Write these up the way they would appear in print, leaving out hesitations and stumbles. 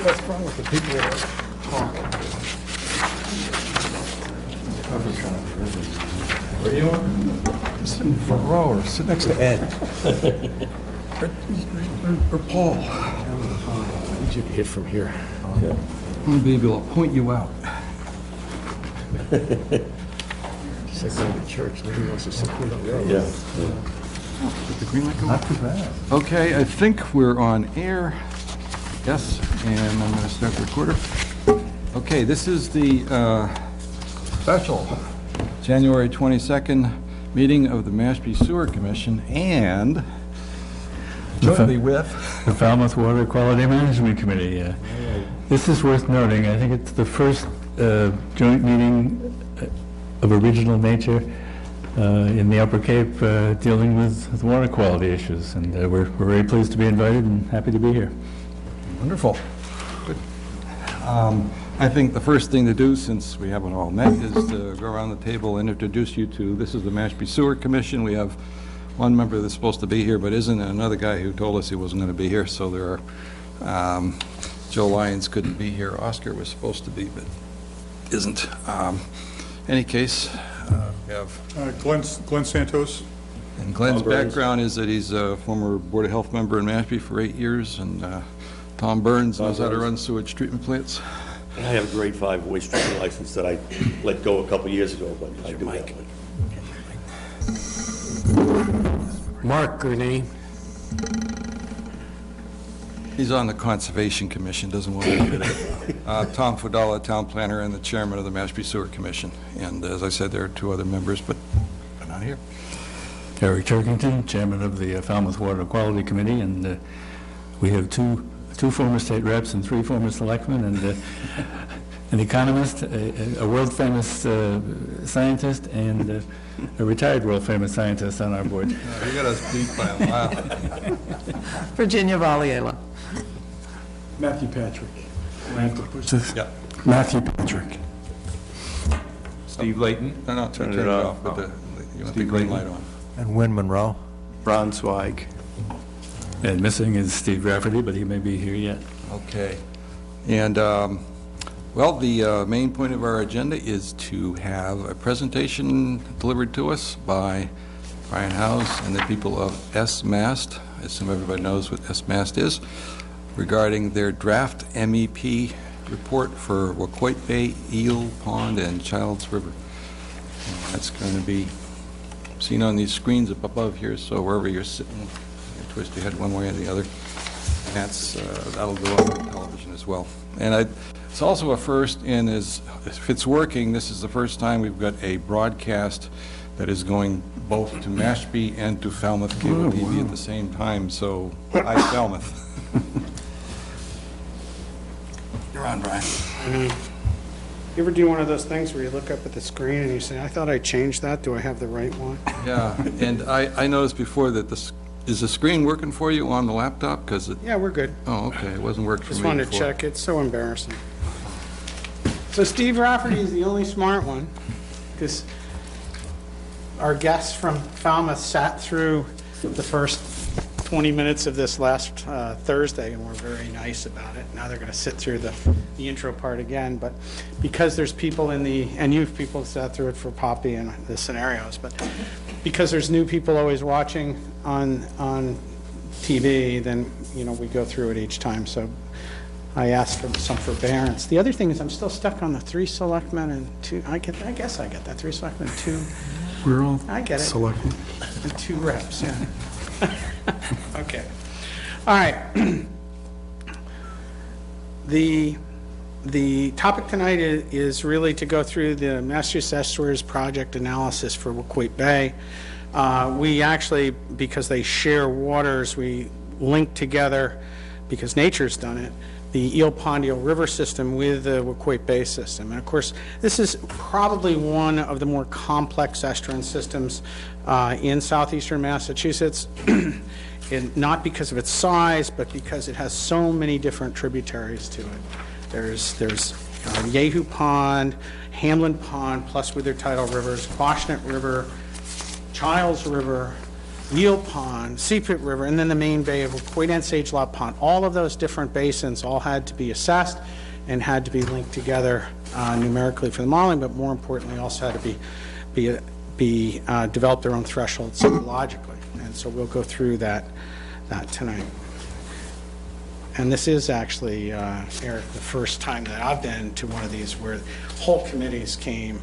what's wrong with the people that talk? Where are you on? Sit in the front row or sit next to Ed. or Paul. I need you to hit from here. Yeah. I'm going to be able to point you out. Just like going to church, nobody wants to sit in the row. Yeah. Did the green light go Not off? too bad. Okay, I think we're on air. Yes, and I'm going to start the recorder. Okay, this is the special January 22nd meeting of the Mashpee Sewer Commission and jointly with the Falmouth Water Quality Management Committee. This is worth noting. I think it's the first joint meeting of a regional nature in the Upper Cape dealing with water quality issues, and we're very pleased to be invited and happy to be here. Wonderful. Good. I think the first thing to do, since we haven't all met, is to go around the table and introduce you to, this is the Mashpee Sewer Commission. We have one member that's supposed to be here but isn't, and another guy who told us he wasn't going to be here, so there are, Joe Lyons couldn't be here. Oscar was supposed to be, but isn't. Any case, we have... Glenn Santos. And Glenn's background is that he's a former Board of Health member in Mashpee for 8 years, and Tom Burns knows how to run sewage treatment plants. I have a grade 5 waste treatment license that I let go a couple years ago, but I do have one. Mark Gurney. He's on the Conservation Commission, doesn't want to admit it. Tom Fodala, Town Planner and the Chairman of the Mashpee Sewer Commission. And as I said, there are 2 other members, but they're not here. Eric Turkington, Chairman of the Falmouth Water Quality Committee, and we have two former state reps and 3 former selectmen, and an economist, a world-famous scientist, and a retired world-famous scientist on our board. You got us beat by a mile. Virginia Valiela. Matthew Patrick. Yeah. Matthew Patrick. Steve Layton. No, turn it off. But you want the green light on. And Wynn Monroe. Ron Zweig. And missing is Steve Rafferty, but he may be here yet. Okay. And, well, the main point of our agenda is to have a presentation delivered to us by Brian Howes and the people of SMAST. I assume everybody knows what SMAST is, regarding their draft MEP report for Waquoit Bay, Eel Pond, and Childs River. And that's going to be seen on these screens up above here, so wherever you're sitting, you twist your head one way or the other. And that's, that'll go up on television as well. And it's also a first, and if it's working, this is the first time we've got a broadcast that is going both to Mashpee and to Falmouth Cable TV at the same time, so hi, Falmouth. You're on, Brian. You ever do one of those things where you look up at the screen and you say, I thought I changed that, do I have the right one? Yeah, and I noticed before that is the screen working for you on the laptop? Because Yeah, we're good. Oh, okay, it wasn't working for me Just wanted to before. check, it's so embarrassing. So Steve Rafferty is the only smart one, because our guests from Falmouth sat through the first 20 minutes of this last Thursday and were very nice about it. Now they're going to sit through the intro part again, but because there's people and you people sat through it for Poppy and the scenarios, but because there's new people always watching on TV, then we go through it each time. So I asked for some forbearance. The other thing is I'm still stuck on the 3 selectmen and 2. I guess I get that 3 selectmen, 2. We're all I get it. selected. And 2 reps. Yeah. Okay. All right. The topic tonight is really to go through the Massachusetts Estuaries project analysis for Waquoit Bay. We actually, because they share waters, we link together, because nature's done it, the Eel Pond Eel River system with the Waquoit Bay system. And of course, this is probably one of the more complex estuarine systems in southeastern Massachusetts, and not because of its size, but because it has so many different tributaries to it. There's Yahoo Pond, Hamlin Pond, plus with their tidal rivers, Quashnet River, Childs River, Eel Pond, Secret River, and then the main bay of Quaid and Sage Lot Pond. All of those different basins all had to be assessed and had to be linked together numerically for the modeling, but more importantly also had to develop their own thresholds psychologically. And so we'll go through that tonight. And this is actually, Eric, the first time that I've been to one of these where whole committees came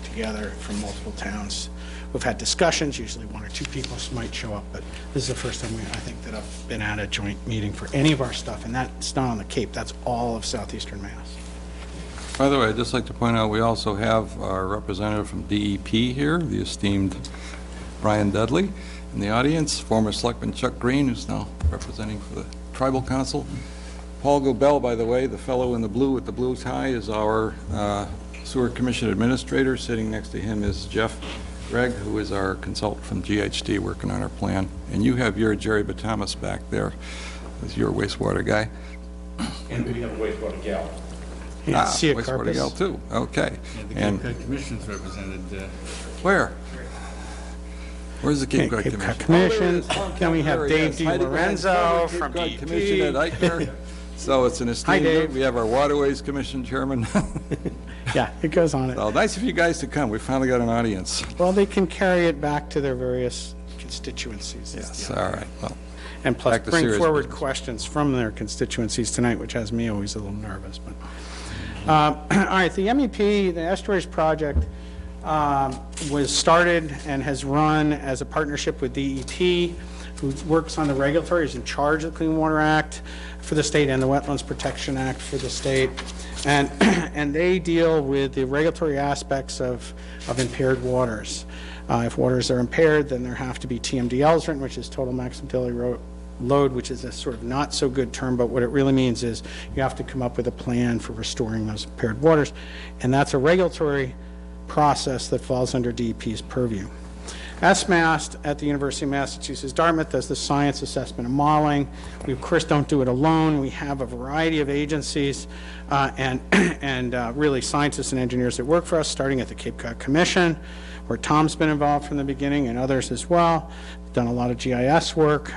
together from multiple towns. We've had discussions, usually one or two people might show up, but this is the first time I think that I've been at a joint meeting for any of our stuff, and that's not on the Cape, that's all of southeastern Mass. By the way, I'd just like to point out, we also have our representative from DEP here, the esteemed Brian Dudley, in the audience, former Selectman Chuck Green, who's now representing for the Tribal Council. Paul Gobel, by the way, the fellow in the blue with the blue tie, is our Sewer Commission Administrator. Sitting next to him is Jeff Gregg, who is our consultant from GHD working on our plan. And you have your Jerry Batamas back there as your wastewater guy. And we have a wastewater gal. Yeah, see a wastewater carpus. gal too. Okay. And the Cape Cod Commission's represented. Where? Where's the Cape Cod Cape Commission? Cod Commission. Oh, there it is. Can we have There Dave he is. Heidi DiLorenzo Grant, from Cape Cod DEP? Commission Ed Eichner. So it's an esteemed Dave. group. We have our Waterways Commission Chairman. Yeah, it goes on it. Well, nice of you guys to come. We finally got an audience. Well, they can carry it back to their various constituencies. Yes, all right. Well, And plus back to bring serious forward business. questions from their constituencies tonight, which has me always a little nervous. But all right, the MEP, the Estuaries Project, was started and has run as a partnership with DEP, who works on the regulatory, is in charge of the Clean Water Act for the state and the Wetlands Protection Act for the state. And they deal with the regulatory aspects of impaired waters. If waters are impaired, then there have to be TMDLs written, which is total maximum daily load, which is a sort of not so good term, but what it really means is you have to come up with a plan for restoring those impaired waters. And that's a regulatory process that falls under DEP's purview. SMAST at the University of Massachusetts Dartmouth does the science assessment and modeling. We, of course, don't do it alone. We have a variety of agencies and really scientists and engineers that work for us, starting at the Cape Cod Commission, where Tom's been involved from the beginning, and others as well. We've done a lot of GIS work.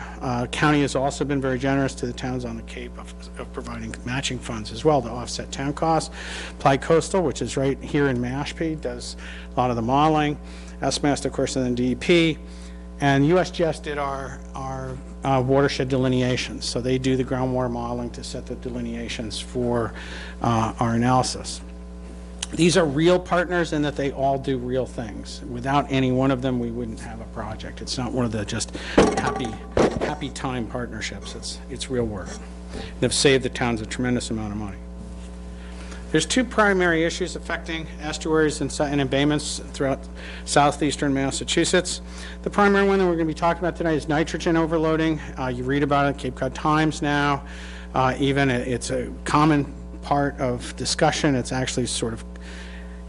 County has also been very generous to the towns on the Cape of providing matching funds as well to offset town costs. Applied Coastal, which is right here in Mashpee, does a lot of the modeling. SMAST, of course, and then DEP. And USGS did our watershed delineations. So they do the groundwater modeling to set the delineations for our analysis. These are real partners in that they all do real things. Without any one of them, we wouldn't have a project. It's not one of the just happy time partnerships. It's real work. They've saved the towns a tremendous amount of money. There's two primary issues affecting estuaries and embayments throughout southeastern Massachusetts. The primary one that we're going to be talking about tonight is nitrogen overloading. You read about it in Cape Cod Times now. Even it's a common part of discussion. It's actually sort of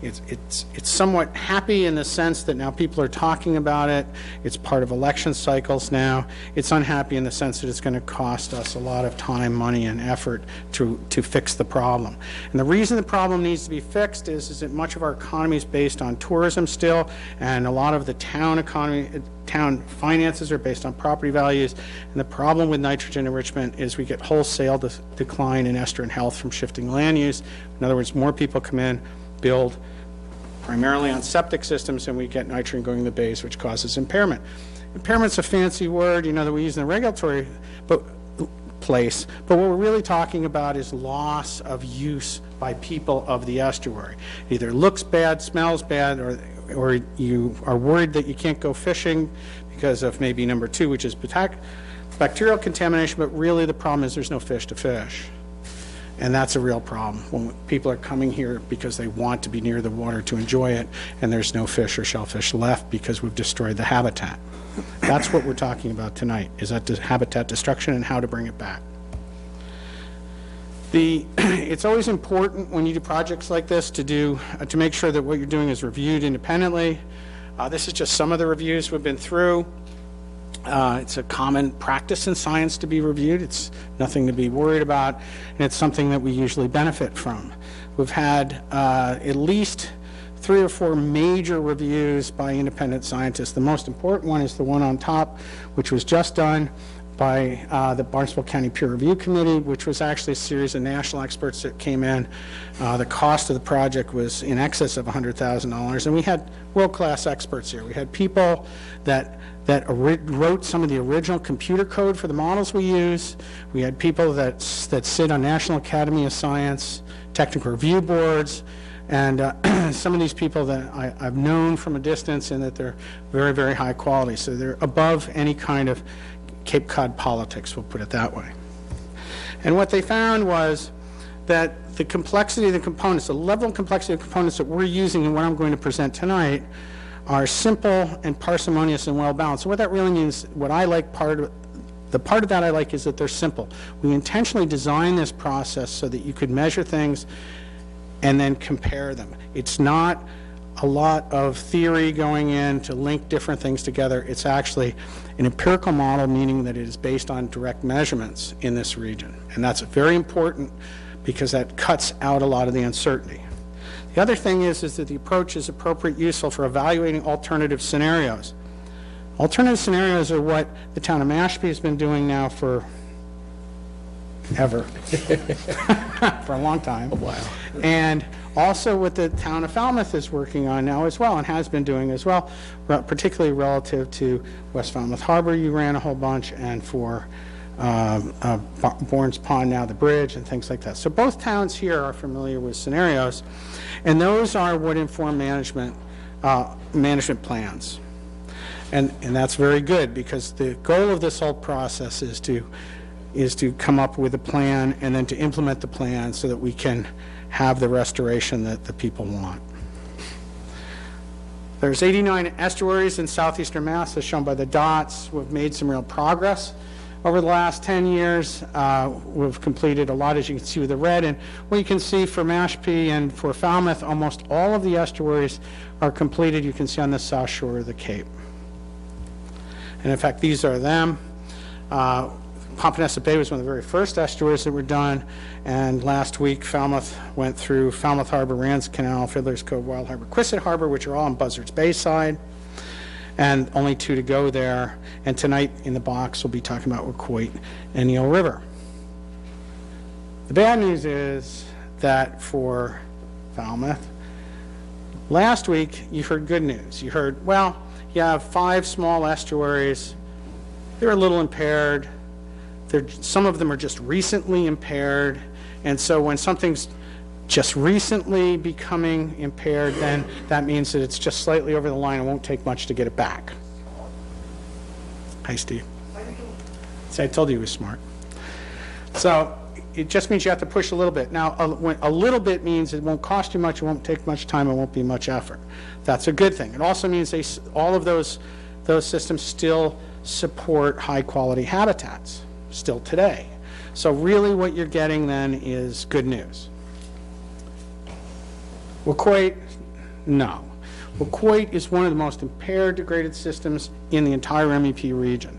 it's somewhat happy in the sense that now people are talking about it. It's part of election cycles now. It's unhappy in the sense that it's going to cost us a lot of time, money, and effort to fix the problem. And the reason the problem needs to be fixed is that much of our economy is based on tourism still, and a lot of the town finances are based on property values. And the problem with nitrogen enrichment is we get wholesale decline in estuarine health from shifting land use. In other words, more people come in, build primarily on septic systems, and we get nitrogen going in the bays, which causes impairment. Impairment's a fancy word, that we use in the regulatory place, but what we're really talking about is loss of use by people of the estuary. It either looks bad, smells bad, or you are worried that you can't go fishing because of maybe number two, which is bacterial contamination, but really the problem is there's no fish to fish. And that's a real problem when people are coming here because they want to be near the water to enjoy it, and there's no fish or shellfish left because we've destroyed the habitat. That's what we're talking about tonight, is that habitat destruction and how to bring it back. It's always important when you do projects like this to make sure that what you're doing is reviewed independently. This is just some of the reviews we've been through. It's a common practice in science to be reviewed. It's nothing to be worried about, and it's something that we usually benefit from. We've had at least 3 or 4 major reviews by independent scientists. The most important one is the one on top, which was just done by the Barnstable County Peer Review Committee, which was actually a series of national experts that came in. The cost of the project was in excess of $100,000, and we had world-class experts here. We had people that wrote some of the original computer code for the models we use. We had people that sit on National Academy of Science technical review boards, and some of these people that I've known from a distance, and that they're very, very high quality. So they're above any kind of Cape Cod politics, we'll put it that way. And what they found was that the complexity of the components, the level of complexity of the components that we're using in what I'm going to present tonight, are simple and parsimonious and well balanced. So what that really means, what I like, the part of that I like is that they're simple. We intentionally designed this process so that you could measure things and then compare them. It's not a lot of theory going in to link different things together. It's actually an empirical model, meaning that it is based on direct measurements in this region. And that's very important because that cuts out a lot of the uncertainty. The other thing is that the approach is appropriate, useful for evaluating alternative scenarios. Alternative scenarios are what the town of Mashpee has been doing now for ever, for a long time. Wow. And also what the town of Falmouth is working on now as well, and has been doing as well, particularly relative to West Falmouth Harbor. You ran a whole bunch, and for Bourne's Pond now, the bridge and things like that. So both towns here are familiar with scenarios, and those are what inform management plans. And that's very good, because the goal of this whole process is to come up with a plan and then to implement the plan so that we can have the restoration that the people want. There's 89 estuaries in southeastern Mass, as shown by the dots. We've made some real progress over the last 10 years. We've completed a lot, as you can see with the red. And what you can see for Mashpee and for Falmouth, almost all of the estuaries are completed. You can see on the south shore of the Cape. And in fact, these are them. Pompanesett Bay was one of the very first estuaries that were done, and last week Falmouth went through Falmouth Harbor, Rand's Canal, Fiddler's Cove, Wild Harbor, Quistit Harbor, which are all on Buzzards Bay side, and only 2 to go there. And tonight in the box we'll be talking about Wacoit and Eel River. The bad news is that for Falmouth, last week you heard good news. You heard, well, you have 5 small estuaries. They're a little impaired. Some of them are just recently impaired, and so when something's just recently becoming impaired, then that means that it's just slightly over the line and won't take much to get it back. Hi, Steve. See, I told you he was smart. So it just means you have to push a little bit. Now, a little bit means it won't cost you much, it won't take much time, it won't be much effort. That's a good thing. It also means all of those systems still support high-quality habitats, still today. So really what you're getting then is good news. Wacoit, no. Wacoit is one of the most impaired degraded systems in the entire MEP region.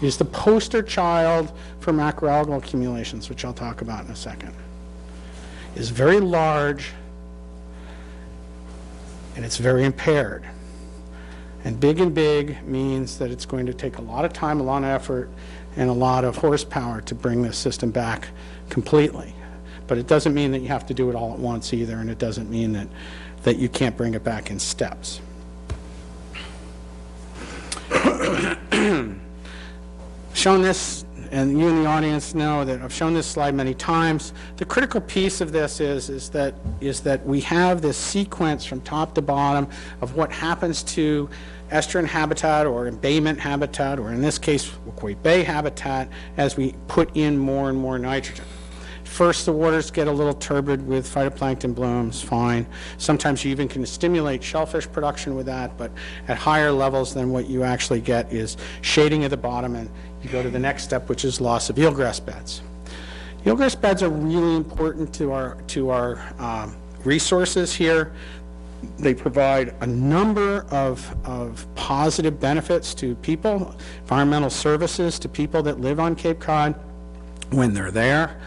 It is the poster child for macroalgal accumulations, which I'll talk about in a second. It is very large, and it's very impaired. And big means that it's going to take a lot of time, a lot of effort, and a lot of horsepower to bring this system back completely. But it doesn't mean that you have to do it all at once either, and it doesn't mean that you can't bring it back in steps. Shown this, and you in the audience know that I've shown this slide many times. The critical piece of this is that we have this sequence from top to bottom of what happens to estuarine habitat or embayment habitat, or in this case, Wacoit Bay habitat, as we put in more and more nitrogen. First, the waters get a little turbid with phytoplankton blooms, fine. Sometimes you even can stimulate shellfish production with that, but at higher levels than what you actually get is shading at the bottom, and you go to the next step, which is loss of eelgrass beds. Eelgrass beds are really important to our resources here. They provide a number of positive benefits to people, environmental services to people that live on Cape Cod when they're there.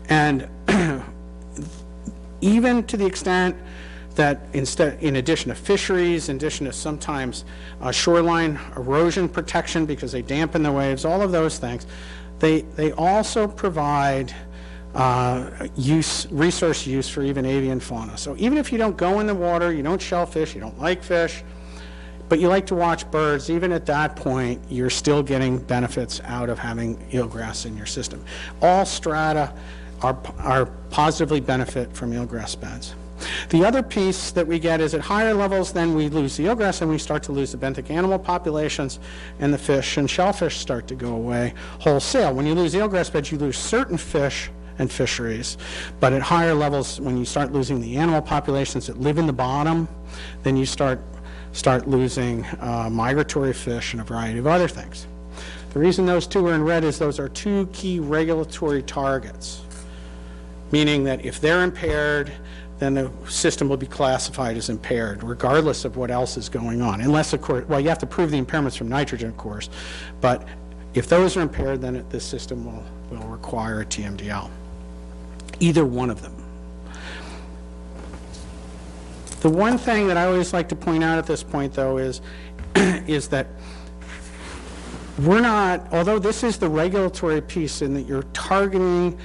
And even to the extent that in addition to fisheries, in addition to sometimes shoreline erosion protection because they dampen the waves, all of those things, they also provide resource use for even avian fauna. So even if you don't go in the water, you don't shellfish, you don't like fish, but you like to watch birds, even at that point, you're still getting benefits out of having eelgrass in your system. All strata are positively benefit from eelgrass beds. The other piece that we get is at higher levels, then we lose the eelgrass and we start to lose the benthic animal populations, and the fish and shellfish start to go away wholesale. When you lose eelgrass beds, you lose certain fish and fisheries, but at higher levels, when you start losing the animal populations that live in the bottom, then you start losing migratory fish and a variety of other things. The reason those two are in red is those are two key regulatory targets, meaning that if they're impaired, then the system will be classified as impaired, regardless of what else is going on. Unless, of course, well, you have to prove the impairments from nitrogen, of course, but if those are impaired, then the system will require a TMDL. Either one of them. The one thing that I always like to point out at this point, though, is that we're not, although this is the regulatory piece in that you're targeting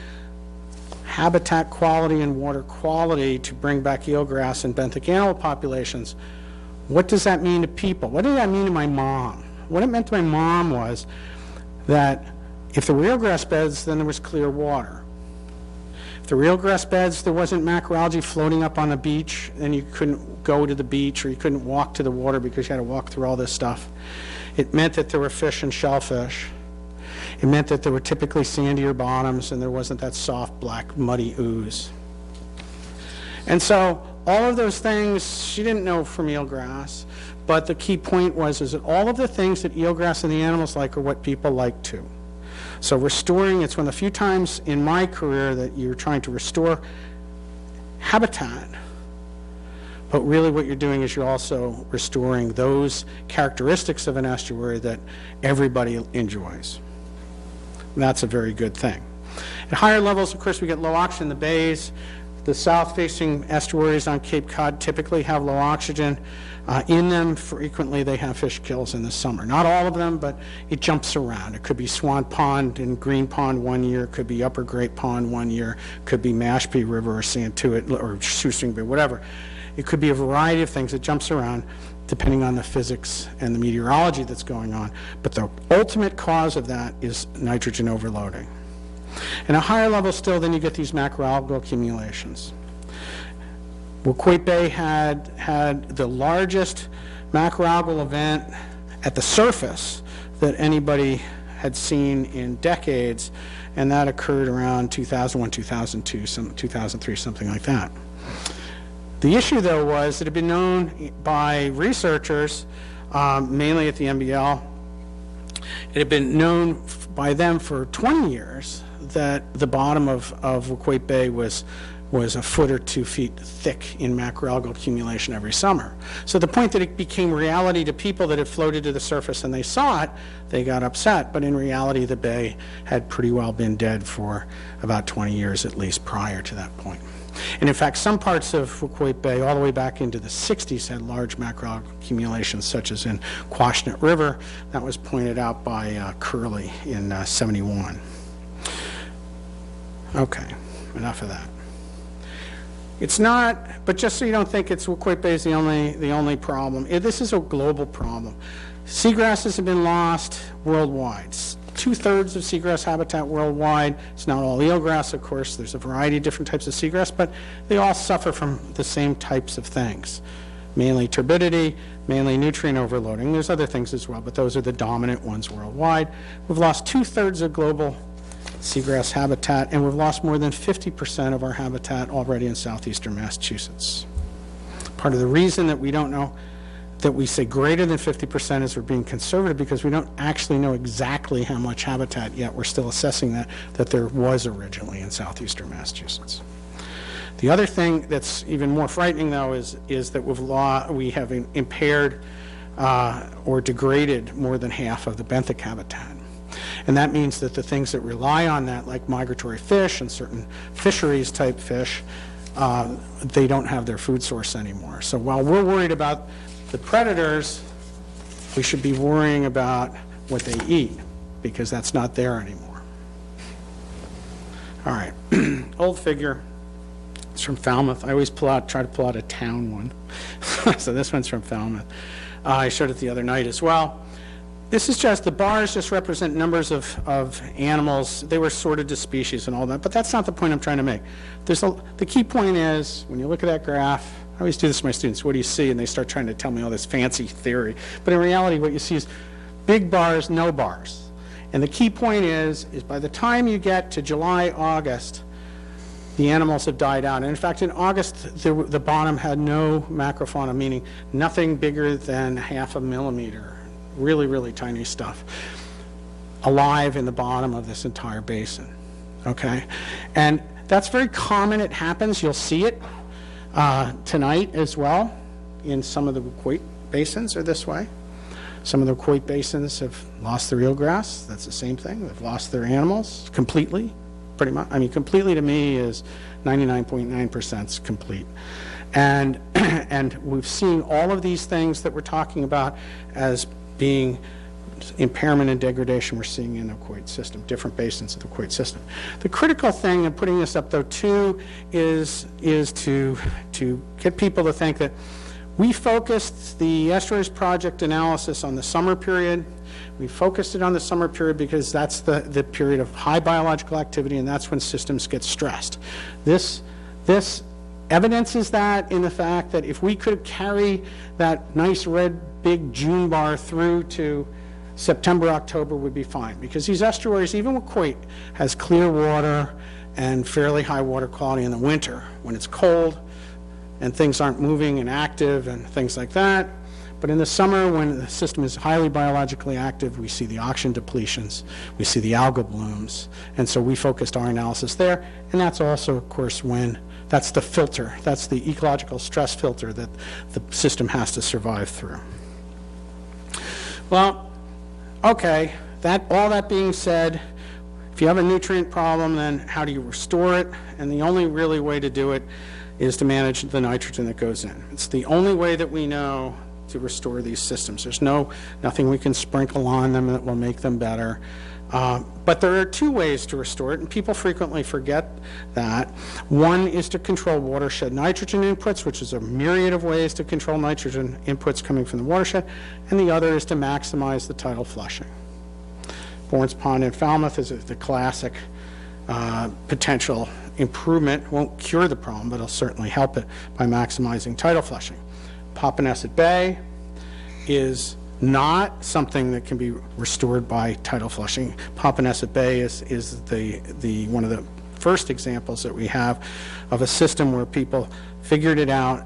habitat quality and water quality to bring back eelgrass and benthic animal populations, what does that mean to people? What did that mean to my mom? What it meant to my mom was that if there were eelgrass beds, then there was clear water. If there were eelgrass beds, there wasn't macroalgae floating up on the beach, and you couldn't go to the beach or you couldn't walk to the water because you had to walk through all this stuff. It meant that there were fish and shellfish. It meant that there were typically sandier bottoms and there wasn't that soft, black, muddy ooze. And so all of those things she didn't know from eelgrass, but the key point was that all of the things that eelgrass and the animals like are what people like too. So restoring, it's one of the few times in my career that you're trying to restore habitat, but really what you're doing is you're also restoring those characteristics of an estuary that everybody enjoys. And that's a very good thing. At higher levels, of course, we get low oxygen in the bays. The south-facing estuaries on Cape Cod typically have low oxygen in them. Frequently, they have fish kills in the summer. Not all of them, but it jumps around. It could be Swan Pond and Green Pond one year. It could be Upper Great Pond one year. It could be Mashpee River or Santuit or Shoestring Bay, whatever. It could be a variety of things. It jumps around depending on the physics and the meteorology that's going on. But the ultimate cause of that is nitrogen overloading. And at higher level still, then you get these macroalgal accumulations. Waquoit Bay had the largest macroalgal event at the surface that anybody had seen in decades, and that occurred around 2001, 2002, 2003, something like that. The issue, though, was it had been known by researchers, mainly at the MBL, it had been known by them for 20 years that the bottom of Waquoit Bay was a foot or 2 feet thick in macroalgal accumulation every summer. So the point that it became reality to people that had floated to the surface and they saw it, they got upset. But in reality, the bay had pretty well been dead for about 20 years at least prior to that point. And in fact, some parts of Waquoit Bay, all the way back into the 60s, had large macroalgal accumulations, such as in Quashnet River. That was pointed out by Curley in '71. Okay, enough of that. It's not, but just so you don't think it's Waquoit Bay is the only problem. This is a global problem. Seagrasses have been lost worldwide. 2/3 of seagrass habitat worldwide. It's not all eelgrass, of course. There's a variety of different types of seagrass, but they all suffer from the same types of things. Mainly turbidity, mainly nutrient overloading. There's other things as well, but those are the dominant ones worldwide. We've lost 2/3 of global seagrass habitat, and we've lost more than 50% of our habitat already in southeastern Massachusetts. Part of the reason that we don't know, that we say greater than 50% is we're being conservative, because we don't actually know exactly how much habitat yet. We're still assessing that there was originally in southeastern Massachusetts. The other thing that's even more frightening, though, is that we have impaired or degraded more than half of the benthic habitat. And that means that the things that rely on that, like migratory fish and certain fisheries type fish, they don't have their food source anymore. So while we're worried about the predators, we should be worrying about what they eat, because that's not there anymore. All right, old figure. It's from Falmouth. I always try to pull out a town one. So this one's from Falmouth. I showed it the other night as well. This is just, the bars just represent numbers of animals. They were sorted to species and all that, but that's not the point I'm trying to make. The key point is, when you look at that graph, I always do this to my students, what do you see? And they start trying to tell me all this fancy theory. But in reality, what you see is big bars, no bars. And the key point is by the time you get to July, August, the animals have died out. And in fact, in August, the bottom had no macrofauna, meaning nothing bigger than half a millimeter. Really, really tiny stuff alive in the bottom of this entire basin, okay? And that's very common. It happens. You'll see it tonight as well in some of the Quoit basins are this way. Some of the Quoit basins have lost their eelgrass. That's the same thing. They've lost their animals completely, pretty much. I mean, completely to me is 99.9% complete. And, and we've seen all of these things that we're talking about as being impairment and degradation we're seeing in the Quoit system, different basins of the Quoit system. The critical thing in putting this up, though, too, is to get people to think that we focused the estuaries project analysis on the summer period. We focused it on the summer period because that's the period of high biological activity, and that's when systems get stressed. This evidences that in the fact that if we could carry that nice red big June bar through to September, October would be fine, because these estuaries, even with Quoit, has clear water and fairly high water quality in the winter when it's cold and things aren't moving and active and things like that. But in the summer, when the system is highly biologically active, we see the oxygen depletions, we see the algal blooms, and so we focused our analysis there. And that's also, of course, when that's the filter, that's the ecological stress filter that the system has to survive through. Well, okay, all that being said, if you have a nutrient problem, then how do you restore it? And the only really way to do it is to manage the nitrogen that goes in. It's the only way that we know to restore these systems. There's nothing we can sprinkle on them that will make them better. But there are two ways to restore it, and people frequently forget that. One is to control watershed nitrogen inputs, which is a myriad of ways to control nitrogen inputs coming from the watershed, and the other is to maximize the tidal flushing. Bourne's Pond in Falmouth is the classic potential improvement. Won't cure the problem, but it'll certainly help it by maximizing tidal flushing. Popponesset Bay is not something that can be restored by tidal flushing. Popponesset Bay is one of the first examples that we have of a system where people figured it out,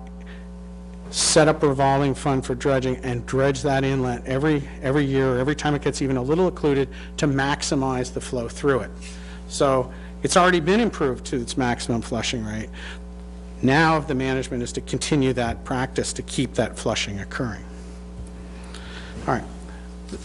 set up a revolving fund for dredging, and dredge that inlet every year, every time it gets even a little occluded, to maximize the flow through it. So it's already been improved to its maximum flushing rate. Now the management is to continue that practice to keep that flushing occurring. All right,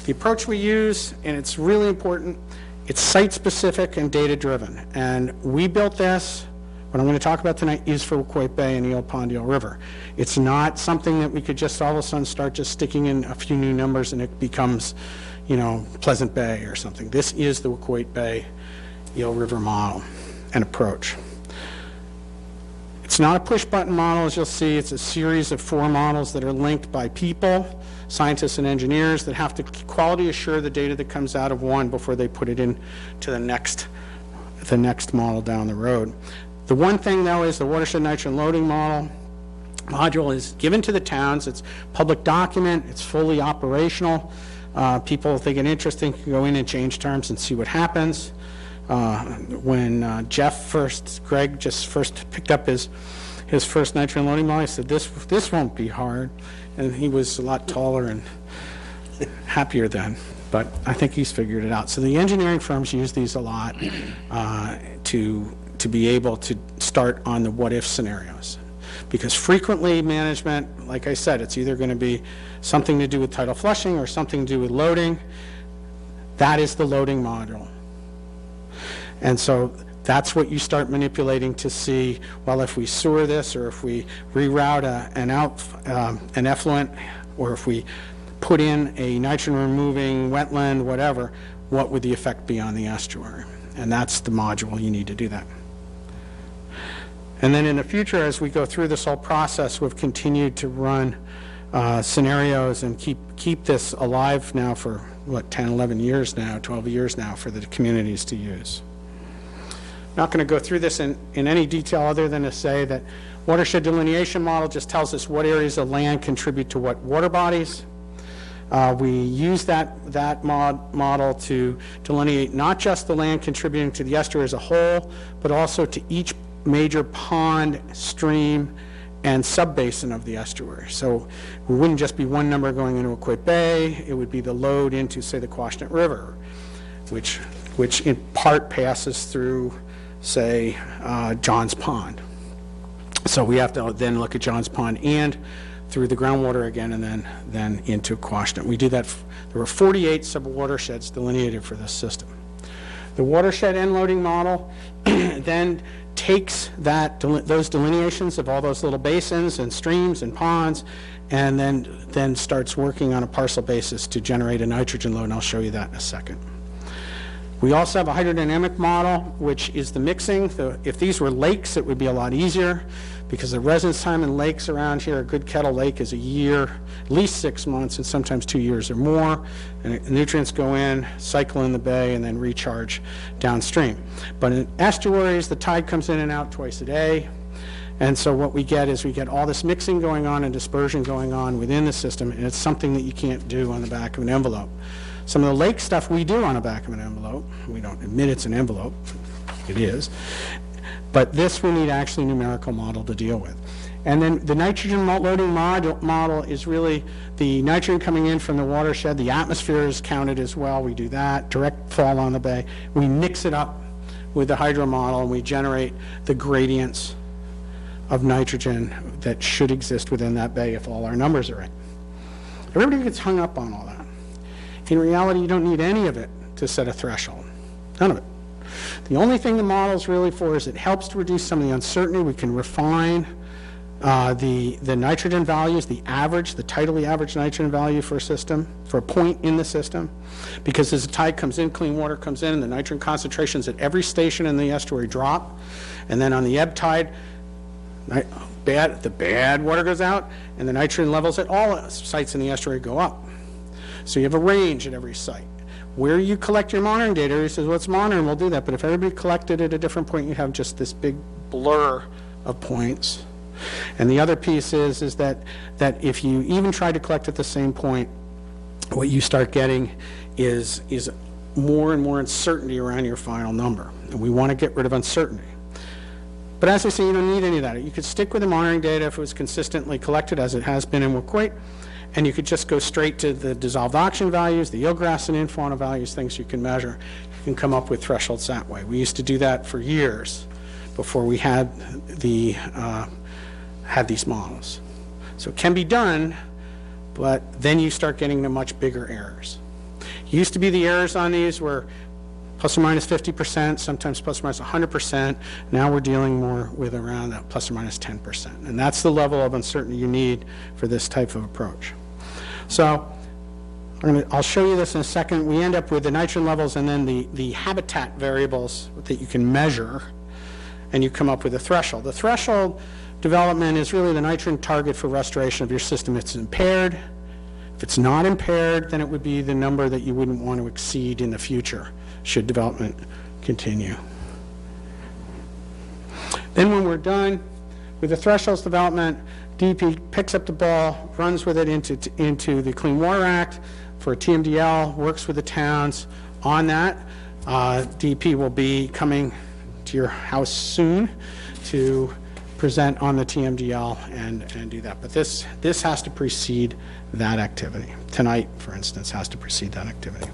the approach we use, and it's really important, it's site-specific and data-driven. And we built this, what I'm going to talk about tonight is for Quoit Bay and Eel Pond, Eel River. It's not something that we could just all of a sudden start just sticking in a few new numbers and it becomes, you know, Pleasant Bay or something. This is the Quoit Bay, Eel River model and approach. It's not a push-button model, as you'll see. It's a series of 4 models that are linked by people, scientists and engineers, that have to quality assure the data that comes out of one before they put it in to the next model down the road. The one thing, though, is the watershed nitrogen loading module is given to the towns. It's a public document. It's fully operational. People, if they get interested, can go in and change terms and see what happens. When Greg just first picked up his first nitrogen loading model, he said, this won't be hard. And he was a lot taller and happier then, but I think he's figured it out. So the engineering firms use these a lot to be able to start on the what-if scenarios. Because frequently management, like I said, it's either going to be something to do with tidal flushing or something to do with loading. That is the loading module. And so That's what you start manipulating to see, well, if we sewer this, or if we reroute an effluent, or if we put in a nitrogen-removing wetland, whatever, what would the effect be on the estuary? And that's the module you need to do that. And then in the future, as we go through this whole process, we've continued to run scenarios and keep this alive now for, what, 10, 11 years now, 12 years now for the communities to use. Not going to go through this in any detail other than to say that watershed delineation model just tells us what areas of land contribute to what water bodies. We use that model to delineate not just the land contributing to the estuary as a whole, but also to each major pond, stream, and subbasin of the estuary. So it wouldn't just be one number going into Aquit Bay, it would be the load into, say, the Quashnet River, which in part passes through, say, Johns Pond. So we have to then look at Johns Pond and through the groundwater again, and then into Quashnet. We do that. There were 48 sub-watersheds delineated for this system. The watershed end loading model then takes those delineations of all those little basins and streams and ponds, and then starts working on a parcel basis to generate a nitrogen load, and I'll show you that in a second. We also have a hydrodynamic model, which is the mixing. If these were lakes, it would be a lot easier, because the residence time in lakes around here, a good kettle lake is a year, at least 6 months, and sometimes 2 years or more. And nutrients go in, cycle in the bay, and then recharge downstream. But in estuaries, the tide comes in and out twice a day. And so what we get is we get all this mixing going on and dispersion going on within the system, and it's something that you can't do on the back of an envelope. Some of the lake stuff we do on the back of an envelope. We don't admit it's an envelope. It is. But this we need actually a numerical model to deal with. And then the nitrogen loading model is really the nitrogen coming in from the watershed. The atmosphere is counted as well. We do that. Direct fall on the bay. We mix it up with the hydro model, and we generate the gradients of nitrogen that should exist within that bay if all our numbers are right. Everybody gets hung up on all that. In reality, you don't need any of it to set a threshold. None of it. The only thing the model is really for is it helps to reduce some of the uncertainty. We can refine the nitrogen values, the tidally average nitrogen value for a system, for a point in the system, because as the tide comes in, clean water comes in, and the nitrogen concentrations at every station in the estuary drop, and then on the ebb tide, the bad water goes out, and the nitrogen levels at all sites in the estuary go up. So you have a range at every site. Where you collect your monitoring data, he says, well, it's monitoring, we'll do that. But if everybody collected at a different point, you have just this big blur of points. And the other piece is that if you even try to collect at the same point, what you start getting is more and more uncertainty around your final number. And we want to get rid of uncertainty. But as I say, you don't need any of that. You could stick with the monitoring data if it was consistently collected, as it has been in Waquoit, and you could just go straight to the dissolved oxygen values, the eelgrass and infauna values, things you can measure. You can come up with thresholds that way. We used to do that for years before we had these models. So it can be done, but then you start getting the much bigger errors. Used to be the errors on these were plus or minus 50%, sometimes plus or minus 100%. Now we're dealing more with around plus or minus 10%. And that's the level of uncertainty you need for this type of approach. So I'll show you this in a second. We end up with the nitrogen levels and then the habitat variables that you can measure, and you come up with a threshold. The threshold development is really the nitrogen target for restoration of your system. It's impaired. If it's not impaired, then it would be the number that you wouldn't want to exceed in the future should development continue. Then when we're done with the thresholds development, DEP picks up the ball, runs with it into the Clean Water Act for a TMDL, works with the towns on that. DEP will be coming to your house soon to present on the TMDL and do that. But this has to precede that activity. Tonight, for instance, has to precede that activity.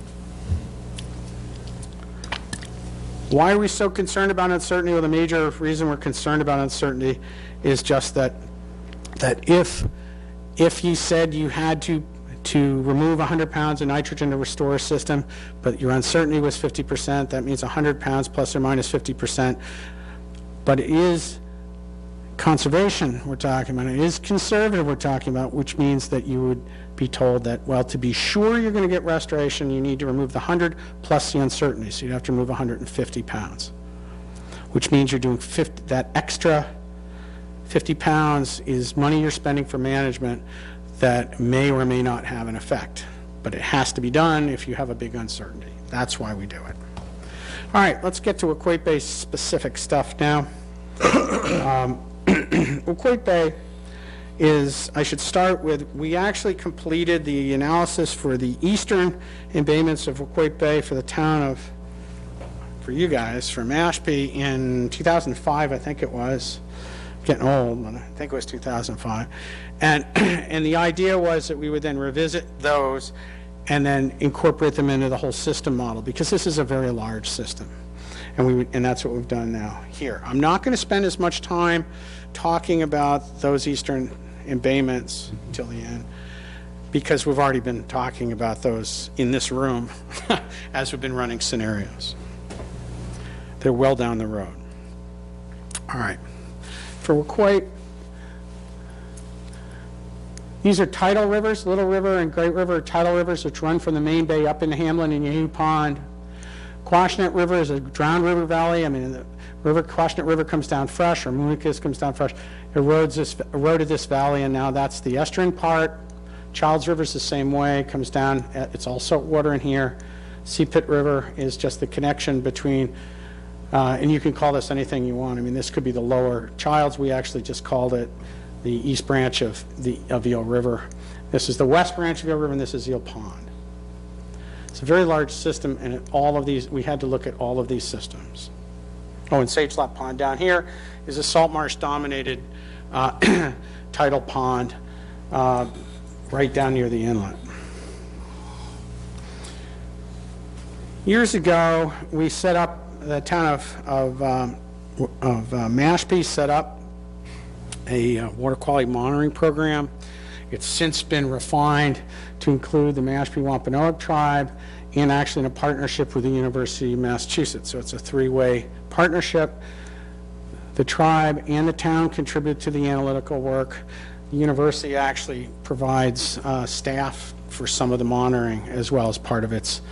Why are we so concerned about uncertainty? Well, the major reason we're concerned about uncertainty is just that if you said you had to to remove 100 pounds of nitrogen to restore a system, but your uncertainty was 50%. That means 100 pounds plus or minus 50%. But it is conservation we're talking about. It is conservative we're talking about, which means that you would be told that, well, to be sure you're going to get restoration, you need to remove the 100 plus the uncertainty. So you'd have to remove 150 pounds, which means you're doing 50, that extra 50 pounds is money you're spending for management that may or may not have an effect. But it has to be done if you have a big uncertainty. That's why we do it. All right, let's get to Equate Bay specific stuff now. Equate Bay is, I should start with, we actually completed the analysis for the eastern embayments of Equate Bay for the town of, for you guys, for Mashpee in 2005, I think it was. Getting old, but I think it was 2005. And the idea was that we would then revisit those and then incorporate them into the whole system model, because this is a very large system. And that's what we've done now here. I'm not going to spend as much time talking about those eastern embayments until the end, because we've already been talking about those in this room as we've been running scenarios. They're well down the road. All right. For Equate, these are tidal rivers. Little River and Great River are tidal rivers which run from the main bay up into Hamlin and Yahoo Pond. Quashnet River is a drowned river valley. I mean, the river, Quashnet River comes down fresh, or Moonicus comes down fresh, eroded this valley, and now that's the estuarine part. Childs River is the same way, comes down, it's all salt water in here. Sea Pit River is just the connection between, and you can call this anything you want. I mean, this could be the lower Childs. We actually just called it the east branch of Eel River. This is the west branch of Eel River, and this is Eel Pond. It's a very large system, and all of these, we had to look at all of these systems. Oh, and Sage Lap Pond down here is a salt marsh dominated tidal pond right down near the inlet. Years ago, we set up, the town of Mashpee set up a water quality monitoring program. It's since been refined to include the Mashpee Wampanoag tribe, and actually in a partnership with the University of Massachusetts. So it's a three-way partnership. The tribe and the town contribute to the analytical work. The university actually provides staff for some of the monitoring as well as part of its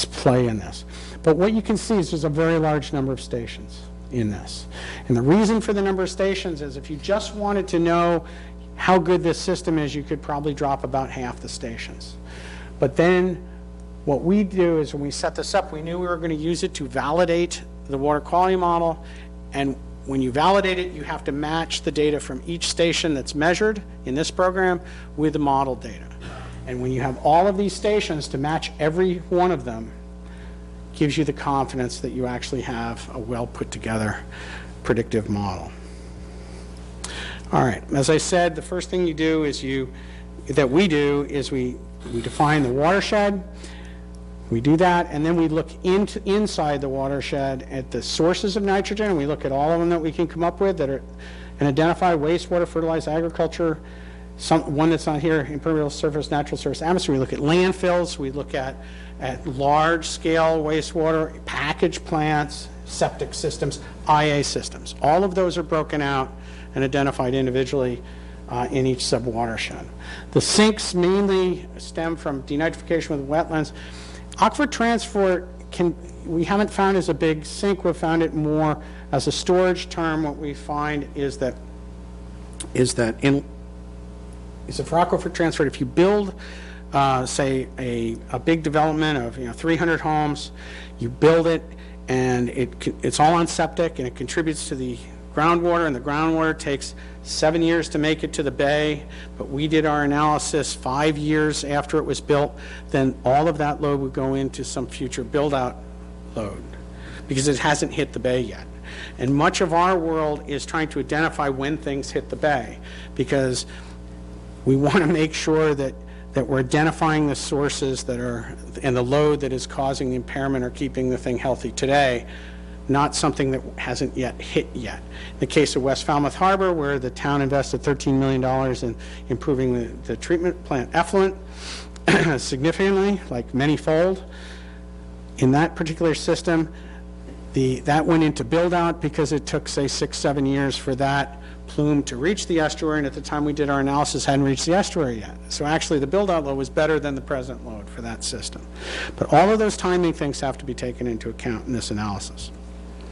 play in this. But what you can see is there's a very large number of stations in this. And the reason for the number of stations is if you just wanted to know how good this system is, you could probably drop about half the stations. But then what we do is when we set this up, we knew we were going to use it to validate the water quality model. And when you validate it, you have to match the data from each station that's measured in this program with the model data. And when you have all of these stations to match every one of them, gives you the confidence that you actually have a well put together predictive model. All right, as I said, the first thing you do is we define the watershed. We do that, and then we look inside the watershed at the sources of nitrogen, and we look at all of them that we can come up with that are, and identify wastewater, fertilized agriculture, one that's not here, impermeable surface, natural surface atmosphere. We look at landfills, we look at large-scale wastewater, packaged plants, septic systems, IA systems. All of those are broken out and identified individually in each sub-watershed. The sinks mainly stem from denitrification with wetlands. Aquifer transport we haven't found as a big sink. We've found it more as a storage term. What we find is that for aquifer transport, if you build, say, a big development of 300 homes, you build it, and it's all on septic, and it contributes to the groundwater, and the groundwater takes 7 years to make it to the bay, but we did our analysis 5 years after it was built, then all of that load would go into some future build-out load because it hasn't hit the bay yet. And much of our world is trying to identify when things hit the bay, because we want to make sure that we're identifying the sources that are, and the load that is causing the impairment or keeping the thing healthy today not something that hasn't yet hit yet. In the case of West Falmouth Harbor, where the town invested $13 million in improving the treatment plant effluent significantly, like many-fold, in that particular system, that went into build-out because it took, say, 6-7 years for that plume to reach the estuary, and at the time we did our analysis, hadn't reached the estuary yet. So actually, the build-out load was better than the present load for that system. But all of those timing things have to be taken into account in this analysis.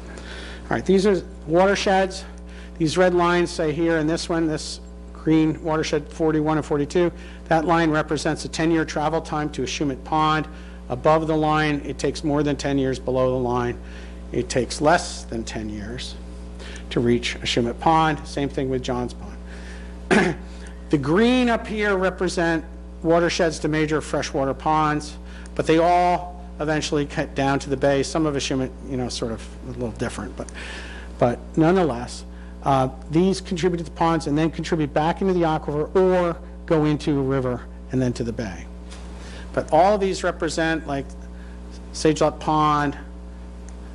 All right, these are watersheds. These red lines say here in this one, this green watershed 41 and 42, that line represents a 10-year travel time to a Shumet Pond. Above the line, it takes more than 10 years. Below the line, it takes less than 10 years to reach a Shumet Pond. Same thing with Johns Pond. The green up here represent watersheds to major freshwater ponds, but they all eventually cut down to the bay. Some of a Shumet, sort of a little different, but nonetheless, these contribute to the ponds and then contribute back into the aquifer or go into a river and then to the bay. But all of these represent, like Sagelot Pond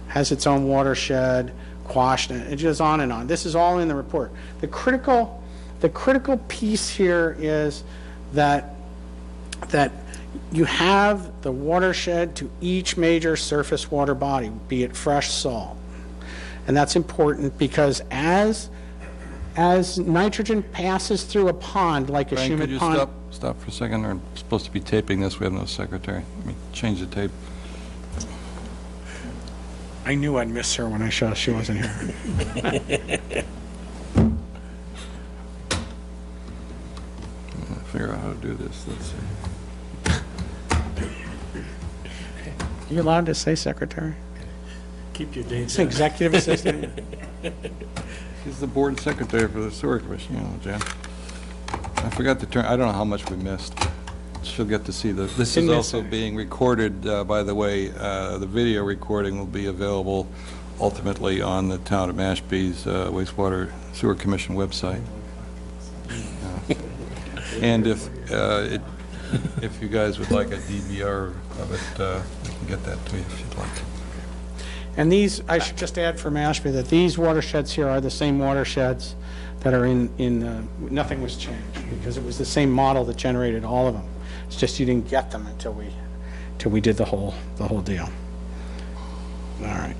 has its own watershed, Quashnet, it goes on and on. This is all in the report. The critical piece here is that you have the watershed to each major surface water body, be it fresh, salt. And that's important because as nitrogen passes through a pond, like a Brian, could Shumet you Pond. stop for a second? We're supposed to be taping this. We have no secretary. Let me change the tape. I knew I'd miss her when I saw she wasn't here. Figure out how to do this. Let's see. You allowed to say secretary? Keep your dates. Executive assistant? She's the board secretary for the sewer commission, Jan. I forgot to turn, I don't know how much we missed. She'll get to see this. This is also being recorded, by the way. The video recording will be available ultimately on the Town of Mashpee's Wastewater Sewer Commission website. And if you guys would like a DVR of it, we can get that to you if you'd like. And these, I should just add for Mashpee that these watersheds here are the same watersheds that are nothing was changed because it was the same model that generated all of them. It's just you didn't get them until we did the whole deal. All right.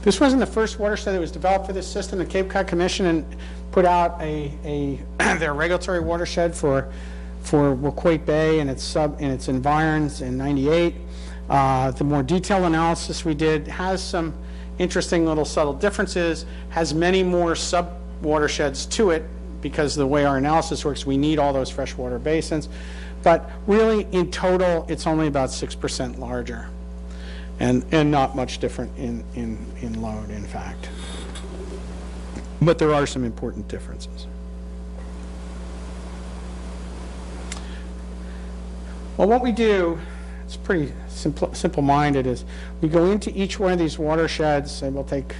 This wasn't the first watershed that was developed for this system. The Cape Cod Commission put out their regulatory watershed for Waquoit Bay and its environs in '98. The more detailed analysis we did has some interesting little subtle differences, has many more sub-watersheds to it because of the way our analysis works. We need all those freshwater basins. But really, in total, it's only about 6% larger and not much different in load, in fact. But there are some important differences. Well, what we do, it's pretty simple-minded, is we go into each one of these watersheds, and we'll take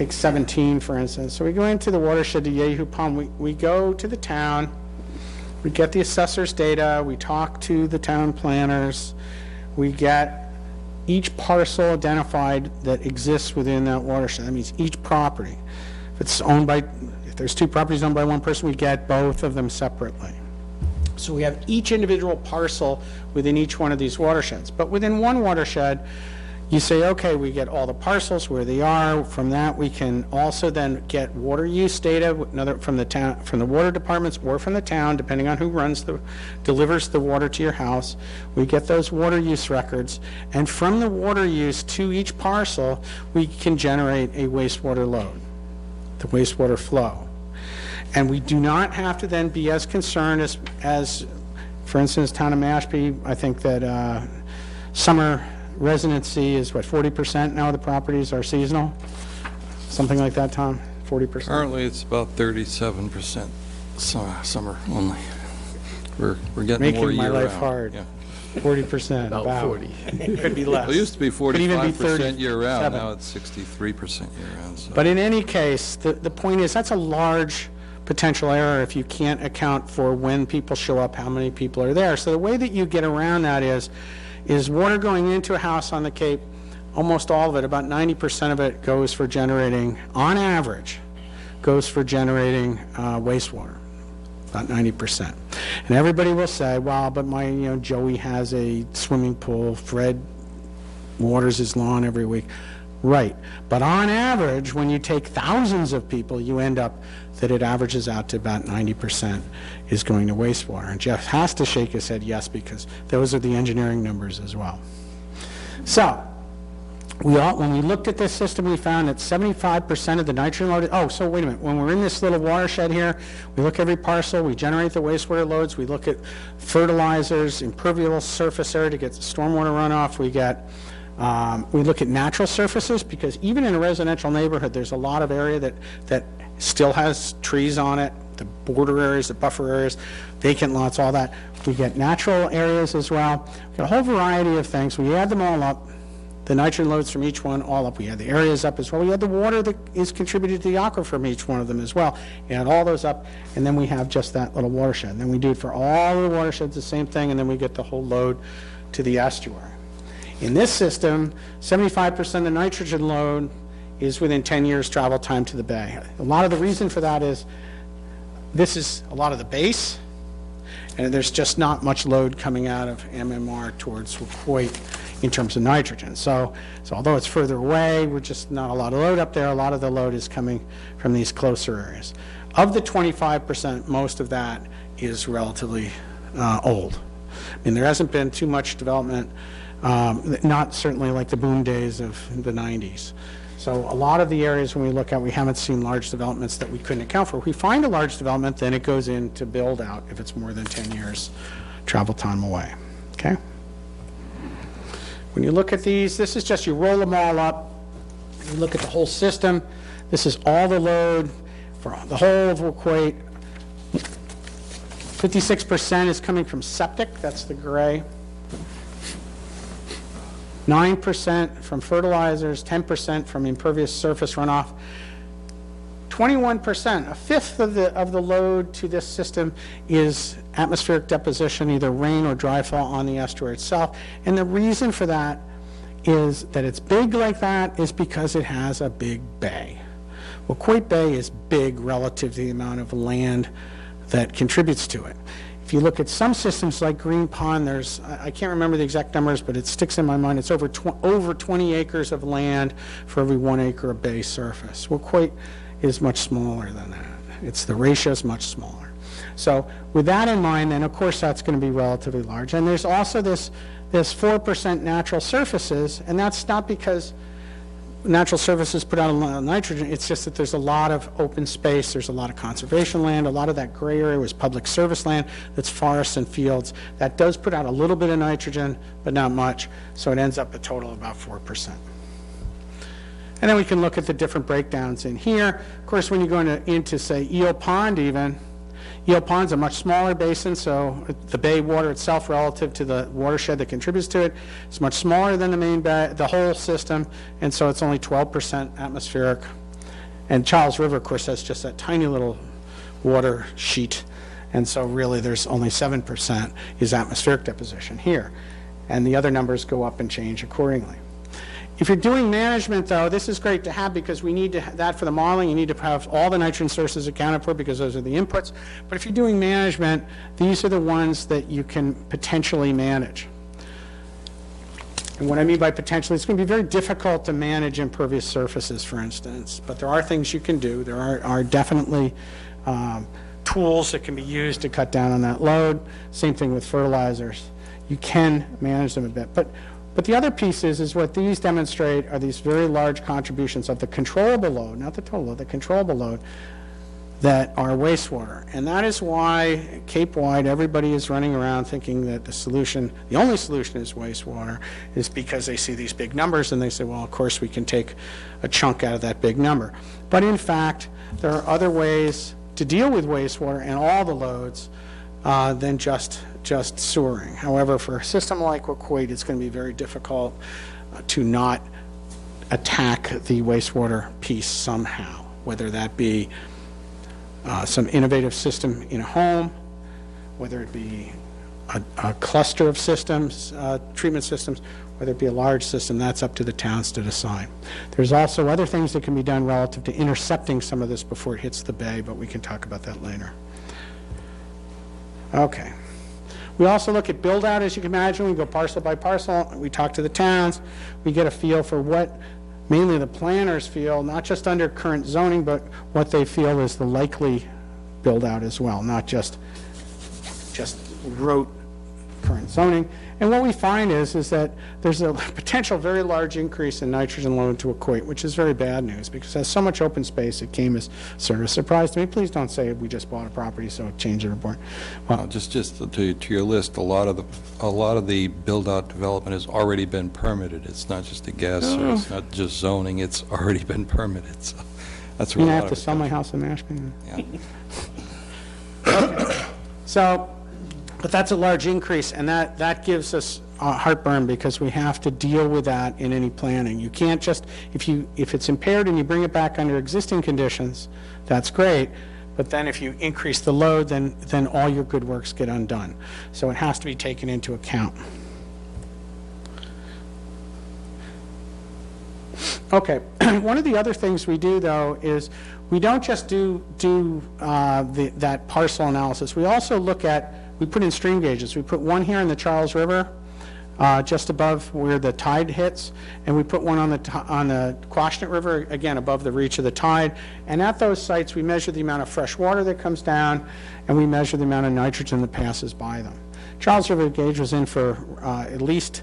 17, for instance. So we go into the watershed to Yehu Pond. We go to the town. We get the assessor's data. We talk to the town planners. We get each parcel identified that exists within that watershed. That means each property. If there's two properties owned by one person, we get both of them separately. So we have each individual parcel within each one of these watersheds. But within one watershed, you say, okay, we get all the parcels where they are. From that, we can also then get water use data from the town, from the water departments, or from the town, depending on who delivers the water to your house. We get those water use records, and from the water use to each parcel, we can generate a wastewater load, the wastewater flow. And we do not have to then be as concerned as for instance, Town of Mashpee. I think that summer residency is, 40% now of the properties are seasonal? Something like that, Tom? 40%? Currently, it's about 37% summer only. We're getting Making more my year-round. life hard. Yeah. 40%, About 40. Could be less. It used to be Could even be 45% year-round, 37. now it's 63% year-round. So. But in any case, the point is that's a large potential error if you can't account for when people show up, how many people are there. So the way that you get around that is water going into a house on the Cape almost all of it, about 90% of it goes for generating, on average, goes for generating wastewater, about 90%. And everybody will say, well, but Joey has a swimming pool, Fred waters his lawn every week. Right, but on average, when you take thousands of people, you end up that it averages out to about 90% is going to wastewater. And Jeff has to shake his head yes, because those are the engineering numbers as well. So, when we looked at this system, we found that 75% of the nitrogen load, so wait a minute, when we're in this little watershed here, we look every parcel, we generate the wastewater loads, we look at fertilizers, impervious surface area to get the stormwater runoff, we look at natural surfaces, because even in a residential neighborhood, there's a lot of area that still has trees on it, the border areas, the buffer areas, vacant lots, all that. We get natural areas as well. We get a whole variety of things. We add them all up, the nitrogen loads from each one all up. We add the areas up as well. We add the water that is contributed to the aquifer from each one of them as well. We add all those up, and then we have just that little watershed. And then we do it for all the watersheds, the same thing, and then we get the whole load to the estuary. In this system, 75% of the nitrogen load is within 10 years travel time to the bay. A lot of the reason for that is this is a lot of the base, and there's just not much load coming out of MMR towards Wacoit in terms of nitrogen. So although it's further away, we're just not a lot of load up there. A lot of the load is coming from these closer areas. Of the 25%, most of that is relatively old. I mean, there hasn't been too much development, not certainly like the boom days of the 90s. So a lot of the areas when we look at, we haven't seen large developments that we couldn't account for. If we find a large development, then it goes into build out if it's more than 10 years travel time away, okay? When you look at these, this is just, you roll them all up, you look at the whole system. This is all the load for the whole of Wacoit. 56% is coming from septic, that's the gray. 9% from fertilizers, 10% from impervious surface runoff. 21%, a fifth of the load to this system is atmospheric deposition, either rain or dry fall on the estuary itself. And the reason for that is that it's big like that is because it has a big bay. Wacoit Bay is big relative to the amount of land that contributes to it. If you look at some systems like Green Pond, I can't remember the exact numbers, but it sticks in my mind, it's over 20 acres of land for every 1 acre of bay surface. Wacoit is much smaller than that. The ratio is much smaller. So with that in mind, then of course that's going to be relatively large. And there's also this 4% natural surfaces, and that's not because natural surfaces put out a lot of nitrogen, it's just that there's a lot of open space, there's a lot of conservation land, a lot of that gray area was public service land, that's forests and fields. That does put out a little bit of nitrogen, but not much, so it ends up a total of about 4%. And then we can look at the different breakdowns in here. Of course, when you go into say, Eel Pond even, Eel Pond's a much smaller basin, so the bay water itself relative to the watershed that contributes to it is much smaller than the main bay, the whole system, and so it's only 12% atmospheric. And Charles River, of course, has just that tiny little water sheet, and so really there's only 7% is atmospheric deposition here. And the other numbers go up and change accordingly. If you're doing management, though, this is great to have because we need that for the modeling. You need to have all the nitrogen sources accounted for because those are the inputs. But if you're doing management, these are the ones that you can potentially manage. And what I mean by potentially, it's going to be very difficult to manage impervious surfaces, for instance. But there are things you can do. There are definitely tools that can be used to cut down on that load. Same thing with fertilizers. You can manage them a bit. But the other piece is what these demonstrate are these very large contributions of the controllable load, not the total load, the controllable load, that are wastewater. And that is why Cape-wide everybody is running around thinking that the only solution is wastewater, is because they see these big numbers and they say, well, of course we can take a chunk out of that big number. But in fact, there are other ways to deal with wastewater and all the loads than just sewering. However, for a system like Wacoit, it's going to be very difficult to not attack the wastewater piece somehow, whether that be some innovative system in a home, whether it be a cluster of systems, treatment systems, whether it be a large system, that's up to the towns to decide. There's also other things that can be done relative to intercepting some of this before it hits the bay, but we can talk about that later. Okay. We also look at build-out, as you can imagine. We go parcel by parcel. We talk to the towns. We get a feel for what mainly the planners feel, not just under current zoning, but what they feel is the likely build-out as well, not just rote current zoning. And what we find is that there's a potential very large increase in nitrogen load to equate, which is very bad news because there's so much open space. It came as sort of a surprise to me. Please don't say we just bought a property, so it changed the report. Well, just to your list, a lot of the build-out development has already been permitted. It's not just a guess, or it's not just zoning. It's already been permitted. So that's You where know, I a have lot to of sell my it house in Mashpee. Yeah. So, but that's a large increase, and that gives us heartburn because we have to deal with that in any planning. You can't just, if it's impaired and you bring it back under existing conditions, that's great, but then if you increase the load, then all your good works get undone. So it has to be taken into account. Okay, one of the other things we do, though, is we don't just do that parcel analysis. We also look at, we put in stream gauges. We put one here in the Charles River, just above where the tide hits, and we put one on the Quashnet River, again, above the reach of the tide. And at those sites, we measure the amount of fresh water that comes down, and we measure the amount of nitrogen that passes by them. Charles River gauge was in for at least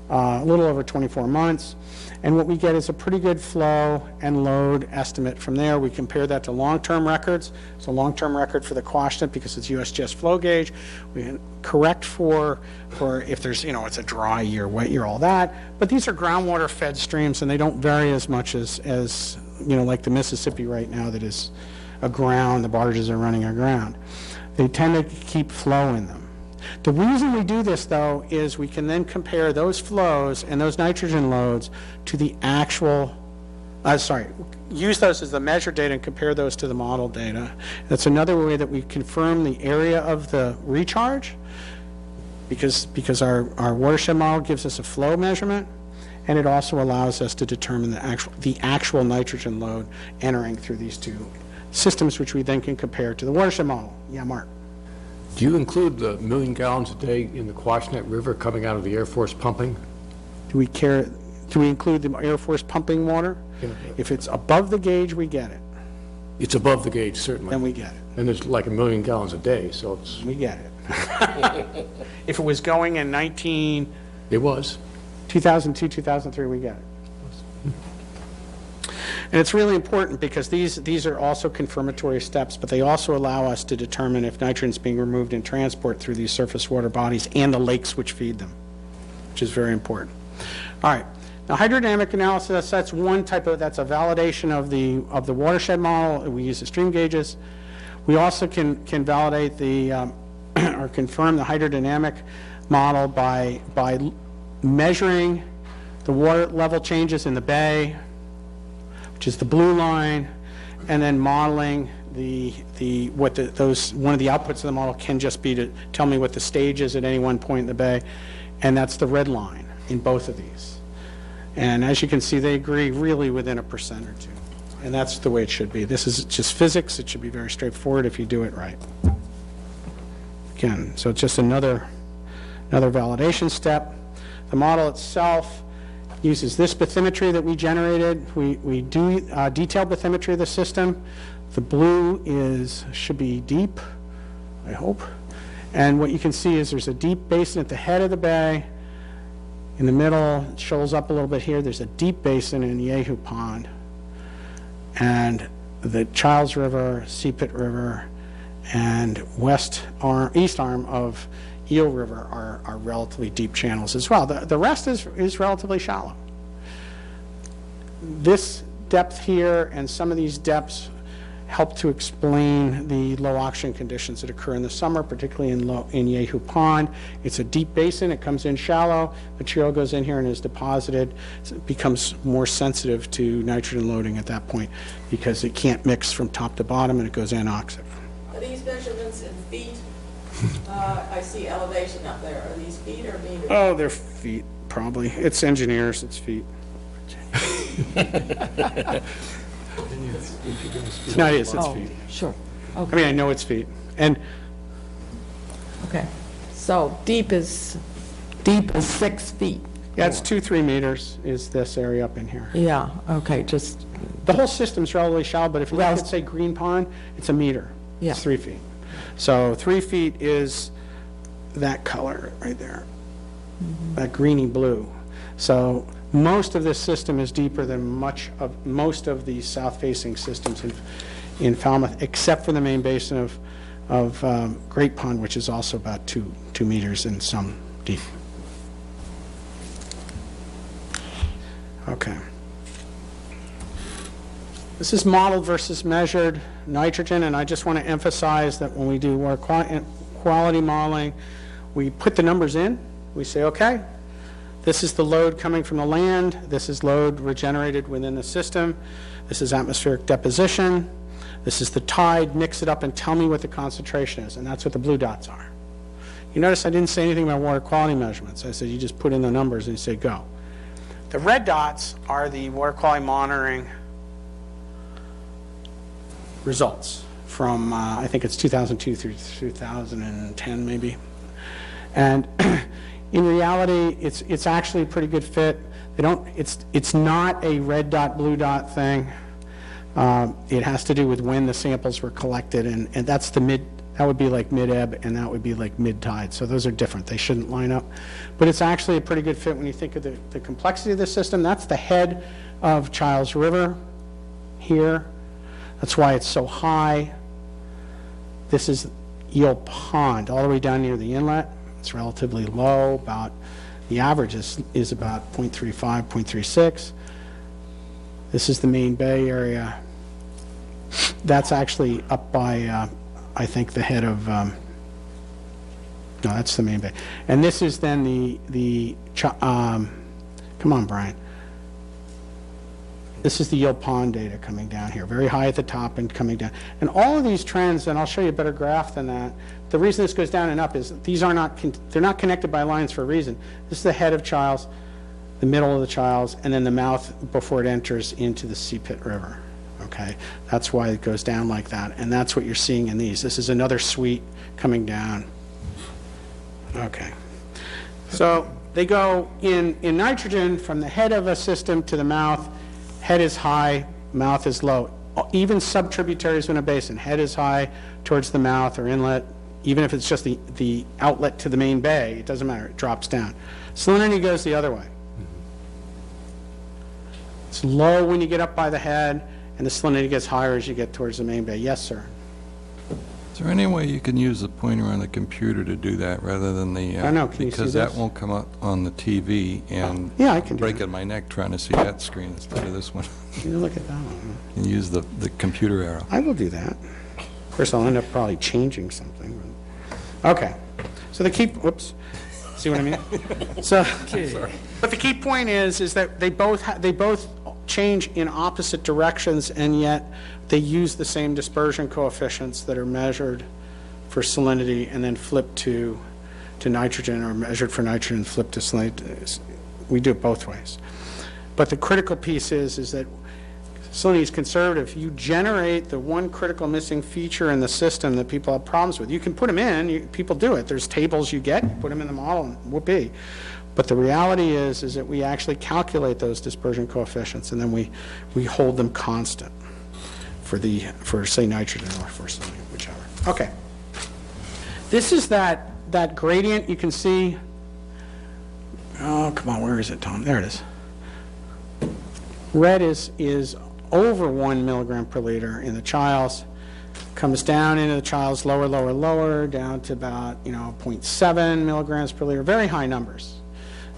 a little over 24 months. And what we get is a pretty good flow and load estimate from there. We compare that to long-term records. It's a long-term record for the Quashnet because it's USGS flow gauge. We can correct for if there's, it's a dry year, wet year, all that. But these are groundwater fed streams and they don't vary as much as like the Mississippi right now that is aground, the barges are running aground. They tend to keep flow in them. The reason we do this, though, is we can then compare those flows and those nitrogen loads to the actual, use those as the measured data and compare those to the model data. That's another way that we confirm the area of the recharge because our watershed model gives us a flow measurement, and it also allows us to determine the actual nitrogen load entering through these two systems, which we then can compare to the watershed model. Yeah, Mark. Do you include the 1 million gallons a day in the Quashnet River coming out of the Air Force pumping? Do we include the Air Force pumping water? Yeah. If it's above the gauge, we get it. It's above the gauge, certainly. Then we get it. And there's like 1 million gallons a day, so it's... We get it. If it was going in It was. 2002, 2003, we get it. And it's really important because these are also confirmatory steps, but they also allow us to determine if nitrogen is being removed in transport through these surface water bodies and the lakes which feed them, which is very important. All right. Now, hydrodynamic analysis, that's one type of, that's a validation of the watershed model. We use the stream gauges. We also can validate or confirm the hydrodynamic model by measuring the water level changes in the bay, which is the blue line, and then modeling one of the outputs of the model can just be to tell me what the stage is at any one point in the bay, and that's the red line in both of these. And as you can see, they agree really within 1% or 2, and that's the way it should be. This is just physics. It should be very straightforward if you do it right. Again, so it's just another validation step. The model itself uses this bathymetry that we generated. We do detailed bathymetry of the system. The blue should be deep, I hope. And what you can see is there's a deep basin at the head of the bay. In the middle, it shoals up a little bit here. There's a deep basin in Yehu Pond. And the Childs River, Seapit River, and east arm of Eel River are relatively deep channels as well. The rest is relatively shallow. This depth here and some of these depths help to explain the low oxygen conditions that occur in the summer, particularly in Yehu Pond. It's a deep basin. It comes in shallow. Material goes in here and is deposited. So it becomes more sensitive to nitrogen loading at that point because it can't mix from top to bottom and it goes anoxic. Are these measurements in feet I see elevation up there. Are these feet or meters? Oh, they're feet, probably. It's engineers, it's feet. No, it is, it's Oh, feet. sure. I mean, I know it's feet. And Okay. So deep is 6 feet. yeah, it's 2-3 meters is this area up in here. Yeah, okay, just, The whole system's relatively shallow, but if you look Well- at, say, Green Pond, it's a meter. Yeah. It's 3 feet. So 3 feet is that color right there, that greeny blue. So most of this system is deeper than most of the south-facing systems in Falmouth, except for the main basin of Great Pond, which is also about 2 meters and some deep. Okay. This is modeled versus measured nitrogen, and I just want to emphasize that when we do our quality modeling, we put the numbers in. We say, okay, this is the load coming from the land. This is load regenerated within the system. This is atmospheric deposition. This is the tide. Mix it up and tell me what the concentration is, and that's what the blue dots are. You notice I didn't say anything about water quality measurements. I said you just put in the numbers and you say go. The red dots are the water quality monitoring results from, I think it's 2002 through 2010 maybe. And in reality, it's actually a pretty good fit. It's not a red dot, blue dot thing. It has to do with when the samples were collected, and that's that would be like mid-ebb, and that would be like mid-tide. So those are different. They shouldn't line up. But it's actually a pretty good fit when you think of the complexity of the system. That's the head of Childs River here. That's why it's so high. This is Eel Pond, all the way down near the inlet. It's relatively low. The average is about 0.35, 0.36. This is the main bay area. That's actually up by, I think, the head of, no, that's the main bay. And this is then come on, Brian. This is the Eel Pond data coming down here, very high at the top and coming down. And all of these trends, and I'll show you a better graph than that, the reason this goes down and up is they're not connected by lines for a reason. This is the head of Childs, the middle of the Childs, and then the mouth before it enters into the Sea Pit River. Okay, that's why it goes down like that, and that's what you're seeing in these. This is another suite coming down. Okay, so they go in nitrogen from the head of a system to the mouth. Head is high, mouth is low. Even subtributaries in a basin, head is high towards the mouth or inlet. Even if it's just the outlet to the main bay, it doesn't matter, it drops down. Salinity goes the other way. It's low when you get up by the head, and the salinity gets higher as you get towards the main bay. Yes, sir? Is there any way you can use the pointer on the computer to do that rather than the... I know, can you see because that this? won't come up on the TV, and Yeah, I can do breaking my neck trying to see that screen instead of this one. You look at that one. And use the computer arrow. I will do that. Of course, I'll end up probably changing something. But. Okay. So the key, whoops, see what I mean? So, but the key point is that they both change in opposite directions, and yet they use the same dispersion coefficients that are measured for salinity and then flipped to nitrogen, or measured for nitrogen and flipped to salinity. We do it both ways. But the critical piece is that salinity is conservative. You generate the one critical missing feature in the system that people have problems with. You can put them in, people do it. There's tables you get, put them in the model, and whoopee. But the reality is that we actually calculate those dispersion coefficients, and then we hold them constant for say nitrogen or for salinity, whichever. Okay. This is that gradient you can see. Oh, come on, where is it, Tom? There it is. Red is over 1 milligram per liter in the Childs, comes down into the Childs, lower, down to about 0.7 milligrams per liter, very high numbers.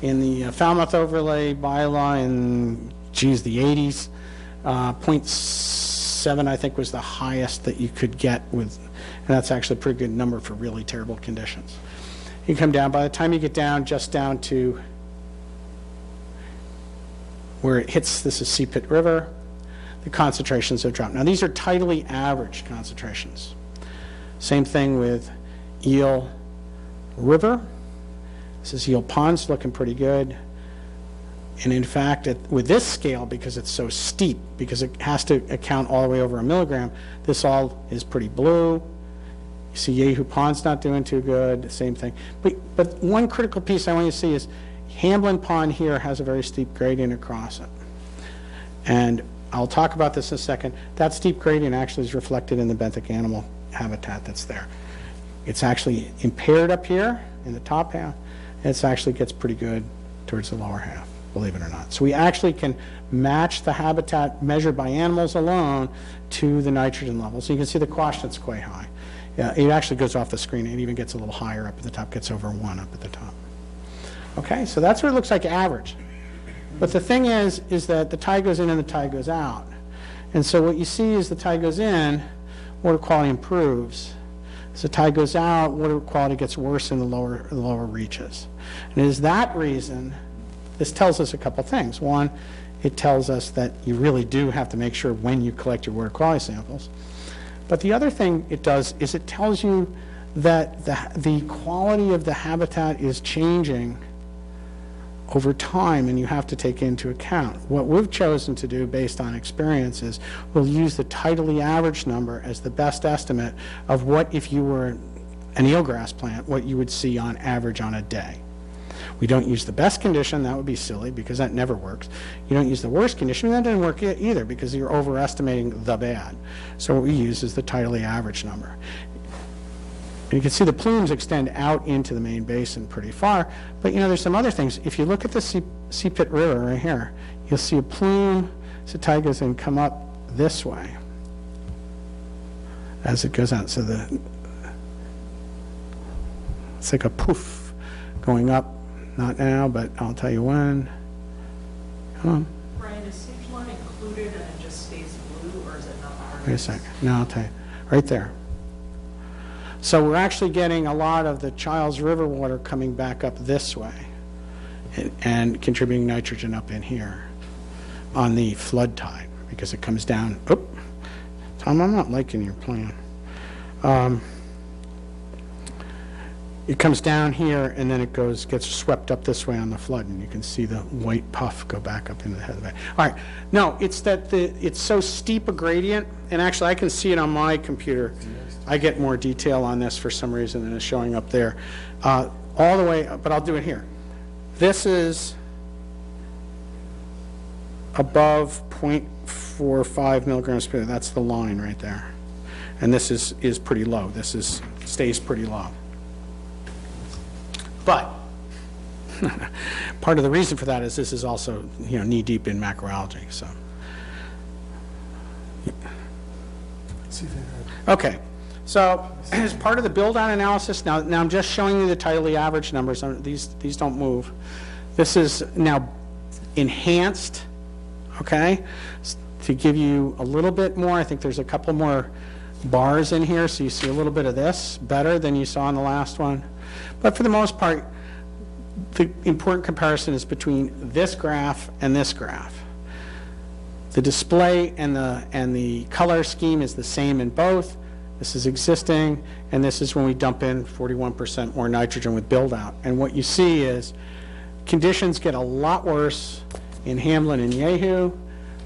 In the Falmouth overlay bylaw in, the 80s, 0.7 I think was the highest that you could get with, and that's actually a pretty good number for really terrible conditions. You come down, by the time you get down, just down to where it hits, this is Sea Pit River, the concentrations have dropped. Now these are tidally averaged concentrations. Same thing with Eel, River. This is Eel Pond's looking pretty good. And in fact, with this scale, because it's so steep, because it has to account all the way over a milligram, this all is pretty blue. You see Yahoo Pond's not doing too good, same thing. But one critical piece I want you to see is Hamblin Pond here has a very steep gradient across it. And I'll talk about this in a second. That steep gradient actually is reflected in the benthic animal habitat that's there. It's actually impaired up here in the top half, and it actually gets pretty good towards the lower half, believe it or not. So we actually can match the habitat measured by animals alone to the nitrogen levels. So you can see the quashnet's quite high. Yeah, it actually goes off the screen. It even gets a little higher up at the top, gets over 1 up at the top. Okay, so that's what it looks like average. But the thing is that the tide goes in and the tide goes out. And so what you see is the tide goes in, water quality improves. As the tide goes out, water quality gets worse in the lower reaches. And it is that reason, this tells us a couple things. One, it tells us that you really do have to make sure when you collect your water quality samples. But the other thing it does is it tells you that the quality of the habitat is changing over time, and you have to take into account. What we've chosen to do based on experience is we'll use the tidally average number as the best estimate of what, if you were an eelgrass plant, what you would see on average on a day. We don't use the best condition, that would be silly because that never works. You don't use the worst condition, that doesn't work either because you're overestimating the bad. So what we use is the tidally average number. And you can see the plumes extend out into the main basin pretty far, but you know, there's some other things. If you look at the Sea Pit River right here, you'll see a plume, as the tide goes in, come up this way as it goes out. So it's like a poof going up, not now, but I'll tell you when. Come on. Brian, is sage line included and it just stays blue, or is it not part of it? Wait a second. No, I'll tell you. Right there. So we're actually getting a lot of the Childs River water coming back up this way and contributing nitrogen up in here on the flood tide because it comes down. Oop, Tom, I'm not liking your plan. It comes down here and then it gets swept up this way on the flood, and you can see the white puff go back up into the head of the bay. All right, no, it's that it's so steep a gradient, and actually I can see it on my computer. I get more detail on this for some reason than it's showing up there. All the way, but I'll do it here. This is above 0.45 milligrams per liter. That's the line right there. And this is pretty low. This stays pretty low. But part of the reason for that is this is also, you know, knee deep in macroalgae. So, okay. So as part of the build-out analysis, now I'm just showing you the tidally average numbers. These don't move. This is now enhanced, okay, to give you a little bit more. I think there's a couple more bars in here, so you see a little bit of this better than you saw in the last one. But for the most part, the important comparison is between this graph and this graph. The display and the color scheme is the same in both. This is existing, and this is when we dump in 41% more nitrogen with build-out. And what you see is conditions get a lot worse in Hamlin and Yahoo.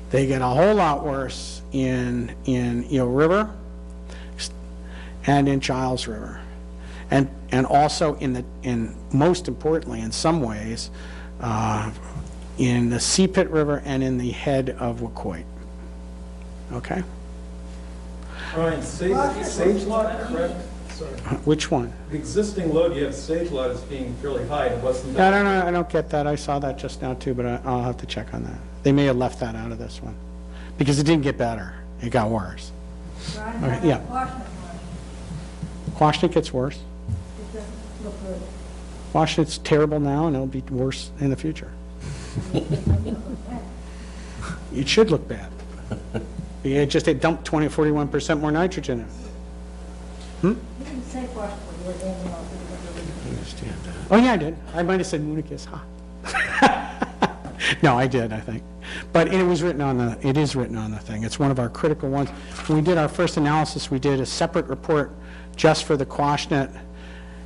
They get a whole lot worse in Eel River and in Childs River. And also in most importantly, in some ways, in the Sea Pit River and in the head of Wacoit. Okay? Brian, sage lot, correct? Sorry. Which one? The existing load, you have sage lot as being fairly high, and wasn't that? I don't get that. I saw that just now too, but I'll have to check on that. They may have left that out of this one because it didn't get better. It got worse. Brian, Okay, yeah. Quashnet gets worse. It doesn't look good. Quashnet's terrible now, and it'll be worse in the future. It should look bad. Yeah, just they dumped 41% more nitrogen in. You didn't say Washington, you were aiming off I understand that. Oh, yeah, I did. I might have said Municus, huh? No, I did, I think. But it was written on it is written on the thing. It's one of our critical ones. When we did our first analysis, we did a separate report just for the Quashnet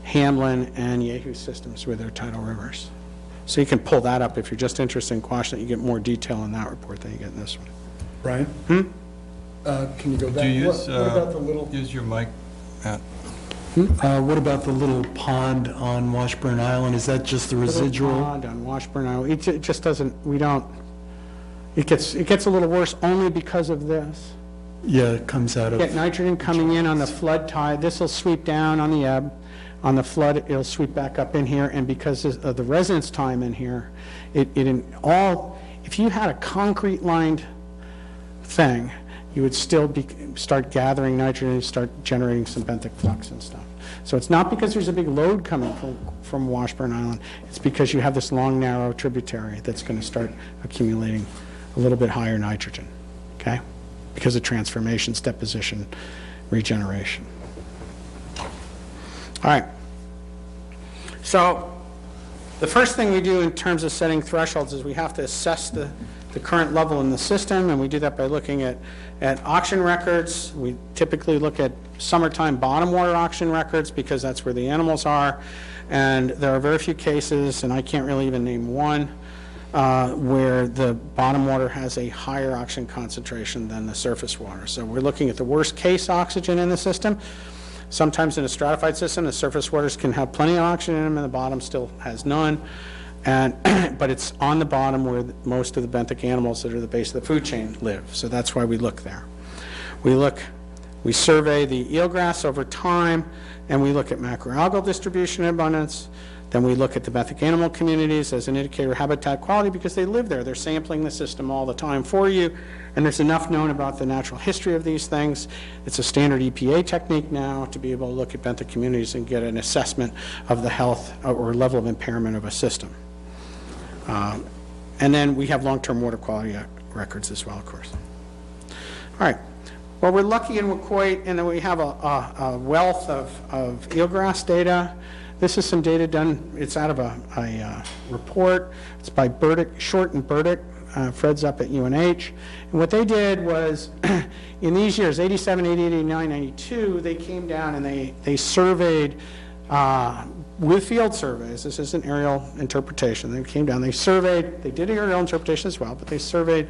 Hamlin, and Yahoo systems with their tidal rivers. So you can pull that up if you're just interested in Quashnet. You get more detail in that report than you get in this one. Brian? Can you go back? Do you use, What about the little, use your mic, Matt? what about the little pond on Washburn Island? Is that just the Little residual? pond on Washburn Island. It just doesn't, we don't, it gets a little worse only because of this. Yeah, it comes out of. Get nitrogen coming in on the flood tide. This will sweep down on the ebb. On the flood, it'll sweep back up in here, and because of the residence time in here, if you had a concrete lined thing, you would still start gathering nitrogen and start generating some benthic flux and stuff. So it's not because there's a big load coming from Washburn Island, it's because you have this long, narrow tributary that's going to start accumulating a little bit higher nitrogen, okay? Because of transformations, deposition, regeneration. All right. So the first thing we do in terms of setting thresholds is we have to assess the current level in the system, and we do that by looking at auction records. We typically look at summertime bottom water auction records because that's where the animals are, and there are very few cases, and I can't really even name one, where the bottom water has a higher oxygen concentration than the surface water. So we're looking at the worst case oxygen in the system. Sometimes in a stratified system, the surface waters can have plenty of oxygen in them and the bottom still has none. But it's on the bottom where most of the benthic animals that are the base of the food chain live. So that's why we look there. We survey the eelgrass over time, and we look at macroalgal distribution and abundance. Then we look at the benthic animal communities as an indicator of habitat quality because they live there. They're sampling the system all the time for you, and there's enough known about the natural history of these things. It's a standard EPA technique now to be able to look at benthic communities and get an assessment of the health or level of impairment of a system. And then we have long-term water quality records as well, of course. All right. Well, we're lucky in Wacoit in that we have a wealth of eelgrass data. This is some data done, it's out of a report. It's by Burdick, Short and Burdick. Fred's up at UNH. And what they did was, in these years, 87, 88, 89, 92, they came down and they surveyed with field surveys. This is an aerial interpretation. They came down, they surveyed, they did aerial interpretation as well, but they surveyed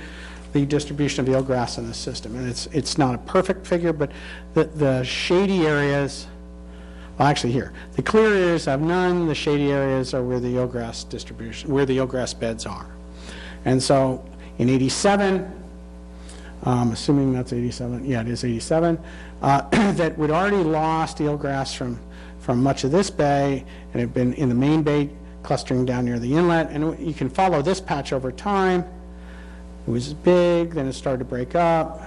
the distribution of eelgrass in the system. And it's not a perfect figure, but the shady areas, well, actually here, the clear areas have none, the shady areas are where the eelgrass distribution, where the eelgrass beds are. And so in 87, assuming that's 87, yeah, it is 87, that we'd already lost eelgrass from much of this bay and had been in the main bay clustering down near the inlet. And you can follow this patch over time. It was big, then it started to break up,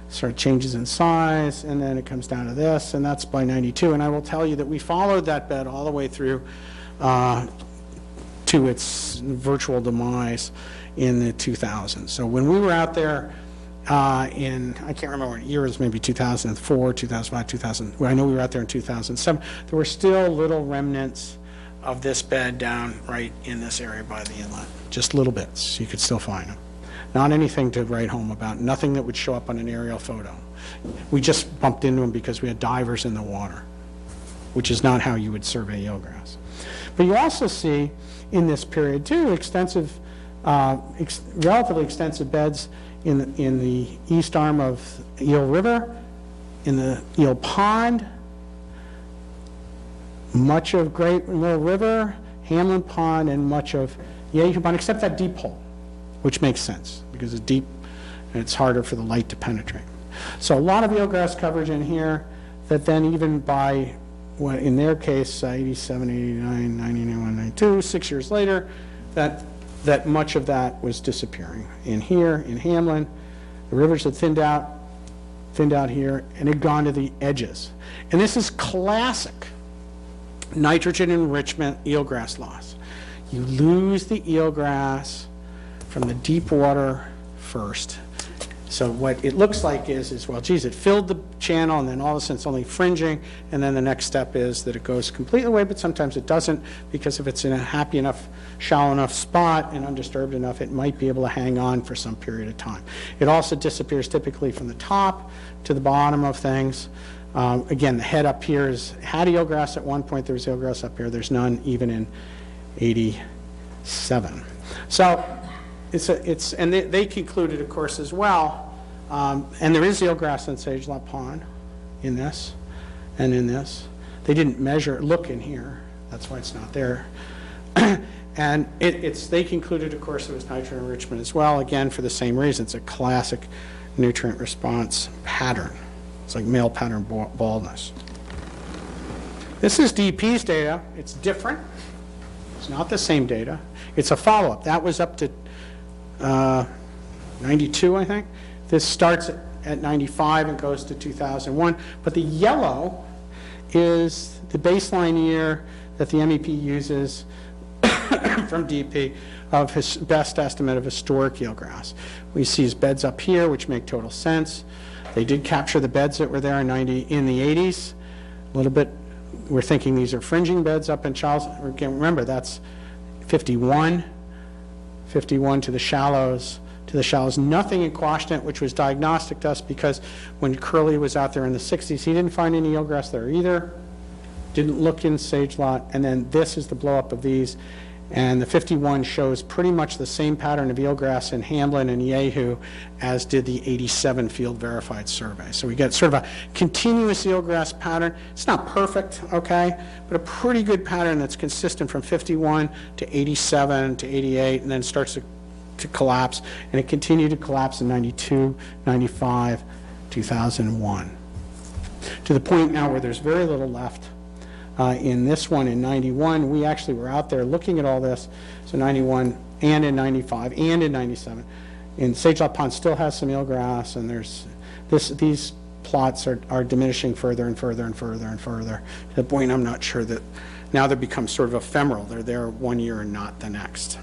sort of changes in size, and then it comes down to this, and that's by 92. And I will tell you that we followed that bed all the way through to its virtual demise in the 2000s. So when we were out there I can't remember what year, it was maybe 2004, 2005, 2000, well, I know we were out there in 2007, there were still little remnants of this bed down right in this area by the inlet. Just little bits, you could still find them. Not anything to write home about, nothing that would show up on an aerial photo. We just bumped into them because we had divers in the water, which is not how you would survey eelgrass. But you also see in this period too, extensive, relatively extensive beds in the east arm of Eel River, in the Eel Pond, much of Great Mill River, Hamlin Pond, and much of Yahoo Pond, except that deep hole, which makes sense because it's deep and it's harder for the light to penetrate. So a lot of eelgrass coverage in here that then even by, well, in their case, 87, 89, 91, 92, 6 years later, that much of that was disappearing. In here, in Hamlin, the rivers had thinned out here, and had gone to the edges. And this is classic nitrogen enrichment eelgrass loss. You lose the eelgrass from the deep water first. So what it looks like is well, geez, it filled the channel, and then all of a sudden it's only fringing, and then the next step is that it goes completely away, but sometimes it doesn't, because if it's in a happy enough, shallow enough spot and undisturbed enough, it might be able to hang on for some period of time. It also disappears typically from the top to the bottom of things, Again, the head up here had eelgrass at one point. There was eelgrass up here. There's none even in 87. So and they concluded, of course, as well, and there is eelgrass in Sagelot Pond in this and in this. They didn't look in here. That's why it's not there. And they concluded, of course, it was nitrogen enrichment as well, again, for the same reason. It's a classic nutrient response pattern. It's like male pattern baldness. This is DEP's data. It's different. It's not the same data. It's a follow-up. That was up to 92, I think. This starts at 95 and goes to 2001. But the yellow is the baseline year that the MEP uses from DEP of his best estimate of historic eelgrass. We see his beds up here, which make total sense. They did capture the beds that were there in the 80s. A little bit, we're thinking these are fringing beds up in Charles. Again, remember, that's 51 to the shallows. Nothing in Quashnet, which was diagnostic to us because when Curley was out there in the 60s, he didn't find any eelgrass there either. Didn't look in Sagelot. And then this is the blow up of these. And the 51 shows pretty much the same pattern of eelgrass in Hamlin and Yehu as did the 87 field verified survey. So we get sort of a continuous eelgrass pattern. It's not perfect, okay, but a pretty good pattern that's consistent from 51 to 87 to 88, and then starts to collapse, and it continued to collapse in 92, 95, 2001. To the point now where there's very little left. In this one in 91, we actually were out there looking at all this, so 91 and in 95 and in 97. And Sagelot Pond still has some eelgrass, and these plots are diminishing further and further and further and further, to the point I'm not sure that now they become sort of ephemeral. They're there one year and not the next.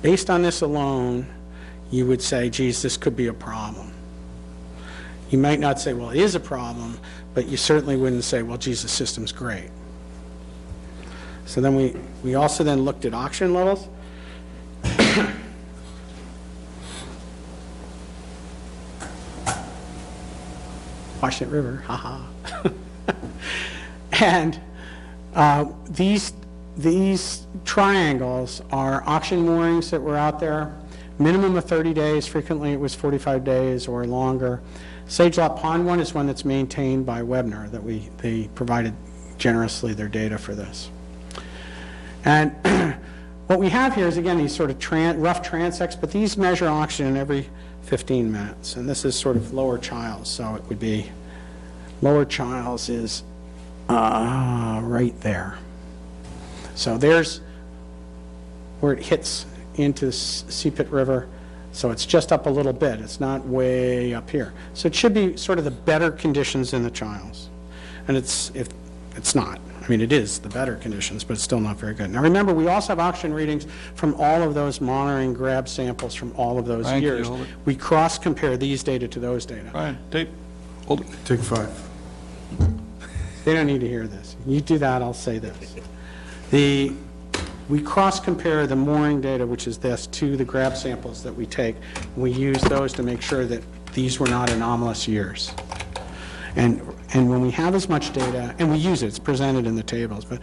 Based on this alone, you would say, geez, this could be a problem. You might not say, well, it is a problem, but you certainly wouldn't say, well, geez, the system's great. So then we also then looked at oxygen levels. Washington River, haha. And these triangles are oxygen moorings that were out there, minimum of 30 days. Frequently it was 45 days or longer. Sagelot Pond one is one that's maintained by Webner, that they provided generously their data for this. And what we have here is, again, these sort of rough transects, but these measure oxygen every 15 minutes. And this is sort of Lower Childs, so it would be, Lower Childs is right there. So there's where it hits into the Seapit River. So it's just up a little bit. It's not way up here. So it should be sort of the better conditions in the Childs. And it's not. I mean, it is the better conditions, but it's still not very good. Now remember, we also have oxygen readings from all of those monitoring grab samples from all of those years. We cross-compare these data to those data. Ryan, tape. Hold it. Take 5. They don't need to hear this. You do that, I'll say this. We cross-compare the mooring data, which is this, to the grab samples that we take. We use those to make sure that these were not anomalous years. And when we have as much data, and we use it, it's presented in the tables, but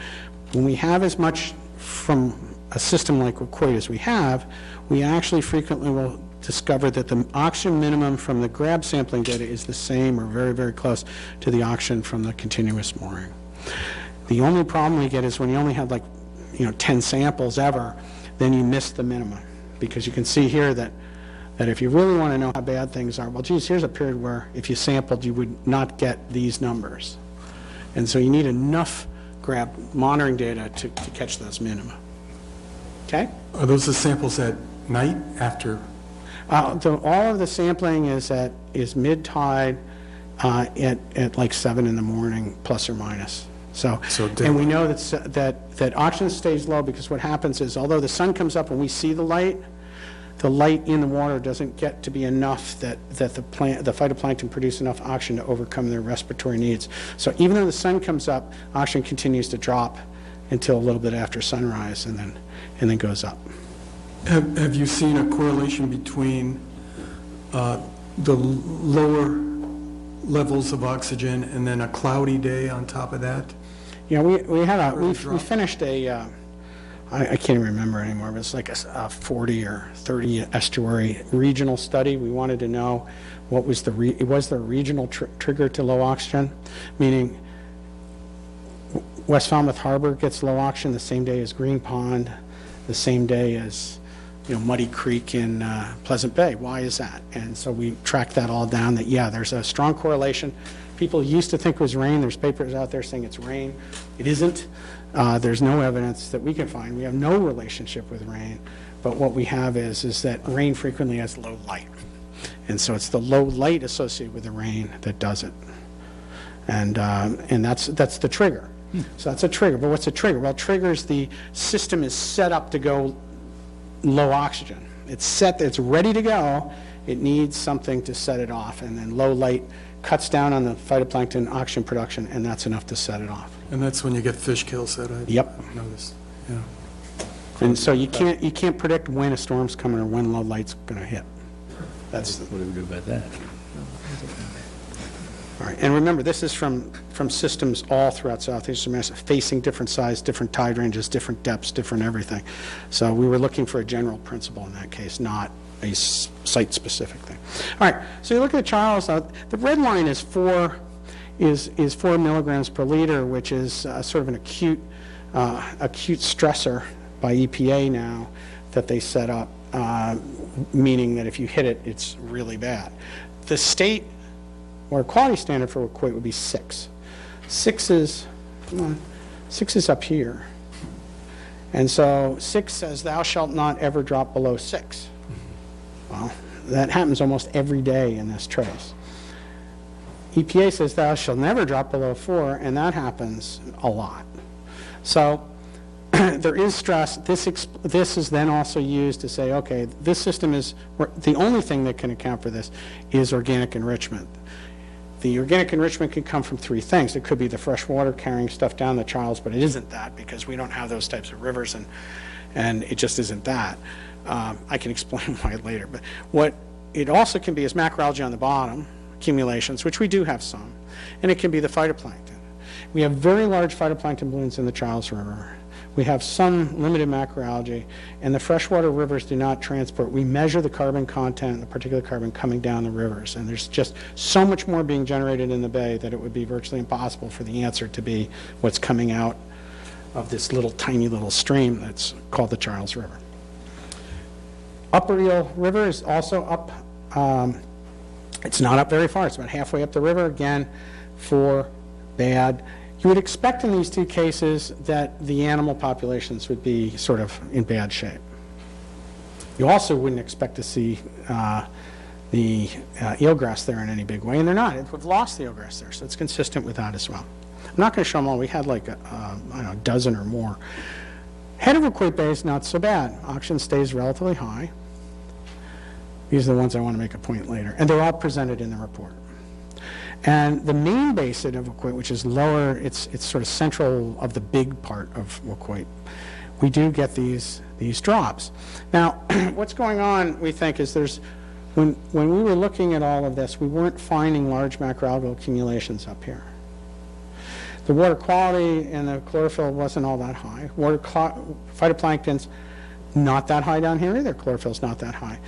when we have as much from a system like Quoit as we have, we actually frequently will discover that the oxygen minimum from the grab sampling data is the same or very, very close to the oxygen from the continuous mooring. The only problem we get is when you only have 10 samples ever, then you miss the minimum. Because you can see here that if you really want to know how bad things are, well, geez, here's a period where if you sampled, you would not get these numbers. And so you need enough grab monitoring data to catch those minima. Okay? Are those the samples at night after? So all of the sampling is mid-tide at like 7 in the morning, plus or minus. And we know that oxygen stays low because what happens is, although the sun comes up and we see the light in the water doesn't get to be enough that the phytoplankton produce enough oxygen to overcome their respiratory needs. So even though the sun comes up, oxygen continues to drop until a little bit after sunrise and then goes up. Have you seen a correlation between the lower levels of oxygen and then a cloudy day on top of that? Yeah, we had a, Or the we drop? finished a, I can't remember anymore, but it's like a 40 or 30 estuary regional study. We wanted to know what was was there a regional trigger to low oxygen? Meaning West Falmouth Harbor gets low oxygen the same day as Green Pond, the same day as, Muddy Creek in Pleasant Bay. Why is that? And so we tracked that all down that, yeah, there's a strong correlation. People used to think it was rain. There's papers out there saying it's rain. It isn't. There's no evidence that we can find. We have no relationship with rain. But what we have is that rain frequently has low light. And so it's the low light associated with the rain that does it. And that's the trigger. So that's a trigger. But what's a trigger? Well, triggers the system is set up to go low oxygen. It's set, it's ready to go. It needs something to set it off. And then low light cuts down on the phytoplankton oxygen production, and that's enough to set it off. And that's when you get fish kills that I Yep. noticed. Yeah. And so you can't predict when a storm's coming or when low light's going to hit. That's What do we do about that? all right. And remember, this is from systems all throughout southeastern Mass, facing different size, different tide ranges, different depths, different everything. So we were looking for a general principle in that case, not a site-specific thing. All right. So you look at Charles. The red line is 4 milligrams per liter, which is sort of an acute stressor by EPA now that they set up, meaning that if you hit it, it's really bad. The state water quality standard for Waquoit would be 6. 6 is up here. And so 6 says, thou shalt not ever drop below 6. Well, that happens almost every day in this trace. EPA says thou shalt never drop below 4, and that happens a lot. So there is stress. This is then also used to say, okay, this system is, the only thing that can account for this is organic enrichment. The organic enrichment can come from 3 things. It could be the fresh water carrying stuff down the Charles, but it isn't that because we don't have those types of rivers, and it just isn't that. I can explain why later. But what it also can be is macroalgae on the bottom, accumulations, which we do have some, and it can be the phytoplankton. We have very large phytoplankton blooms in the Charles River. We have some limited macroalgae, and the freshwater rivers do not transport. We measure the carbon content, the particulate carbon coming down the rivers, and there's just so much more being generated in the bay that it would be virtually impossible for the answer to be what's coming out of this little tiny little stream that's called the Charles River. Upper Eel River is also up. It's not up very far. It's about halfway up the river, again, for bad. You would expect in these 2 cases that the animal populations would be sort of in bad shape. You also wouldn't expect to see the eelgrass there in any big way, and they're not. We've lost the eelgrass there, so it's consistent with that as well. I'm not going to show them all. We had like I don't know, a dozen or more. Head of Waquoit Bay is not so bad. Oxygen stays relatively high. These are the ones I want to make a point later, and they're all presented in the report. And the main basin of Waquoit, which is lower, it's sort of central of the big part of Waquoit, we do get these drops. Now, what's going on, we think, is when we were looking at all of this, we weren't finding large macroalgal accumulations up here. The water quality and the chlorophyll wasn't all that high. Phytoplankton's not that high down here either. Chlorophyll's not that high.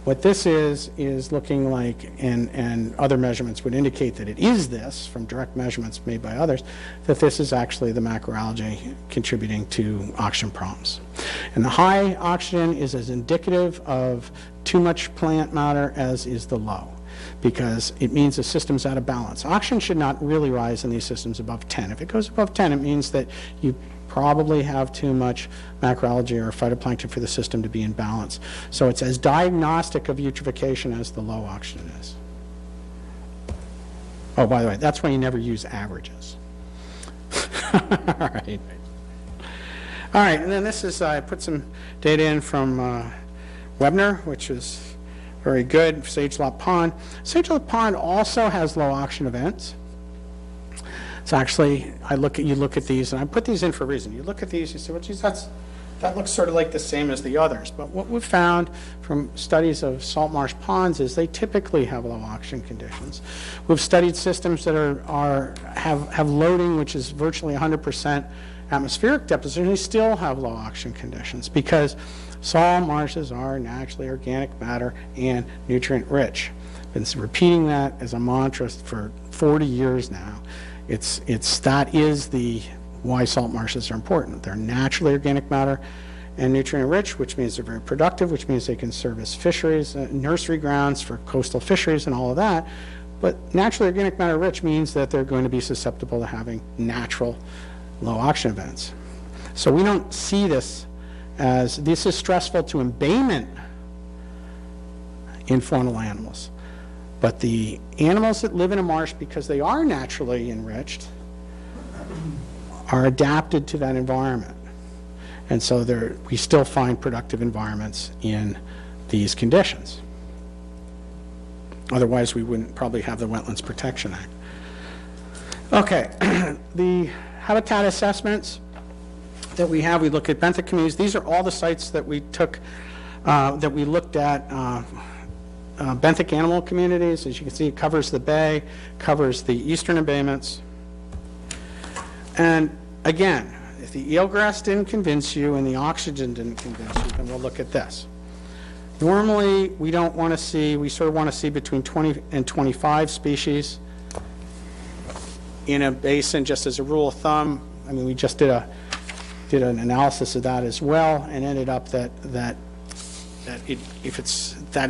What this is looking like, and other measurements would indicate that it is this, from direct measurements made by others, that this is actually the macroalgae contributing to oxygen problems. And the high oxygen is as indicative of too much plant matter as is the low, because it means the system's out of balance. Oxygen should not really rise in these systems above 10. If it goes above 10, it means that you probably have too much macroalgae or phytoplankton for the system to be in balance. So it's as diagnostic of eutrophication as the low oxygen is. Oh, by the way, that's why you never use averages. All right. All right, and then this is, I put some data in from Webner, which is very good, Sage Lot Pond. Sage Lot Pond also has low oxygen events. So actually, you look at these, and I put these in for a reason. You look at these, you say, well, geez, that looks sort of like the same as the others. But what we've found from studies of salt marsh ponds is they typically have low oxygen conditions. We've studied systems that have loading, which is virtually 100% atmospheric deposition. They still have low oxygen conditions because salt marshes are naturally organic matter and nutrient rich. Been repeating that as a mantra for 40 years now. That is why salt marshes are important. They're naturally organic matter and nutrient rich, which means they're very productive, which means they can serve as fisheries, nursery grounds for coastal fisheries and all of that. But naturally organic matter rich means that they're going to be susceptible to having natural low oxygen events. So we don't see this as, this is stressful to embayment in faunal animals. But the animals that live in a marsh, because they are naturally enriched, are adapted to that environment. And so we still find productive environments in these conditions. Otherwise, we wouldn't probably have the Wetlands Protection Act. Okay, the habitat assessments that we have, we look at benthic communities. These are all the sites that we took, that we looked at, benthic animal communities. As you can see, it covers the bay, covers the eastern embayments. And again, if the eelgrass didn't convince you and the oxygen didn't convince you, then we'll look at this. Normally, we don't want to see, we sort of want to see between 20 and 25 species in a basin, just as a rule of thumb. I mean, we just did an analysis of that as well, and ended up that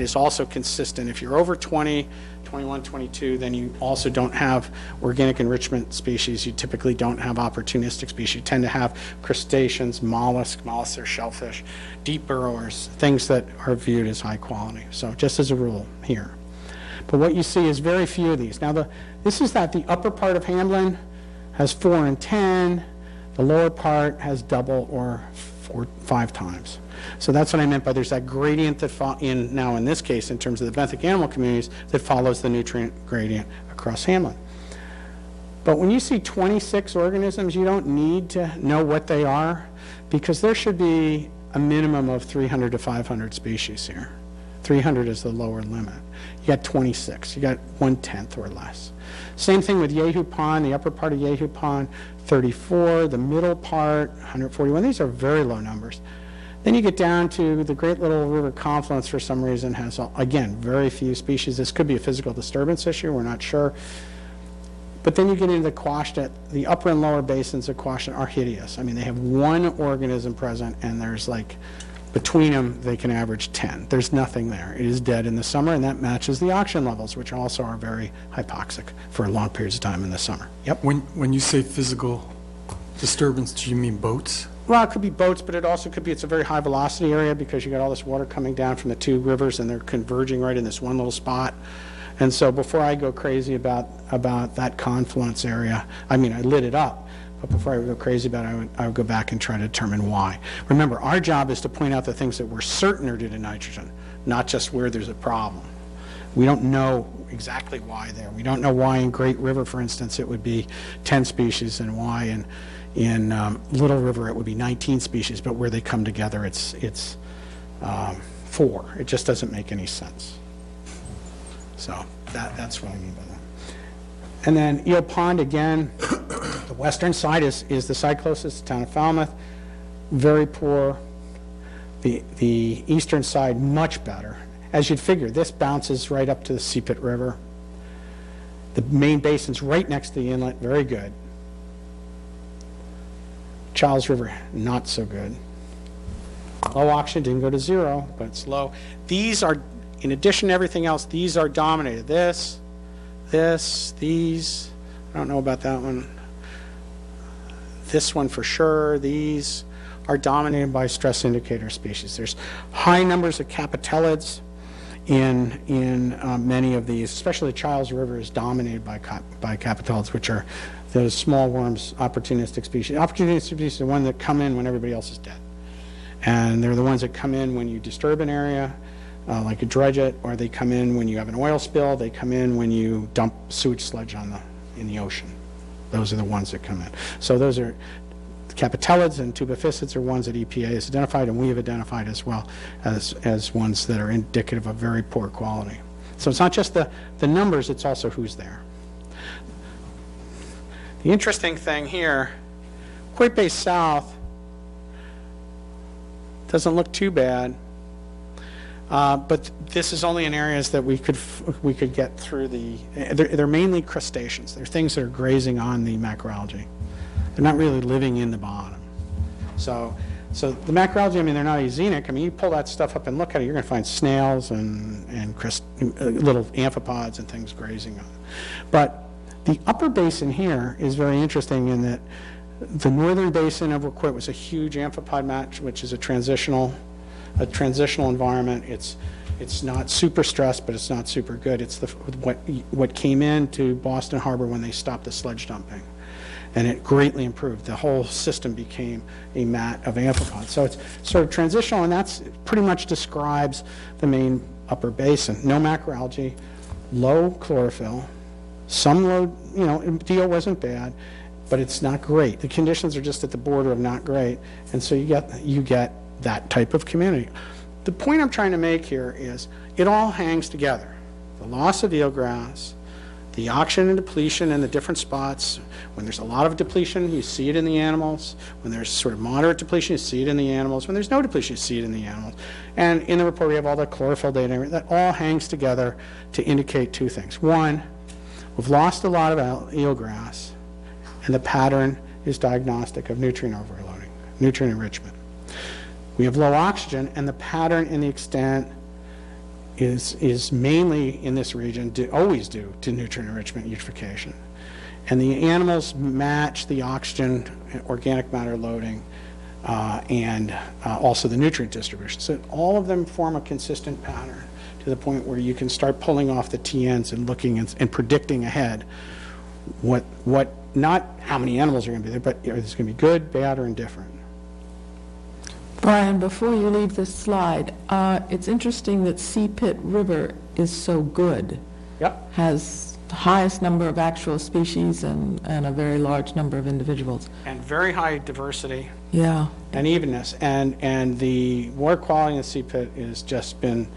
is also consistent. If you're over 20, 21, 22, then you also don't have organic enrichment species. You typically don't have opportunistic species. You tend to have crustaceans, mollusks or shellfish, deep burrowers, things that are viewed as high quality. So just as a rule here. But what you see is very few of these. Now, this is that the upper part of Hamblin has 4 and 10. The lower part has double or 5 times. So that's what I meant by there's that gradient that now in this case, in terms of the benthic animal communities, that follows the nutrient gradient across Hamlin. But when you see 26 organisms, you don't need to know what they are, because there should be a minimum of 300 to 500 species here. 300 is the lower limit. You got 26. You got 1/10 or less. Same thing with Yehu Pond, the upper part of Yehu Pond, 34, the middle part, 141. These are very low numbers. Then you get down to the Great Little River Confluence, for some reason, has, again, very few species. This could be a physical disturbance issue, we're not sure. But then you get into the Quashnet, the upper and lower basins of Quashnet are hideous. I mean, they have 1 organism present, and there's like, between them, they can average 10. There's nothing there. It is dead in the summer, and that matches the oxygen levels, which also are very hypoxic for long periods of time in the summer. Yep. When you say physical disturbance, do you mean boats? Well, it could be boats, but it also could be, it's a very high velocity area because you got all this water coming down from the 2 rivers and they're converging right in this one little spot. And so before I go crazy about that confluence area, I mean, I lit it up, but before I would go crazy about it, I would go back and try to determine why. Remember, our job is to point out the things that we're certain are due to nitrogen, not just where there's a problem. We don't know exactly why there. We don't know why in Great River, for instance, it would be 10 species and why in Little River it would be 19 species, but where they come together it's 4. It just doesn't make any sense. So that's what I mean by that. And then Eel Pond, again, the western side is the side closest to the town of Falmouth. Very poor. The eastern side, much better. As you'd figure, this bounces right up to the Seapit River. The main basin's right next to the inlet, very good. Charles River, not so good. Low oxygen, didn't go to 0, but it's low. These are, in addition to everything else, these are dominated. These, I don't know about that one. This one for sure. These are dominated by stress indicator species. There's high numbers of capitelids in many of these, especially Charles River is dominated by capitelids, which are those small worms, opportunistic species. Opportunistic species are the ones that come in when everybody else is dead. And they're the ones that come in when you disturb an area, like you dredge it, or they come in when you have an oil spill, they come in when you dump sewage sludge in the ocean. Those are the ones that come in. So those are capitelids and tubophysids are ones that EPA has identified, and we have identified as well as ones that are indicative of very poor quality. So it's not just the numbers, it's also who's there. The interesting thing here, Quake Bay South doesn't look too bad, but this is only in areas that we could get through the. They're mainly crustaceans. They're things that are grazing on the macroalgae. They're not really living in the bottom. So the macroalgae, I mean, they're not eosinic. I mean, you pull that stuff up and look at it, you're going to find snails and little amphipods and things grazing on it. But the upper basin here is very interesting in that the northern basin of Wequit was a huge amphipod match, which is a transitional environment. It's not super stressed, but it's not super good. It's what came into Boston Harbor when they stopped the sledge dumping, and it greatly improved. The whole system became a mat of amphipods. So it's sort of transitional, and that's pretty much describes the main upper basin. No macroalgae, low chlorophyll, some low, DO wasn't bad, but it's not great. The conditions are just at the border of not great, and so you get that type of community. The point I'm trying to make here is it all hangs together. The loss of eelgrass, the oxygen and depletion in the different spots. When there's a lot of depletion, you see it in the animals. When there's sort of moderate depletion, you see it in the animals. When there's no depletion, you see it in the animals. And in the report, we have all the chlorophyll data. That all hangs together to indicate two things. One, we've lost a lot of eelgrass, and the pattern is diagnostic of nutrient overloading, nutrient enrichment. We have low oxygen, and the pattern and the extent is mainly in this region, always due to nutrient enrichment eutrophication. And the animals match the oxygen, organic matter loading, and also the nutrient distribution. So all of them form a consistent pattern to the point where you can start pulling off the TNs and looking and predicting ahead what not how many animals are going to be there, but is it going to be good, bad, or indifferent. Brian, before you leave this slide, it's interesting that Sea Pit River is so good. Yep. Has the highest number of actual species and a very large number of individuals. And very high diversity. Yeah. And evenness. And the water quality in the Sea Pit has just been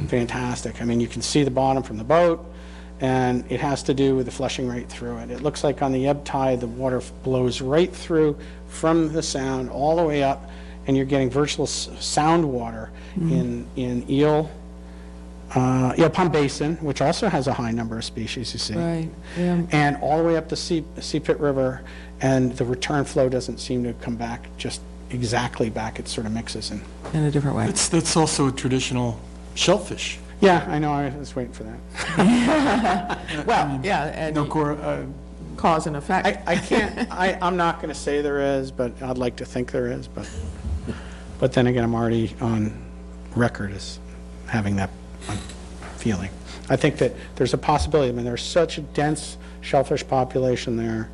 fantastic. I mean, you can see the bottom from the boat, and it has to do with the flushing rate through it. It looks like on the ebb tide, the water blows right through from the sound all the way up, and you're getting virtual sound water in Eel Pond Basin, which also has a high number of species, you see. Right, yeah. And all the way up the Sea Pit River, and the return flow doesn't seem to come back just exactly back. It sort of mixes in a different way. That's also a traditional shellfish. Yeah, I know. I was waiting for that. Well, yeah, and cause and effect. I can't. I'm not going to say there is, but I'd like to think there is. But then again, I'm already on record as having that feeling. I think that there's a possibility. I mean, there's such a dense shellfish population there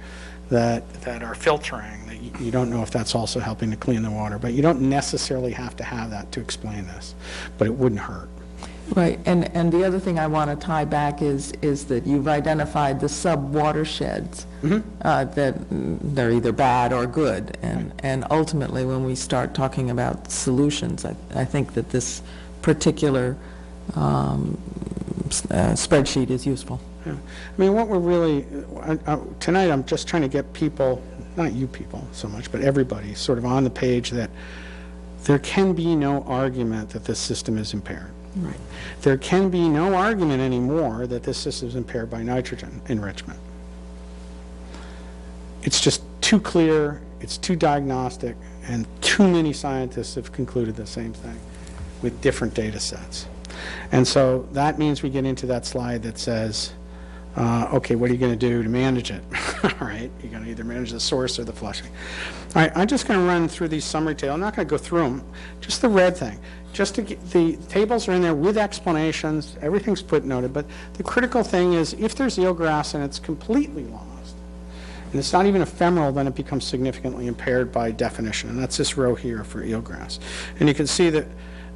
that are filtering that you don't know if that's also helping to clean the water. But you don't necessarily have to have that to explain this. But it wouldn't hurt. Right, and the other thing I want to tie back is that you've identified the sub-watersheds, that they're either bad or good, and ultimately when we start talking about solutions, I think that this particular spreadsheet is useful. Yeah. I mean, what we're really, tonight I'm just trying to get people, not you people so much, but everybody sort of on the page that there can be no argument that this system is impaired. Right. There can be no argument anymore that this system is impaired by nitrogen enrichment. It's just too clear, it's too diagnostic, and too many scientists have concluded the same thing with different data sets. And so that means we get into that slide that says, okay, what are you going to do to manage it? All right, you're going to either manage the source or the flushing. All right, I'm just going to run through these summary tables. I'm not going to go through them, just the red thing. Just to get, the tables are in there with explanations, everything's footnoted, but the critical thing is if there's eelgrass and it's completely lost, and it's not even ephemeral, then it becomes significantly impaired by definition, and that's this row here for eelgrass. And you can see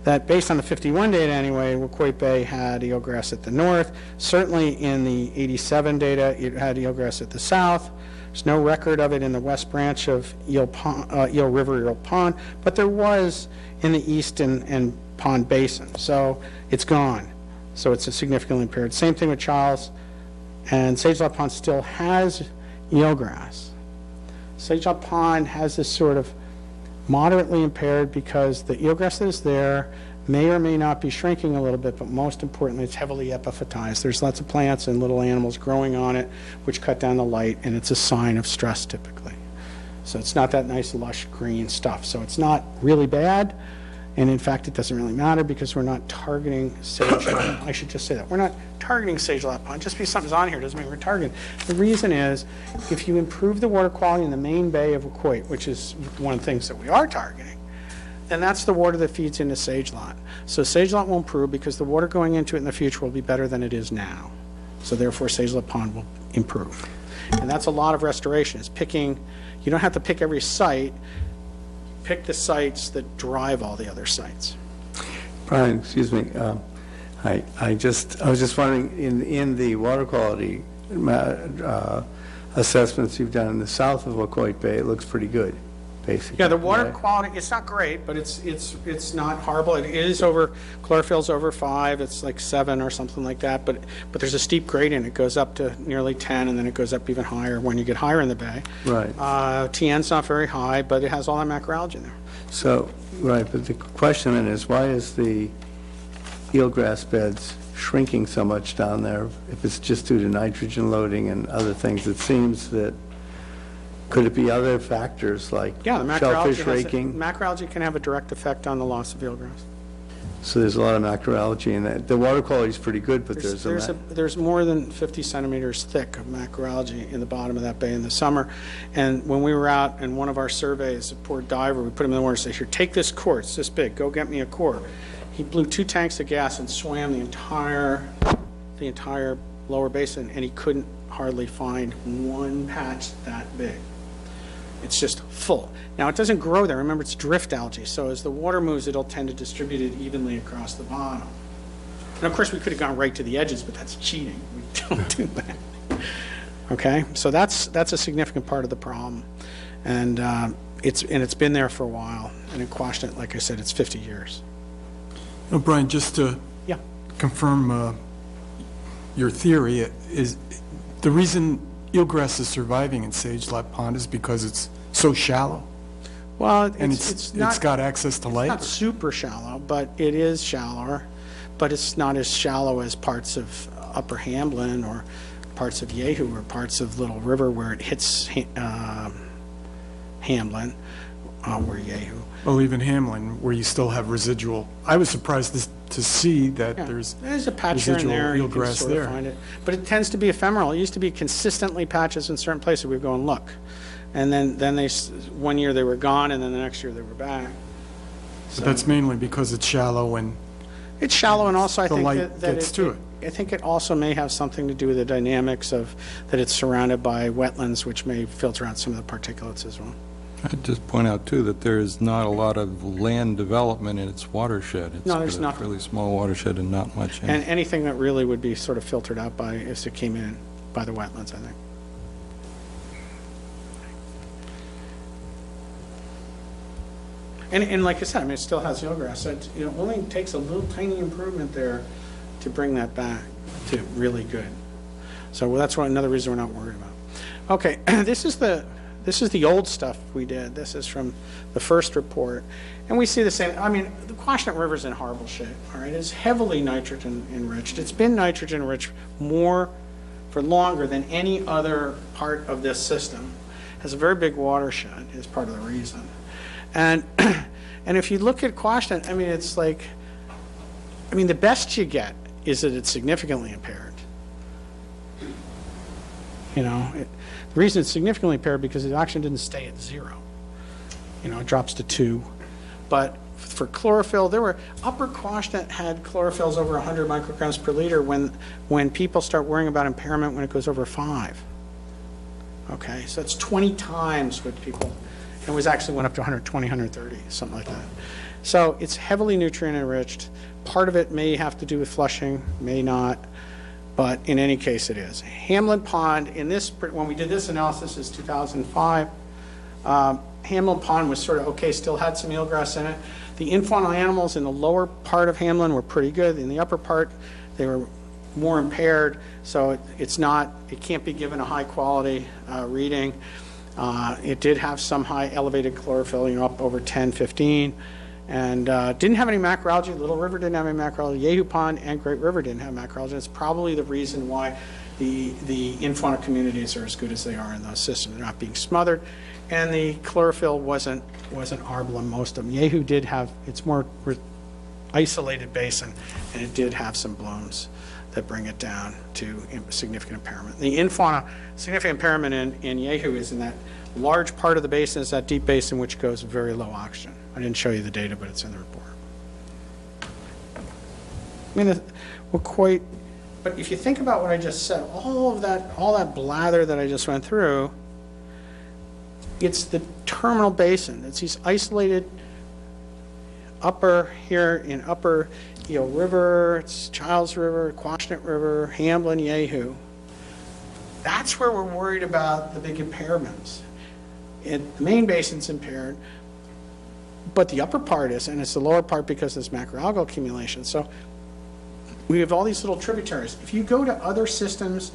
that based on the 51 data anyway, Wequit Bay had eelgrass at the north. Certainly in the 87 data, it had eelgrass at the south. There's no record of it in the west branch of Eel River, Eel Pond, but there was in the east and Pond Basin. So it's gone. So it's a significantly impaired. Same thing with Charles, and Sagelot Pond still has eelgrass. Sagelot Pond has this sort of moderately impaired because the eelgrass that is there may or may not be shrinking a little bit, but most importantly, it's heavily epiphytized. There's lots of plants and little animals growing on it, which cut down the light, and it's a sign of stress typically. So it's not that nice, lush green stuff. So it's not really bad, and in fact, it doesn't really matter because we're not targeting Sagelot. I should just say that. We're not targeting Sagelot Pond. Just because something's on here doesn't mean we're targeting. The reason is, if you improve the water quality in the main bay of Wacoit, which is one of the things that we are targeting, and that's the water that feeds into Sagelot. So Sagelot will improve because the water going into it in the future will be better than it is now. So therefore, Sagelot Pond will improve. And that's a lot of restoration. It's picking, you don't have to pick every site, pick the sites that drive all the other sites. Brian, excuse me, I was just wondering, in the water quality assessments you've done in the south of Wacoit Bay, it looks pretty good. Basically. Yeah, the water quality, it's not great, but it's not horrible. It is over, chlorophyll's over 5, it's like 7 or something like that, but there's a steep gradient. It goes up to nearly 10, and then it goes up even higher when you get higher in the bay. Right. TN's not very high, but it has all that macroalgae in there. So, right, but the question then is, why is the eelgrass beds shrinking so much down there if it's just due to nitrogen loading and other things? It seems that, could it be other factors like shellfish raking? Macroalgae can have a direct effect on the loss of eelgrass. So there's a lot of macroalgae in that. The water quality is pretty good, but there's more than 50 centimeters thick of macroalgae in the bottom of that bay in the summer. And when we were out in one of our surveys, a poor diver, we put him in the water and said, here, take this quart, it's this big, go get me a quart. He blew 2 tanks of gas and swam the entire lower basin, and he couldn't hardly find one patch that big. It's just full. Now, it doesn't grow there. Remember, it's drift algae, so as the water moves, it'll tend to distribute it evenly across the bottom. And of course, we could have gone right to the edges, but that's cheating. We don't do that. Okay, so that's a significant part of the problem, and it's been there for a while. And in Quashnet, like I said, it's 50 years. No, Brian, just to confirm your theory, is the reason eelgrass is surviving in Sagelot Pond is because it's so shallow? Well, it's got access to light? It's not super shallow, but it is shallower, but it's not as shallow as parts of Upper Hamlin or parts of Yehu or parts of Little River where it hits Hamlin or Yehu. Well, even Hamlin, where you still have residual. I was surprised to see that there's a patch here and there, you can eelgrass sort of find it. But it tends to be ephemeral. It used to be consistently patches in certain places. We'd go and look. And then they, one year they were gone, and then the next year they were back. So that's mainly because it's shallow and it's shallow, and also I the think light that gets to it. I think it also may have something to do with the dynamics of that it's surrounded by wetlands, which may filter out some of the particulates as well. I'd just point out, too, that there is not a lot of land development in its watershed. It's No, there's got not. a really small watershed and not much in And it. anything that really would be sort of filtered out by, if it came in by the wetlands, I think. And like I said, I mean, it still has eelgrass, so it only takes a little tiny improvement there to bring that back to really good. So that's another reason we're not worried about. Okay, this is the old stuff we did. This is from the first report. And we see the same. I mean, the Quashnet River's in horrible shape, all right? It's heavily nitrogen enriched. It's been nitrogen enriched more for longer than any other part of this system. It has a very big watershed is part of the reason. And if you look at Quashnet, I mean, it's like, I mean, the best you get is that it's significantly impaired. The reason it's significantly impaired because the oxygen didn't stay at 0. It drops to 2. But for chlorophyll, Upper Quashnet had chlorophylls over 100 micrograms per liter when people start worrying about impairment when it goes over 5. Okay, so that's 20 times what people, it was actually went up to 120, 130, something like that. So it's heavily nutrient enriched. Part of it may have to do with flushing, may not. but in any case, it is. Hamlin Pond, when we did this analysis, is 2005. Hamlin Pond was sort of okay, still had some eelgrass in it. The infaunal animals in the lower part of Hamlin were pretty good. In the upper part, they were more impaired, so it can't be given a high quality reading. It did have some high elevated chlorophyll, up over 10, 15, and didn't have any macroalgae. Little River didn't have any macroalgae. Yehu Pond and Great River didn't have macroalgae. It's probably the reason why the infauna communities are as good as they are in those systems. They're not being smothered, and the chlorophyll wasn't arbol in most of them. Yehu did have, it's more isolated basin, and it did have some blooms that bring it down to significant impairment. The infauna, significant impairment in Yehu is in that large part of the basin, is that deep basin which goes very low oxygen. I didn't show you the data, but it's in the report. I mean, but if you think about what I just said, all that blather that I just went through, it's the terminal basin. It's these isolated upper Eel River, it's Childs River, Quashnet River, Hamlin, Yehu. That's where we're worried about the big impairments. The main basin's impaired, but the upper part is, and it's the lower part because there's macroalgal accumulation. So we have all these little tributaries. If you go to other systems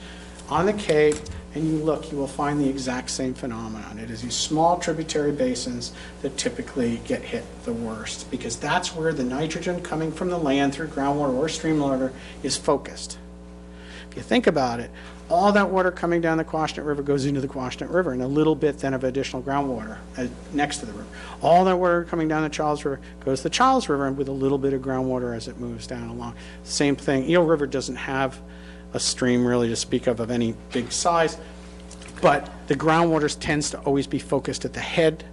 on the Cape and you look, you will find the exact same phenomenon. It is these small tributary basins that typically get hit the worst, because that's where the nitrogen coming from the land through groundwater or streamwater is focused. If you think about it, all that water coming down the Quashnet River goes into the Quashnet River, and a little bit then of additional groundwater next to the river. All that water coming down the Charles River goes to the Charles River, and with a little bit of groundwater as it moves down along. Same thing, Eel River doesn't have a stream really to speak of any big size, but the groundwater tends to always be focused at the head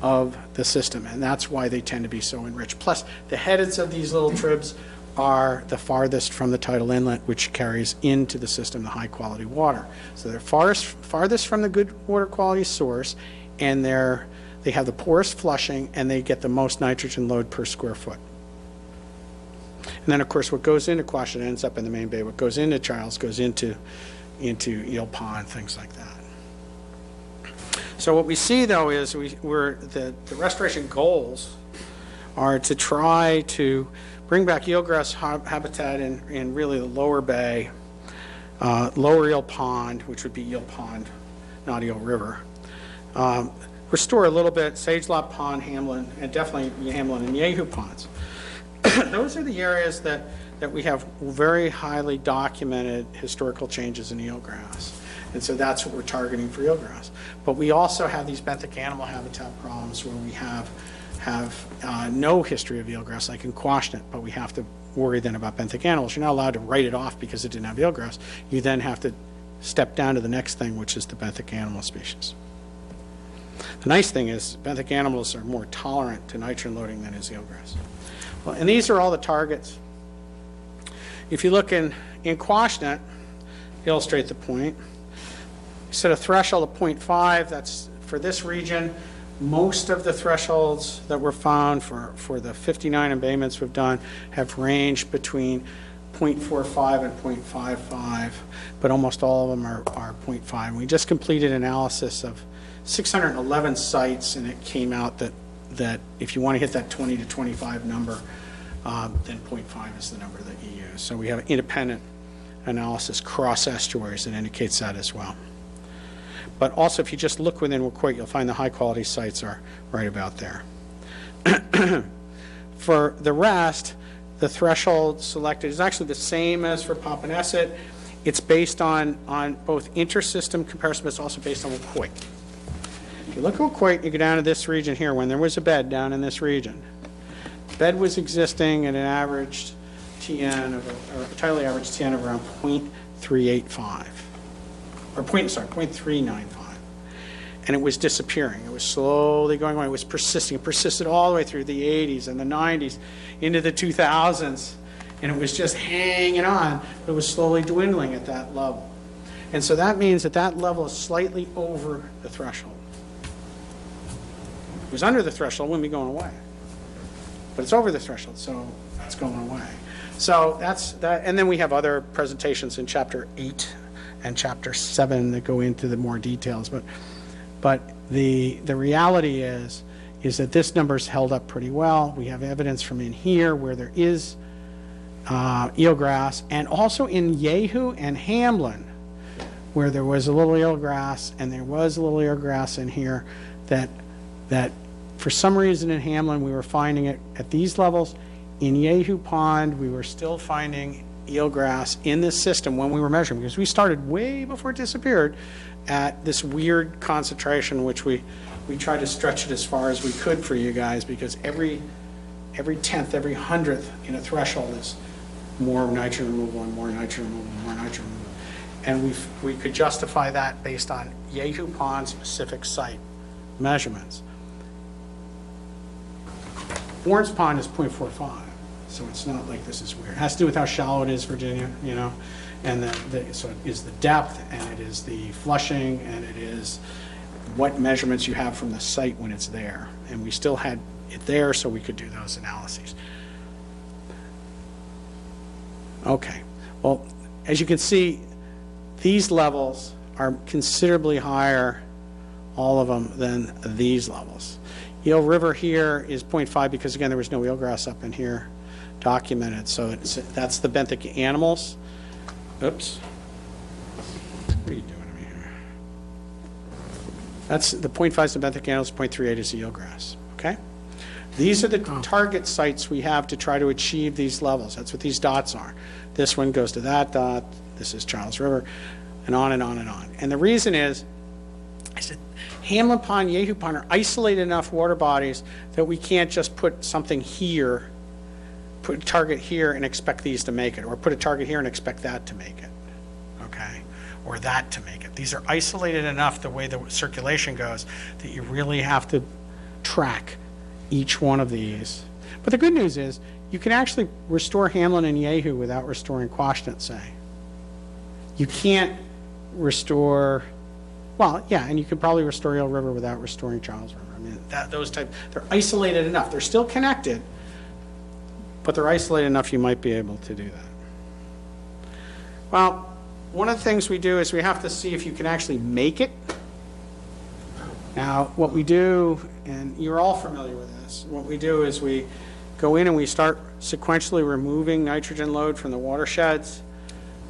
of the system, and that's why they tend to be so enriched. Plus, the heads of these little tribs are the farthest from the tidal inlet, which carries into the system the high quality water. So they're farthest from the good water quality source, and they have the poorest flushing, and they get the most nitrogen load per square foot. And then, of course, what goes into Quashnet ends up in the main bay. What goes into Charles goes into Eel Pond, things like that. So what we see, though, is the restoration goals are to try to bring back eelgrass habitat in really the lower bay, lower Eel Pond, which would be Eel Pond, not Eel River. Restore a little bit Sagelop Pond, Hamlin, and definitely Hamlin and Yehu ponds. Those are the areas that we have very highly documented historical changes in eelgrass. And so that's what we're targeting for eelgrass. But we also have these benthic animal habitat problems where we have no history of eelgrass, like in Quashnet, but we have to worry then about benthic animals. You're not allowed to write it off because it didn't have eelgrass. You then have to step down to the next thing, which is the benthic animal species. The nice thing is benthic animals are more tolerant to nitrogen loading than is eelgrass. Well, and these are all the targets. If you look in Quashnet, illustrate the point, set a threshold of 0.5, that's for this region. Most of the thresholds that were found for the 59 embayments we've done have ranged between 0.45 and 0.55, but almost all of them are 0.5. We just completed analysis of 611 sites, and it came out that if you want to hit that 20 to 25 number, then 0.5 is the number that you use. So we have an independent analysis cross estuaries that indicates that as well. But also, if you just look within Woquoit, you'll find the high-quality sites are right about there. For the rest, the threshold selected is actually the same as for Pompanesett. It's based on both inter-system comparison, but it's also based on Woquoit. If you look at Woquoit, you go down to this region here. When there was a bed down in this region, the bed was existing at an average TN or a tidally average TN of around 0.385. Or 0.395, and it was disappearing. It was slowly going away. It was persisting. It persisted all the way through the 80s and the 90s into the 2000s, and it was just hanging on, but it was slowly dwindling at that level. And so that means that level is slightly over the threshold. If it was under the threshold, it wouldn't be going away. But it's over the threshold, so it's going away. So that's that, and then we have other presentations in Chapter 8 and Chapter 7 that go into the more details, but the reality is that this number's held up pretty well. We have evidence from in here where there is eelgrass, and also in Yehu and Hamlin, where there was a little eelgrass, and there was a little eelgrass in here, that for some reason in Hamlin, we were finding it at these levels. In Yehu Pond, we were still finding eelgrass in this system when we were measuring, because we started way before it disappeared at this weird concentration, which we tried to stretch it as far as we could for you guys, because every tenth, every hundredth in a threshold is more nitrogen removal and more nitrogen removal and more nitrogen removal. And we could justify that based on Yehu Pond specific site measurements. Warren's Pond is 0.45, so it's not like this is weird. It has to do with how shallow it is, Virginia, you know, and so it is the depth, and it is the flushing, and it is what measurements you have from the site when it's there. And we still had it there, so we could do those analyses. Okay, well, as you can see, these levels are considerably higher, all of them, than these levels. Eel River here is 0.5 because, again, there was no eelgrass up in here documented. So that's the benthic animals. Oops. What are you doing to me here? That's the 0.5 is the benthic animals, 0.38 is the eelgrass. Okay? These are the target sites we have to try to achieve these levels. That's what these dots are. This one goes to that dot. This is Charles River, and on and on and on. And the reason is, I said, Hamlin Pond, Yehu Pond are isolated enough water bodies that we can't just put something here, put a target here and expect these to make it, or put a target here and expect that to make it, okay? Or that to make it. These are isolated enough the way the circulation goes that you really have to track each one of these. But the good news is you can actually restore Hamlin and Yehu without restoring Quashnet, say. You can't restore, well, yeah, and you could probably restore Eel River without restoring Charles River. I mean, those type, they're isolated enough. They're still connected, but they're isolated enough you might be able to do that. Well, one of the things we do is we have to see if you can actually make it. Now, what we do, and you're all familiar with this, what we do is we go in and we start sequentially removing nitrogen load from the watersheds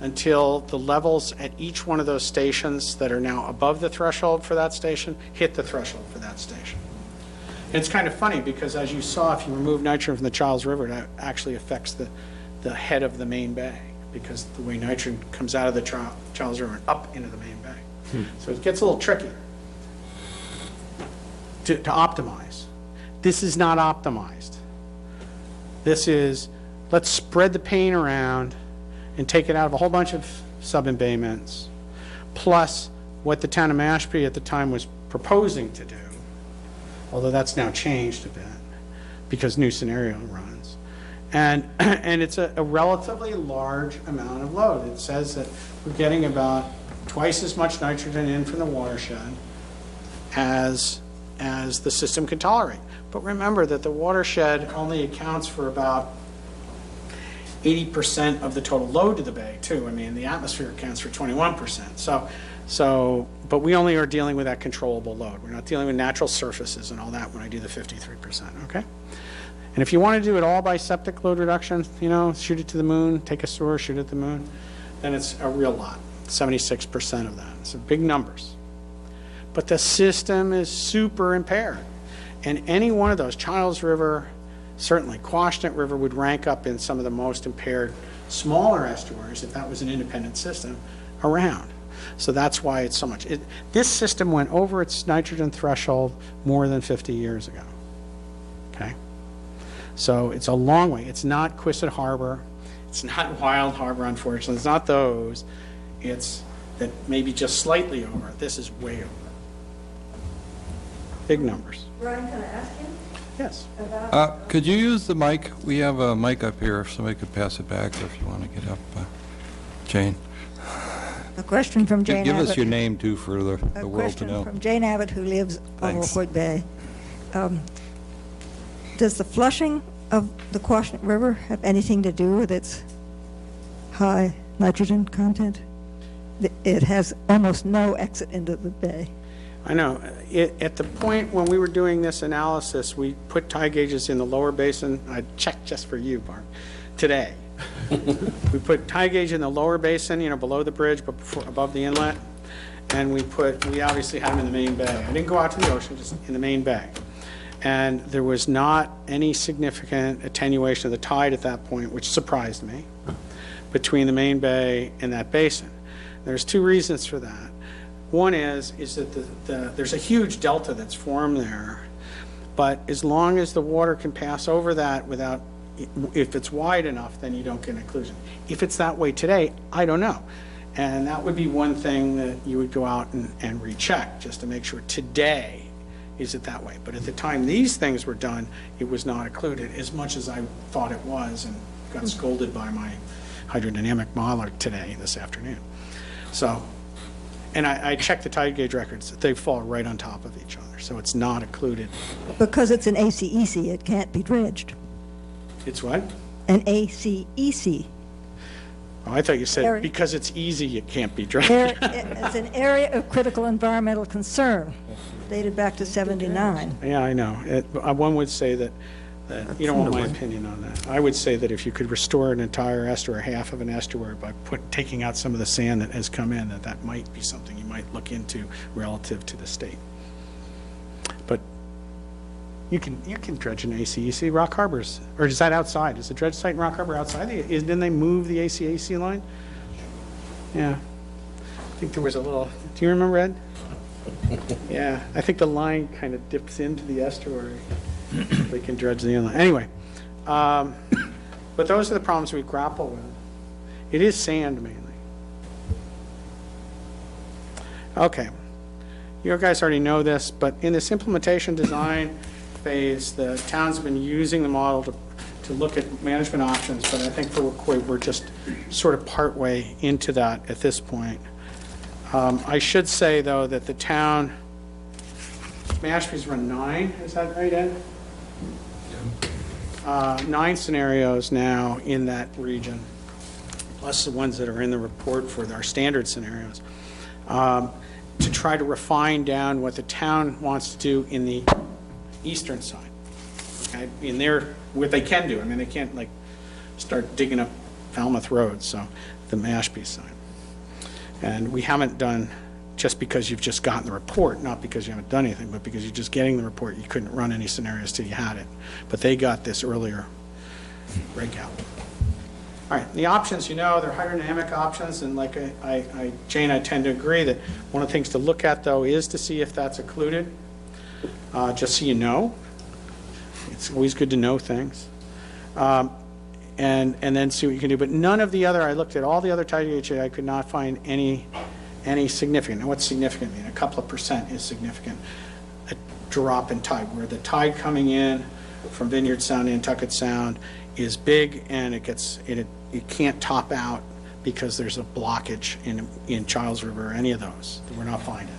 until the levels at each one of those stations that are now above the threshold for that station hit the threshold for that station. And it's kind of funny because, as you saw, if you remove nitrogen from the Charles River, that actually affects the head of the main bay, because the way nitrogen comes out of the Charles River and up into the main bay. So it gets a little tricky to optimize. This is not optimized. This is, let's spread the pain around and take it out of a whole bunch of sub-embayments, plus what the town of Mashpee at the time was proposing to do, although that's now changed a bit because new scenario runs. And it's a relatively large amount of load. It says that we're getting about twice as much nitrogen in from the watershed as the system can tolerate. But remember that the watershed only accounts for about 80% of the total load to the bay, too. I mean, the atmosphere accounts for 21%. But we only are dealing with that controllable load. We're not dealing with natural surfaces and all that when I do the 53%, okay? And if you want to do it all by septic load reduction, you know, shoot it to the moon, take a sewer, shoot it at the moon, then it's a real lot, 76% of that. So big numbers. But the system is super impaired. And any one of those, Charles River, certainly Quashnet River would rank up in some of the most impaired smaller estuaries if that was an independent system around. So that's why it's so much. This system went over its nitrogen threshold more than 50 years ago. Okay? So it's a long way. It's not Quistit Harbor. It's not Wild Harbor, unfortunately. It's not those. It's that maybe just slightly over. This is way over. Big numbers. Brian, can I ask you? Yes. Could you use the mic? We have a mic up here, if somebody could pass it back, if you want to get up. Jane. A question from Jane Give Abbott. us your name, too, for the world to A question know. from Jane Abbott, who lives over Thanks. Hoyt Bay. Does the flushing of the Quashnet River have anything to do with its high nitrogen content? It has almost no exit into the bay. I know. At the point when we were doing this analysis, we put tide gauges in the lower basin. I checked just for you, Barb, today. We put tide gauge in the lower basin, below the bridge, but above the inlet. And we obviously had them in the main bay. I didn't go out to the ocean, just in the main bay. And there was not any significant attenuation of the tide at that point, which surprised me, between the main bay and that basin. There's two reasons for that. One is that there's a huge delta that's formed there, but as long as the water can pass over that without, if it's wide enough, then you don't get an occlusion. If it's that way today, I don't know. And that would be one thing that you would go out and recheck, just to make sure today, is it that way? But at the time these things were done, it was not occluded as much as I thought it was, and got scolded by my hydrodynamic modeler this afternoon. So, and I checked the tide gauge records. They fall right on top of each other, so it's not occluded. Because it's an ACEC, it can't be dredged. It's what? An ACEC. Oh, I thought you said Area. Because it's easy, it can't be dredged. It's an area of critical environmental concern, dated back to 79. Yeah, I know. One would say that you don't want my opinion on that. I would say that if you could restore an entire estuary, half of an estuary, by taking out some of the sand that has come in, that might be something you might look into relative to the state. But you can dredge an ACEC. Rock Harbor's, or is that outside? Is the dredge site in Rock Harbor outside? Didn't they move the ACEC line? Yeah. I think there was a little, do you remember, Ed? Yeah, I think the line kind of dips into the estuary. They can dredge the inlet. Anyway, but those are the problems we grapple with. It is sand mainly. Okay, you guys already know this, but in this implementation design phase, the town's been using the model to look at management options, but I think for WCOI, we're just sort of partway into that at this point. I should say, though, that the town, Mashpee's run 9, is that right, Ed? 9 scenarios now in that region, plus the ones that are in the report for our standard scenarios, to try to refine down what the town wants to do in the eastern side. Okay? What they can do. I mean, they can't like start digging up Falmouth Road, so the Mashpee side. And we haven't done, just because you've just gotten the report, not because you haven't done anything, but because you're just getting the report, you couldn't run any scenarios till you had it. But they got this earlier breakout. All right, the options, they're hydrodynamic options, and like Jane, I tend to agree that one of the things to look at, though, is to see if that's occluded, just so you know. It's always good to know things. And then see what you can do. But none of the other, I looked at all the other tide gauges, I could not find any significant. And what's significant mean? A couple of percent is significant. A drop in tide, where the tide coming in from Vineyard Sound to Nantucket Sound is big, and it can't top out because there's a blockage in Childs River or any of those. We're not finding.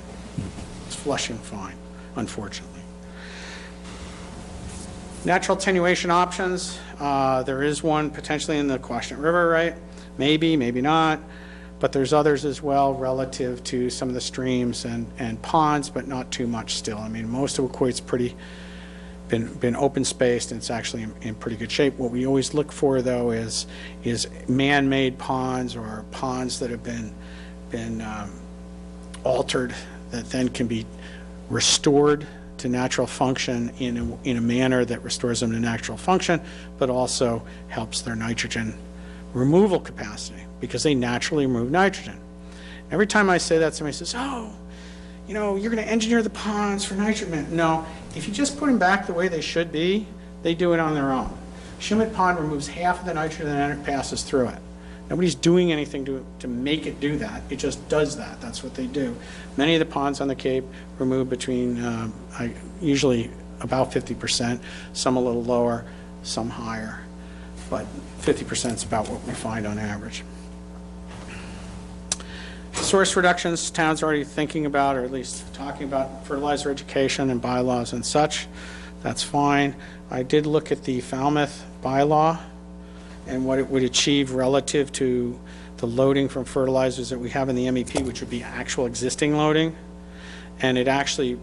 It's flushing fine, unfortunately. Natural attenuation options. There is one potentially in the Quashnet River, right? Maybe, maybe not. But there's others as well relative to some of the streams and ponds, but not too much still. I mean, most of WCOI's been open spaced, and it's actually in pretty good shape. What we always look for, though, is man-made ponds or ponds that have been altered, that then can be restored to natural function in a manner that restores them to natural function, but also helps their nitrogen removal capacity, because they naturally remove nitrogen. Every time I say that, somebody says, oh, you're going to engineer the ponds for nitrogen. No, if you just put them back the way they should be, they do it on their own. Shumet Pond removes half of the nitrogen that it passes through it. Nobody's doing anything to make it do that. It just does that. That's what they do. Many of the ponds on the Cape remove between, usually about 50%, some a little lower, some higher, but 50% is about what we find on average. Source reductions, towns are already thinking about, or at least talking about, fertilizer education and bylaws and such. That's fine. I did look at the Falmouth bylaw and what it would achieve relative to the loading from fertilizers that we have in the MEP, which would be actual existing loading, and it actually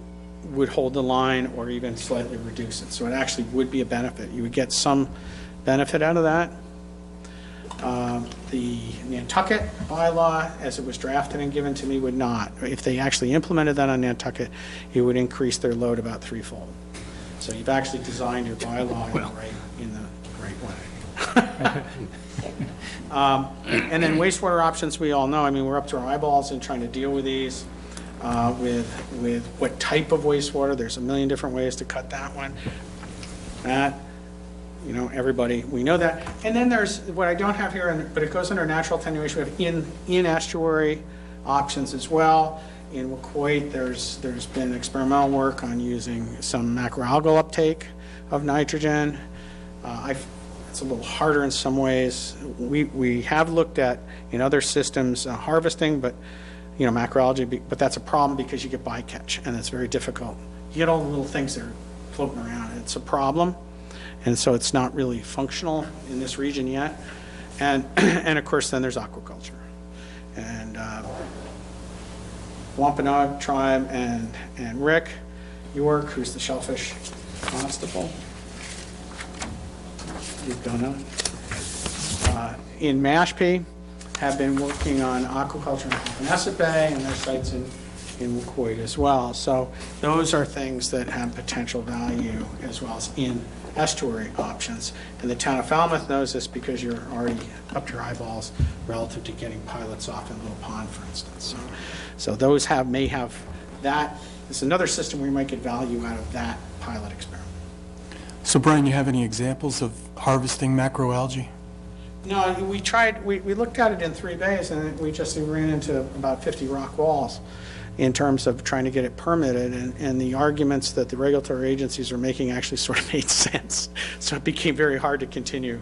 would hold the line or even slightly reduce it. So it actually would be a benefit. You would get some benefit out of that. The Nantucket bylaw, as it was drafted and given to me, would not. If they actually implemented that on Nantucket, it would increase their load about threefold. So you've actually designed your bylaw in the right way. And then wastewater options, we all know. I mean, we're up to our eyeballs in trying to deal with these. With what type of wastewater. There's a million different ways to cut that one. That, you know, everybody, we know that. And then there's what I don't have here, but it goes under natural attenuation. We have in estuary options as well. In Wacoit, there's been experimental work on using some macroalgal uptake of nitrogen. It's a little harder in some ways. We have looked at, in other systems, harvesting, but you know, macroalgae, but that's a problem because you get bycatch, and it's very difficult. You get all the little things that are floating around, and it's a problem, and so it's not really functional in this region yet. And of course, then there's aquaculture. And Wampanoag tribe and Rick York, who's the shellfish constable, you've done that, in Mashpee, have been working on aquaculture in Pompanesett Bay, and their sites in Wacoit as well. So those are things that have potential value, as well as in estuary options. And the town of Falmouth knows this because you're already up to your eyeballs relative to getting pilots off in Little Pond, for instance. So those may have that. It's another system where you might get value out of that pilot experiment. So Brian, you have any examples of harvesting macroalgae? No, we looked at it in 3 bays, and we just ran into about 50 rock walls in terms of trying to get it permitted, and the arguments that the regulatory agencies are making actually sort of made sense. So it became very hard to continue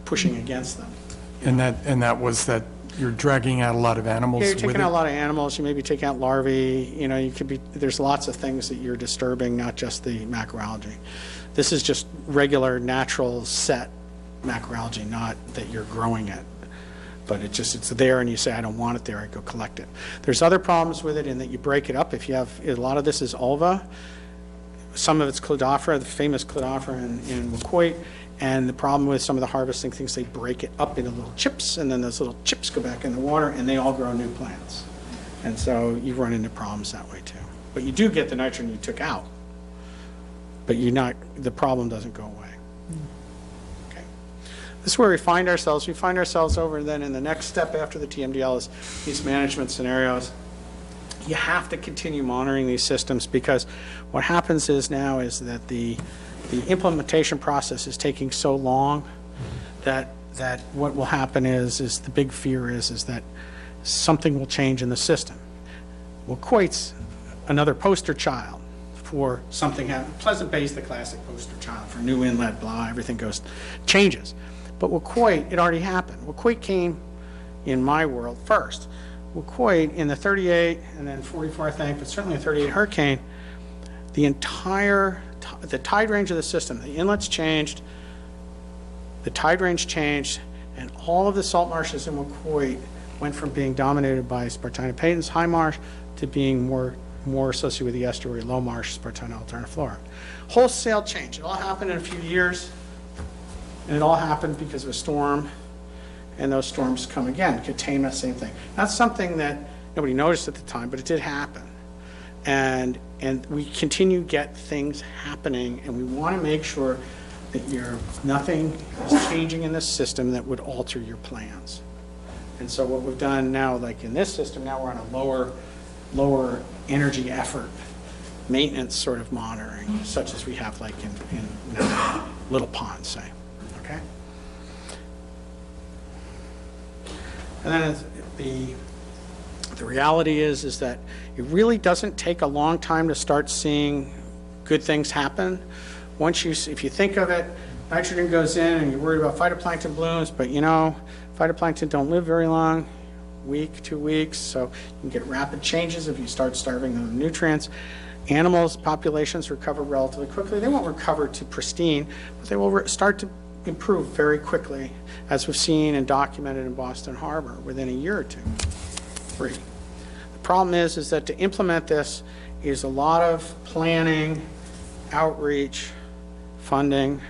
pushing against them. And that was that you're dragging out a lot of animals. Yeah, you're with taking it? out a lot of animals. You maybe take out larvae. You know, there's lots of things that you're disturbing, not just the macroalgae. This is just regular, natural set macroalgae, not that you're growing it, but it's there, and you say, I don't want it there, I go collect it. There's other problems with it in that you break it up. If you have, a lot of this is ulva, some of it's cladophora, the famous cladophora in Wacoit, and the problem with some of the harvesting things, they break it up into little chips, and then those little chips go back in the water, and they all grow new plants. And so you run into problems that way too. But you do get the nitrogen you took out, but the problem doesn't go away. This is where we find ourselves. We find ourselves over then in the next step after the TMDL is these management scenarios. You have to continue monitoring these systems, because what happens is that the implementation process is taking so long that what will happen is the big fear is that something will change in the system. Wacoit's another poster child for something happening. Pleasant Bay is the classic poster child for new inlet, blah, everything changes. But Wacoit, it already happened. Wacoit came in my world first. Wacoit in the 38 and then 44, I think, but certainly the 38 hurricane, the tide range of the system, the inlets changed, the tide range changed, and all of the salt marshes in Wacoit went from being dominated by Spartina patens, high marsh, to being more associated with the estuary, low marsh, Spartina alterniflora. Wholesale change. It all happened in a few years. And it all happened because of a storm, and those storms come again. Catena, same thing. That's something that nobody noticed at the time, but it did happen. And we continue to get things happening, and we want to make sure that nothing is changing in this system that would alter your plans. And so what we've done now, like in this system, now we're on a lower energy effort maintenance sort of monitoring, such as we have like in Little Pond, say. Okay? And then the reality is that it really doesn't take a long time to start seeing good things happen. If you think of it, nitrogen goes in and you're worried about phytoplankton blooms, but you know, phytoplankton don't live very long. week, 2 weeks, so you can get rapid changes if you start starving them of nutrients. Animals, populations recover relatively quickly. They won't recover to pristine, but they will start to improve very quickly, as we've seen and documented in Boston Harbor within a year or two, 3. The problem is that to implement this is a lot of planning, outreach, funding,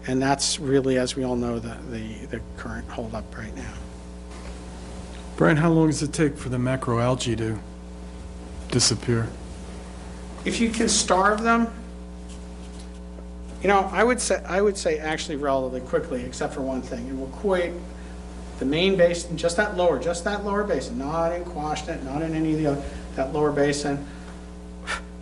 and that's really, as we all know, the current holdup right now. Brian, how long does it take for the macroalgae to disappear? If you can starve them, you know, I would say actually relatively quickly, except for one thing. It will equate the main basin, just that lower basin, not in Quashnet, not in any of the other, that lower basin.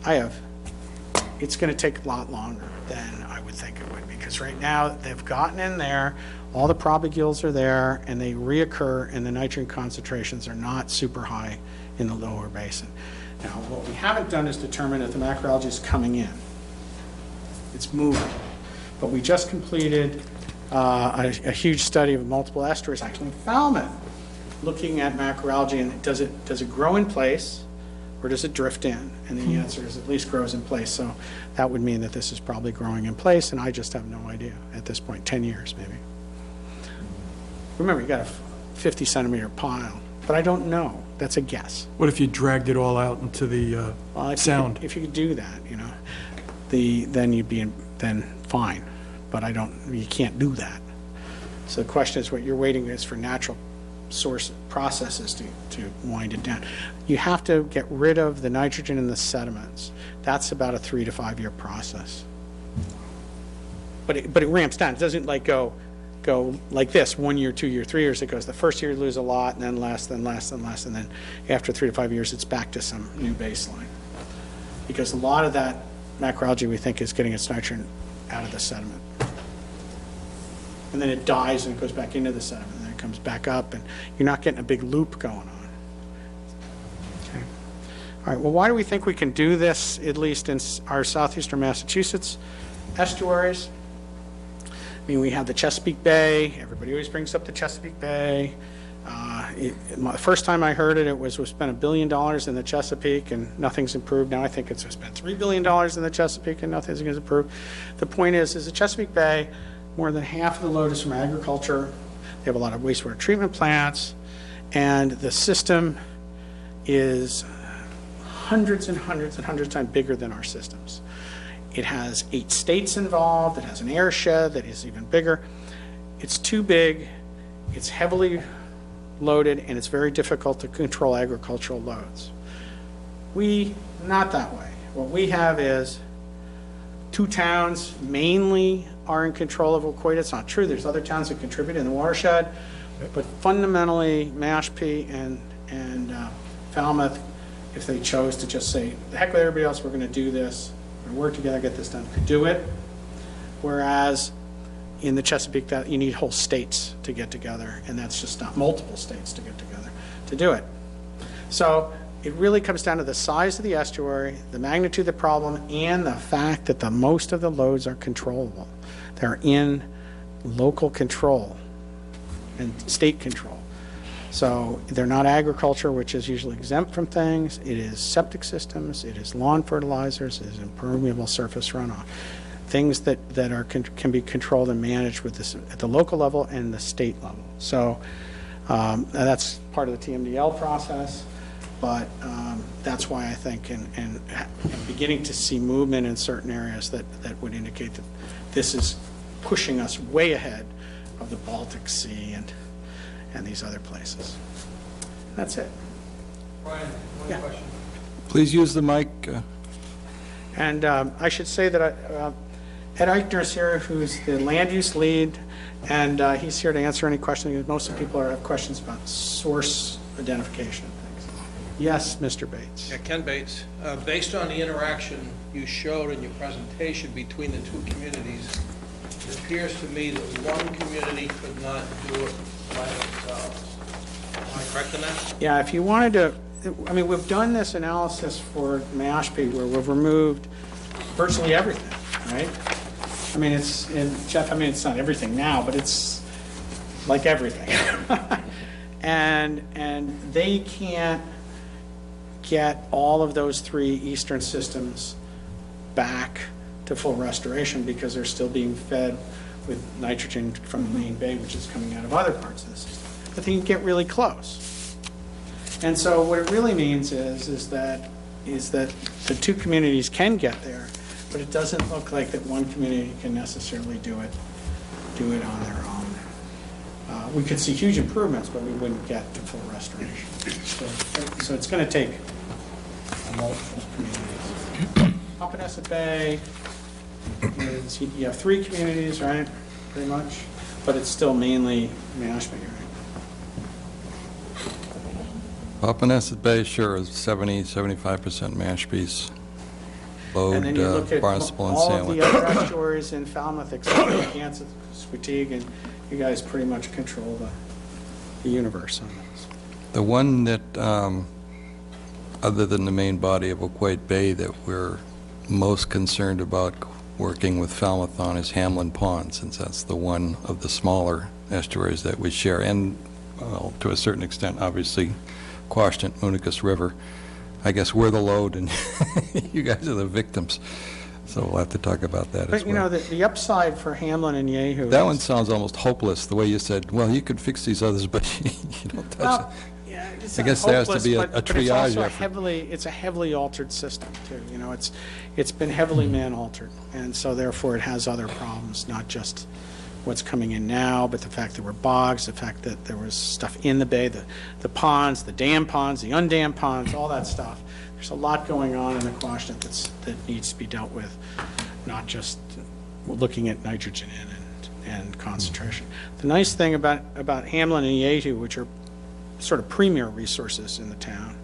It's going to take a lot longer than I would think it would, because right now they've gotten in there, all the propagules are there, and they reoccur, and the nitrogen concentrations are not super high in the lower basin. Now, what we haven't done is determine if the macroalgae is coming in. It's moving. But we just completed a huge study of multiple estuaries, actually in Falmouth, looking at macroalgae, and does it grow in place, or does it drift in? And the answer is at least grows in place. So that would mean that this is probably growing in place, and I just have no idea at this point, 10 years maybe. Remember, you got a 50-centimeter pile, but I don't know. That's a guess. What if you dragged it all out into the sound? If you could do that, you know, then you'd be then fine. But you can't do that. So the question is, what you're waiting is for natural source processes to wind it down. You have to get rid of the nitrogen in the sediments. That's about a 3 to 5 year process. But it ramps down. It doesn't like go like this, 1 year, 2 year, 3 years. It goes the first year you lose a lot, and then less, then less, then less, and then after 3 to 5 years it's back to some new baseline. Because a lot of that macroalgae, we think, is getting its nitrogen out of the sediment. And then it dies and it goes back into the sediment, and then it comes back up, and you're not getting a big loop going on. Okay. All right, well, why do we think we can do this, at least in our southeastern Massachusetts estuaries? I mean, we have the Chesapeake Bay. Everybody always brings up the Chesapeake Bay. The first time I heard it, we spent $1 billion in the Chesapeake and nothing's improved. Now I think it's spent $3 billion in the Chesapeake and nothing's improved. The point is the Chesapeake Bay, more than half of the load is from agriculture. They have a lot of wastewater treatment plants, and the system is hundreds and hundreds and hundreds of times bigger than our systems. It has 8 states involved. It has an airshed that is even bigger. It's too big. It's heavily loaded, and it's very difficult to control agricultural loads. Not that way. What we have is 2 towns mainly are in control of Wacoita. It's not true. There's other towns that contribute in the watershed, but fundamentally Mashpee and Falmouth, if they chose to just say, the heck with everybody else, we're going to do this, we're going to work together, get this done, could do it. Whereas in the Chesapeake, that you need whole states to get together, and that's just not multiple states to get together to do it. So it really comes down to the size of the estuary, the magnitude of the problem, and the fact that most of the loads are controllable. They're in local control and state control. So they're not agriculture, which is usually exempt from things. It is septic systems, it is lawn fertilizers, it is impermeable surface runoff. Things that can be controlled and managed with this at the local level and the state level. So that's part of the TMDL process. But that's why I think, and beginning to see movement in certain areas that would indicate that this is pushing us way ahead of the Baltic Sea and these other places. That's it. Brian, one question. Please use the mic. And I should say that Ed Eichner is here, who's the land use lead, and he's here to answer any questions. Most of the people have questions about source identification. Yes, Mr. Bates. Yeah, Ken Bates. Based on the interaction you showed in your presentation between the 2 communities, it appears to me that one community could not do it by themselves. Am I correct in that? Yeah, if you wanted to, I mean, we've done this analysis for Mashpee where we've removed virtually everything, right? I mean, Jeff, I mean, it's not everything now, but it's like everything. And they can't get all of those 3 eastern systems back to full restoration because they're still being fed with nitrogen from the main bay, which is coming out of other parts of the system. But they can get really close. And so what it really means is that the 2 communities can get there, but it doesn't look like that one community can necessarily do it on their own. We could see huge improvements, but we wouldn't get to full restoration. So it's going to take multiple communities. Pompanesett Bay is, you have 3 communities, right, pretty much, but it's still mainly Mashpee, right? Papaneset Bay, sure, is 70-75% Mashpee's load, And then you look at Barnstable and all of Sandwich. the other estuaries in Falmouth, except for Kansas, Squetig, and you guys pretty much control the universe on those. The one that, other than the main body of Oquite Bay, that we're most concerned about working with Falmouth on is Hamlin Pond, since that's the one of the smaller estuaries that we share, and, well, to a certain extent, obviously, Quashnet, Unicus River. I guess we're the load, and you guys are the victims, so we'll have to talk about that as well. But, you know, the upside for Hamlin and Yehu That one sounds almost hopeless, the way you said, well, you could fix these others, but you don't touch Well, it. yeah, it's I not guess there has to hopeless, be a but triage it's also effort. it's a heavily altered system, too. You know, it's been heavily man-altered, and so therefore it has other problems, not just what's coming in now, but the fact there were bogs, the fact that there was stuff in the bay, the ponds, the dam ponds, the undammed ponds, all that stuff. There's a lot going on in the Quashnet that needs to be dealt with, not just looking at nitrogen and concentration. The nice thing about Hamlin and Yehu, which are sort of premier resources in the town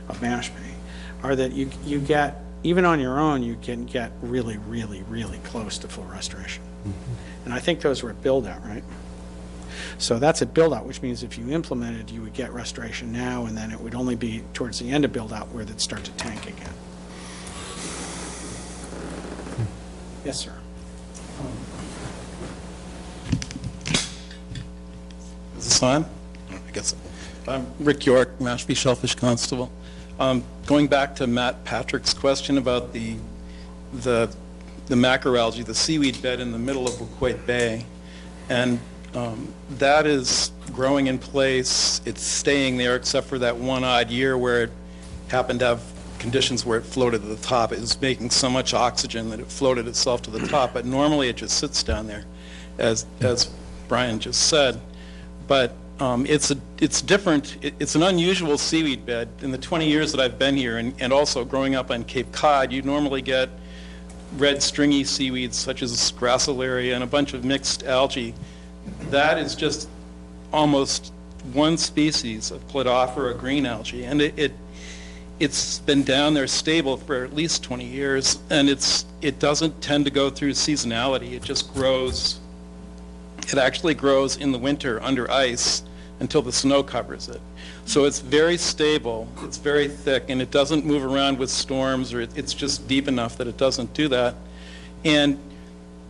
of Mashpee, are that you get, even on your own, you can get really, really, really close to full restoration. And I think those were at build-out, right? So that's at build-out, which means if you implemented, you would get restoration now, and then it would only be towards the end of build-out where they'd start to tank again. Yes, sir. Is this on? I guess. I'm Rick York, Mashpee Shellfish Constable. Going back to Matt Patrick's question about the macroalgae, the seaweed bed in the middle of Oquite Bay, and that is growing in place. It's staying there except for that one odd year where it happened to have conditions where it floated to the top. It was making so much oxygen that it floated itself to the top, but normally it just sits down there, as Brian just said. But it's different. It's an unusual seaweed bed. In the 20 years that I've been here, and also growing up on Cape Cod, you normally get red stringy seaweeds such as Gracilaria and a bunch of mixed algae. That is just almost one species of Cladophora green algae, and it's been down there stable for at least 20 years, and it doesn't tend to go through seasonality. It just grows. It actually grows in the winter under ice until the snow covers it. So it's very stable, it's very thick, and it doesn't move around with storms, or it's just deep enough that it doesn't do that. And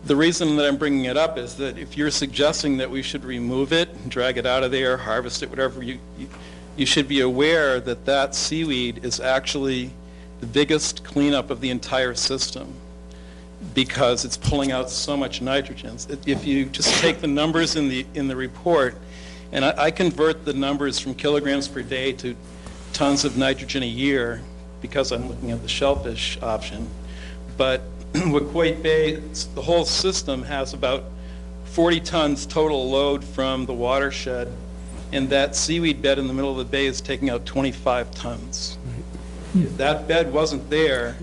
the reason that I'm bringing it up is that if you're suggesting that we should remove it, drag it out of there, harvest it, whatever, you should be aware that that seaweed is actually the biggest cleanup of the entire system, because it's pulling out so much nitrogen. If you just take the numbers in the report, and I convert the numbers from kilograms per day to tons of nitrogen a year because I'm looking at the shellfish option, but Oquite Bay, the whole system has about 40 tons total load from the watershed, and that seaweed bed in the middle of the bay is taking out 25 tons. If that bed wasn't there,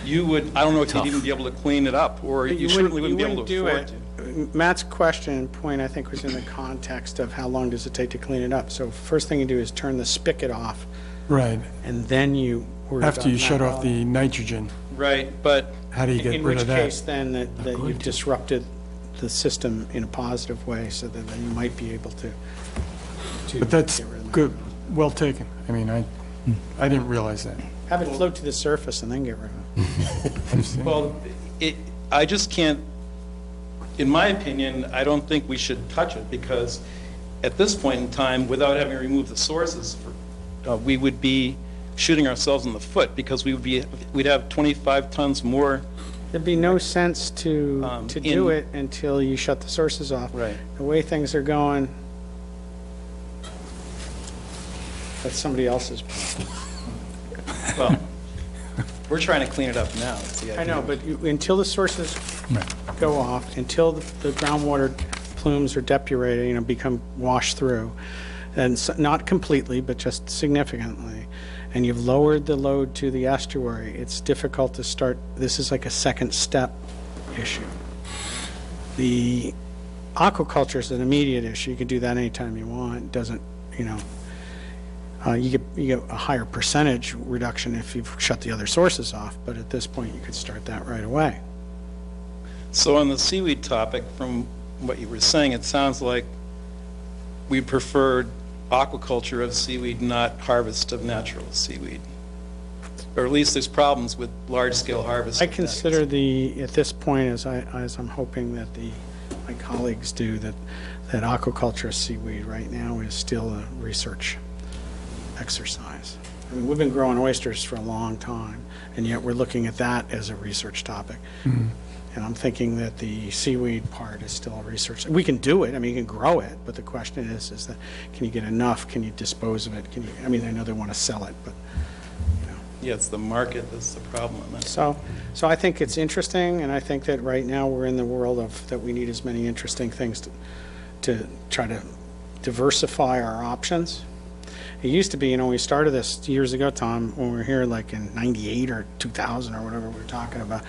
you would, I don't know if you'd even be able to clean it up, or you certainly wouldn't be able to afford to. Matt's question and point, I think, was in the context of how long does it take to clean it up. So first thing you do is turn the spigot off. Right. And then you worry about After you shut off the nitrogen. Right, but how do you get rid of that? In which case, then, that you've disrupted the system in a positive way, so that then you might be able to But that's get rid of that. good, well taken. I mean, I didn't realize that. Have it float to the surface and then get rid of it. well, I just can't, in my opinion, I don't think we should touch it, because at this point in time, without having removed the sources, we would be shooting ourselves in the foot, because we'd have 25 tons more. There'd be no sense to do it until you shut the sources off. Right. The way things are going, that's somebody else's problem. Well, we're trying to clean it up now. That's the idea. I know, but until the sources go off, until the groundwater plumes are depurated, become washed through, and not completely, but just significantly, and you've lowered the load to the estuary, it's difficult to start. This is like a second step issue. The aquaculture is an immediate issue. You can do that anytime you want. It doesn't, you get a higher percentage reduction if you've shut the other sources off, but at this point you could start that right away. So on the seaweed topic, from what you were saying, it sounds like we preferred aquaculture of seaweed, not harvest of natural seaweed. Or at least there's problems with large-scale harvest. I consider at this point, as I'm hoping that my colleagues do, that aquaculture of seaweed right now is still a research exercise. I mean, we've been growing oysters for a long time, and yet we're looking at that as a research topic. Mm-hmm. And I'm thinking that the seaweed part is still a research. We can do it. I mean, you can grow it, but the question is that can you get enough? Can you dispose of it? I mean, I know they want to sell it, but yeah, it's the market that's the problem. So I think it's interesting, and I think that right now we're in the world of that we need as many interesting things to try to diversify our options. It used to be, we started this years ago, Tom, when we were here like in 98 or 2000 or whatever we were talking about,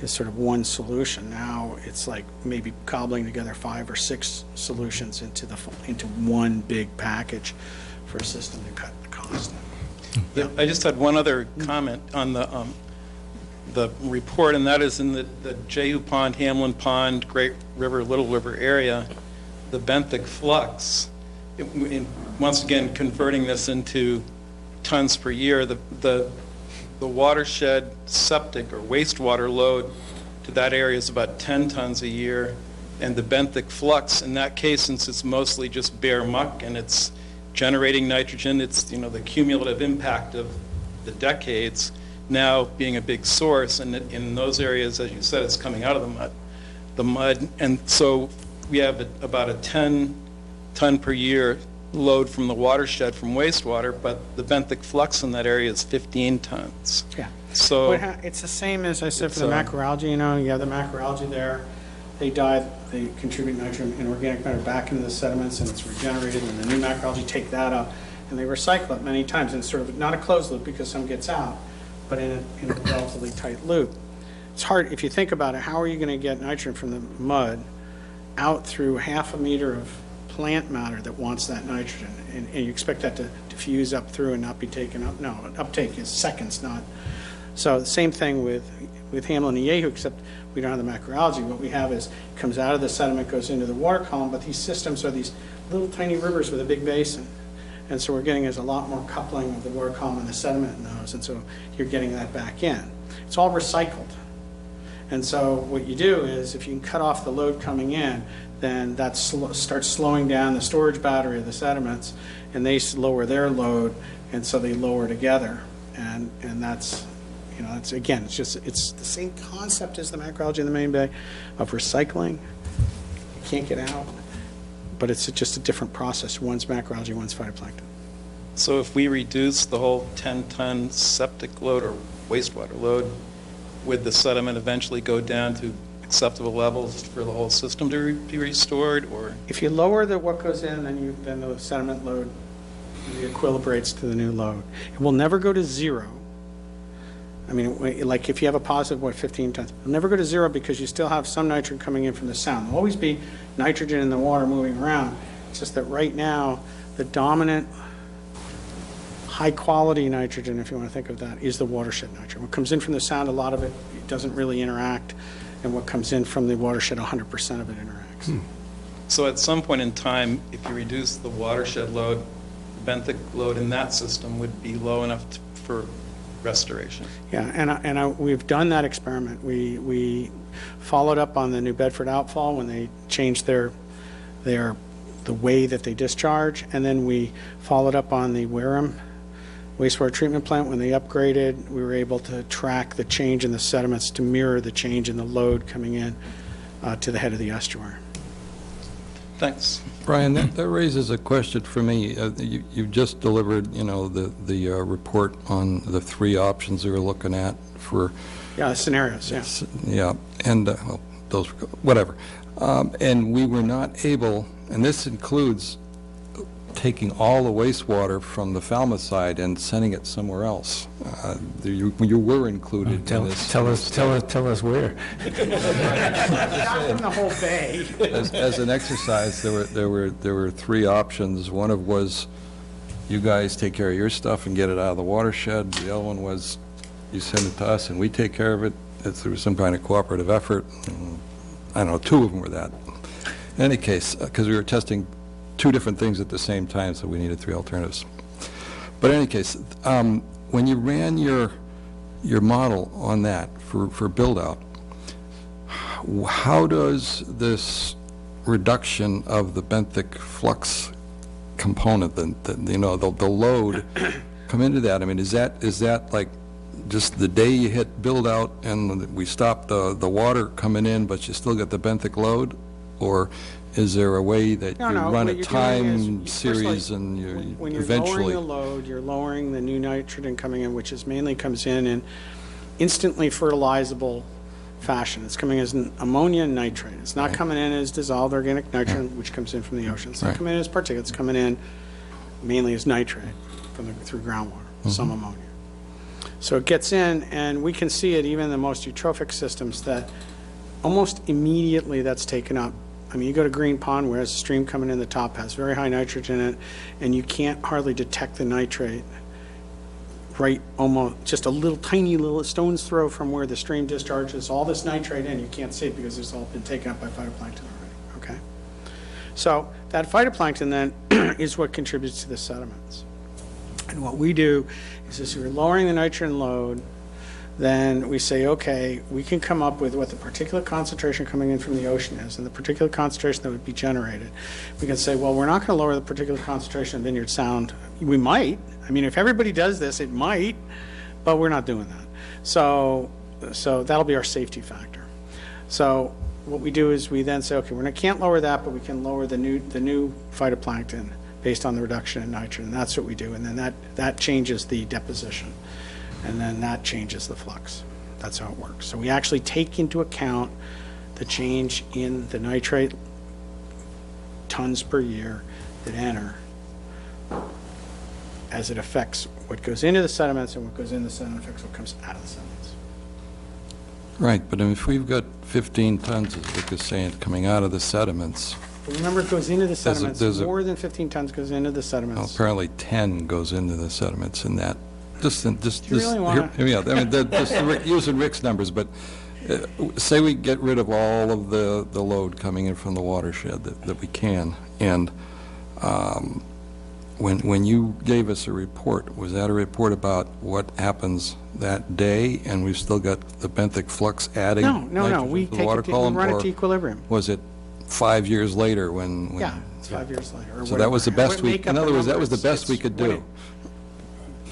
is sort of one solution. Now it's like maybe cobbling together 5 or 6 solutions into one big package for a system to cut the cost. Yeah. I just had one other comment on the report, and that is in the Jehu Pond, Hamlin Pond, Great River, Little River area, the benthic flux. Once again, converting this into tons per year, the watershed septic or wastewater load to that area is about 10 tons a year, and the benthic flux, in that case, since it's mostly just bare muck and it's generating nitrogen, it's the cumulative impact of the decades now being a big source, and in those areas, as you said, it's coming out of the mud, and so we have about a 10-ton per year load from the watershed from wastewater, but the benthic flux in that area is 15 tons. Yeah. So it's the same as I said for the macroalgae. You have the macroalgae there. They die. They contribute nitrogen and organic matter back into the sediments, and it's regenerated. And the new macroalgae take that up, and they recycle it many times. And sort of not a closed loop because some gets out, but in a relatively tight loop. It's hard if you think about it. How are you going to get nitrogen from the mud out through half a meter of plant matter that wants that nitrogen, and you expect that to diffuse up through and not be taken up? No, uptake is seconds, not. So the same thing with Hamlin and Jehu, except we don't have the macroalgae. What we have is it comes out of the sediment, goes into the water column, but these systems are these little tiny rivers with a big basin. And so we're getting is a lot more coupling of the water column and the sediment in those, and so you're getting that back in. It's all recycled. And so what you do is if you can cut off the load coming in, then that starts slowing down the storage battery of the sediments, and they lower their load, and so they lower together. And that's, that's, again, it's the same concept as the macroalgae in the main bay of recycling. You can't get out, but it's just a different process. One's macroalgae, one's phytoplankton. So if we reduce the whole 10-ton septic load or wastewater load, would the sediment eventually go down to acceptable levels for the whole system to be restored? Or if you lower what goes in, then the sediment load equilibrates to the new load. It will never go to zero. I mean, like if you have a positive, 15 tons, it'll never go to zero because you still have some nitrogen coming in from the sound. There'll always be nitrogen in the water moving around. It's just that right now, the dominant high-quality nitrogen, if you want to think of that, is the watershed nitrogen. What comes in from the sound, a lot of it doesn't really interact, and what comes in from the watershed, 100% of it interacts. So at some point in time, if you reduce the watershed load, the benthic load in that system would be low enough for restoration. Yeah, and we've done that experiment. We followed up on the New Bedford outfall when they changed their the way that they discharge, and then we followed up on the Wareham wastewater treatment plant. When they upgraded, we were able to track the change in the sediments to mirror the change in the load coming in to the head of the estuary. Thanks. Brian, that raises a question for me. You just delivered, the report on the 3 options we were looking at for... Yeah, scenarios, yeah. Yeah, and, well, those, whatever. And we were not able, and this includes taking all the wastewater from the Falmouth side and sending it somewhere else. You were included in this. Tell us where. Not from the whole bay. As an exercise, there were 3 options. One of was you guys take care of your stuff and get it out of the watershed. The other one was you send it to us and we take care of it. There was some kind of cooperative effort. I don't know, 2 of them were that. In any case, because we were testing 2 different things at the same time, so we needed 3 alternatives. But in any case, when you ran your model on that for build-out, how does this reduction of the benthic flux component, the load, come into that? I mean, is that like just the day you hit build-out and we stop the water coming in, but you still get the benthic load? Or is there a way that you run a time series and you when you're eventually... lowering the load, you're lowering the new nitrogen coming in, which is mainly comes in instantly fertilizable fashion. It's coming as an ammonia and nitrate. It's not coming in as dissolved organic nitrogen, which comes in from the ocean. It's not coming in as particulates. It's coming in mainly as nitrate through groundwater, some ammonia. So it gets in, and we can see it even in the most eutrophic systems that almost immediately that's taken up. I mean, you go to Green Pond, where there's a stream coming in the top, has very high nitrogen in it, and you can't hardly detect the nitrate right almost just a tiny little stone's throw from where the stream discharges all this nitrate in. You can't see it because it's all been taken up by phytoplankton already, okay? So that phytoplankton then is what contributes to the sediments. And what we do is as we're lowering the nitrogen load, then we say, okay, we can come up with what the particulate concentration coming in from the ocean is, and the particulate concentration that would be generated. We can say, well, we're not going to lower the particulate concentration of Vineyard Sound. We might. I mean, if everybody does this, it might, but we're not doing that. So that'll be our safety factor. So what we do is we then say, okay, we can't lower that, but we can lower the new phytoplankton based on the reduction in nitrogen. That's what we do, and then that changes the deposition. And then that changes the flux. That's how it works. So we actually take into account the change in the nitrate tons per year that enter as it affects what goes into the sediments, and what goes in the sediment affects what comes out of the sediments. Right, but if we've got 15 tons, as Rick is saying, coming out of the sediments... But remember, it goes into the sediments. More than 15 tons goes into the sediments. Well, apparently 10 goes into the sediments in that. Do you really want to? Yeah, I mean, just using Rick's numbers, but say we get rid of all of the load coming in from the watershed that we can, and when you gave us a report, was that a report about what happens that day, and we've still got the benthic flux adding? No. We take it, we run it to equilibrium. Was it 5 years later when? Yeah, it's 5 years later. So that was the best in other words, that was the best we could do.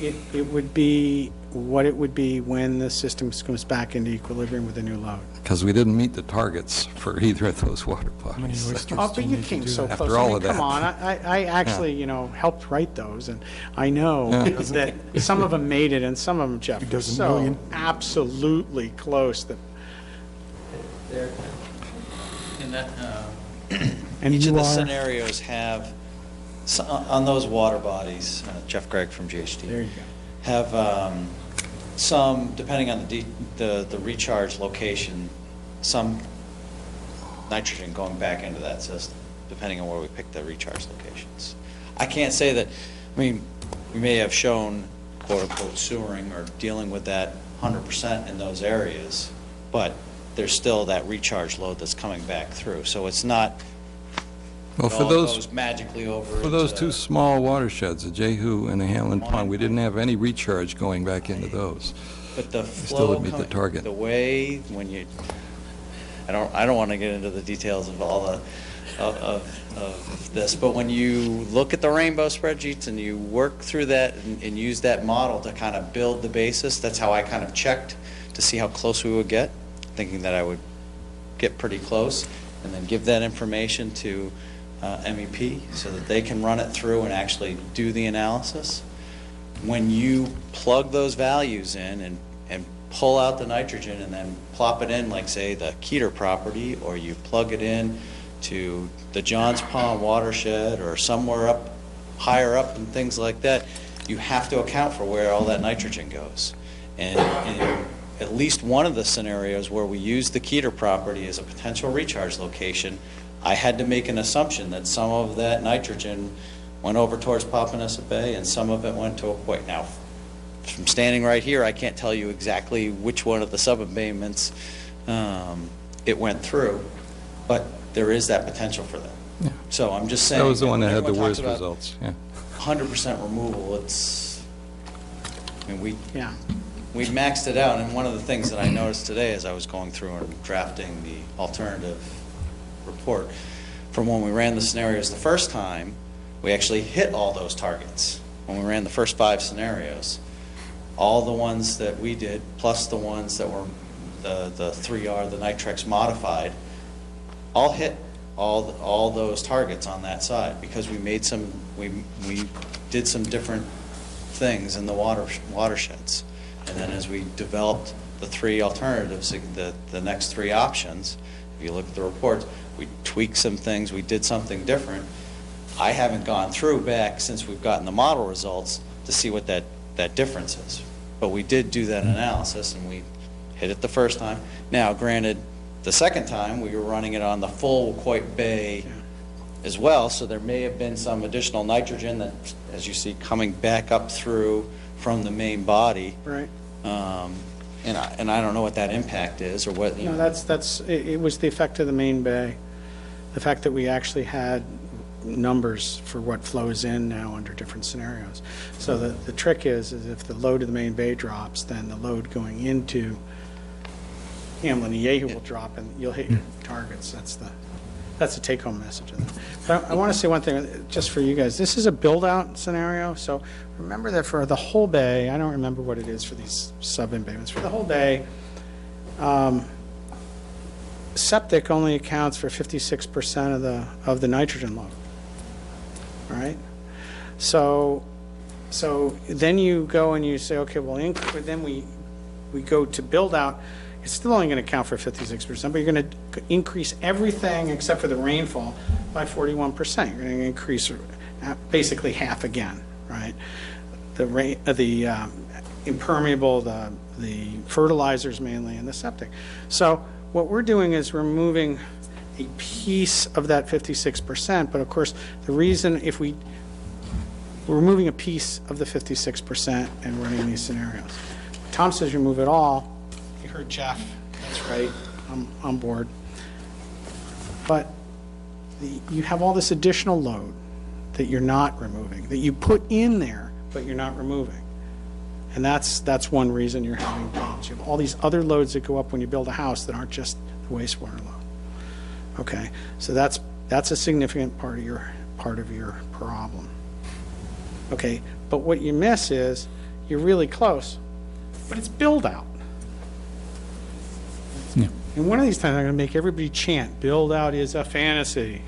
It would be what it would be when the system comes back into equilibrium with a new load. Because we didn't meet the targets for either of those water bodies. Oh, but you came so close. After all of that. Come on, I actually, helped write those, and I know that some of them made it, and some of them, Jeff, were so absolutely close that. They're in that. And each of the scenarios have. On those water bodies, Jeff Gregg from GHD, there you go. Have some, depending on the recharge location, some nitrogen going back into that system, depending on where we pick the recharge locations. I can't say that, I mean, we may have shown quote-unquote sewering or dealing with that 100% in those areas, but there's still that recharge load that's coming back through. So it's not... Well, for goes magically over for those 2 small watersheds, the Jehu and the Hamlin Pond, we didn't have any recharge going back into those. But the we flow still would meet the target. The way when you, I don't want to get into the details of all of this. But when you look at the rainbow spreadsheets and you work through that and use that model to kind of build the basis, that's how I kind of checked to see how close we would get, thinking that I would get pretty close, and then give that information to MEP so that they can run it through and actually do the analysis. When you plug those values in and pull out the nitrogen and then plop it in, like say the Keeter property, or you plug it in to the Johns Pond watershed or somewhere up higher up and things like that, you have to account for where all that nitrogen goes. And in at least one of the scenarios where we use the Keeter property as a potential recharge location, I had to make an assumption that some of that nitrogen went over towards Papaneset Bay and some of it went to Oquay. Now, from standing right here, I can't tell you exactly which one of the sub-embayments it went through, but there is that potential for that. Yeah. So I'm just saying. That was the one that had the everyone worst talks about results, yeah. 100% removal, I mean, we maxed it out, and one of the things that I noticed today as I was going through and drafting the alternative report, from when we ran the scenarios the first time, we actually hit all those targets. When we ran the first 5 scenarios, all the ones that we did, plus the ones that were the 3R, the Nitrex modified, all hit all those targets on that side, because we made some, we did some different things in the watersheds. And then as we developed the 3 alternatives, the next 3 options, if you look at the reports, we tweaked some things, we did something different. I haven't gone through back since we've gotten the model results to see what that difference is. But we did do that analysis, and we hit it the first time. Now, granted, the second time, we were running it on the full Quoit Bay as well, so there may have been some additional nitrogen that, as you see, coming back up through from the main body. Right. And I don't know what that impact is, or what, you No, know. it was the effect of the main bay, the fact that we actually had numbers for what flows in now under different scenarios. So the trick is if the load of the main bay drops, then the load going into Hamlin and Yehu will drop, and you'll hit your targets. That's the take-home message of that. But I want to say one thing, just for you guys. This is a build-out scenario, so remember that for the whole bay, I don't remember what it is for these sub-embayments. For the whole bay, septic only accounts for 56% of the nitrogen load. All right? So then you go and you say, okay, well, then we go to build out. It's still only going to count for 56%, but you're going to increase everything except for the rainfall by 41%. You're going to increase basically half again, right? The impermeable, the fertilizers mainly, and the septic. So what we're doing is we're moving a piece of that 56%, but of course the reason we're moving a piece of the 56% and running these scenarios. Tom says remove it all. You heard Jeff, that's right, I'm on board. But you have all this additional load that you're not removing, that you put in there, but you're not removing. And that's one reason you're having problems. You have all these other loads that go up when you build a house that aren't just the wastewater load. Okay, so that's a significant part of your problem. Okay, but what you miss is you're really close, but it's build out. Yeah. And one of these times I'm going to make everybody chant, build out is a fantasy.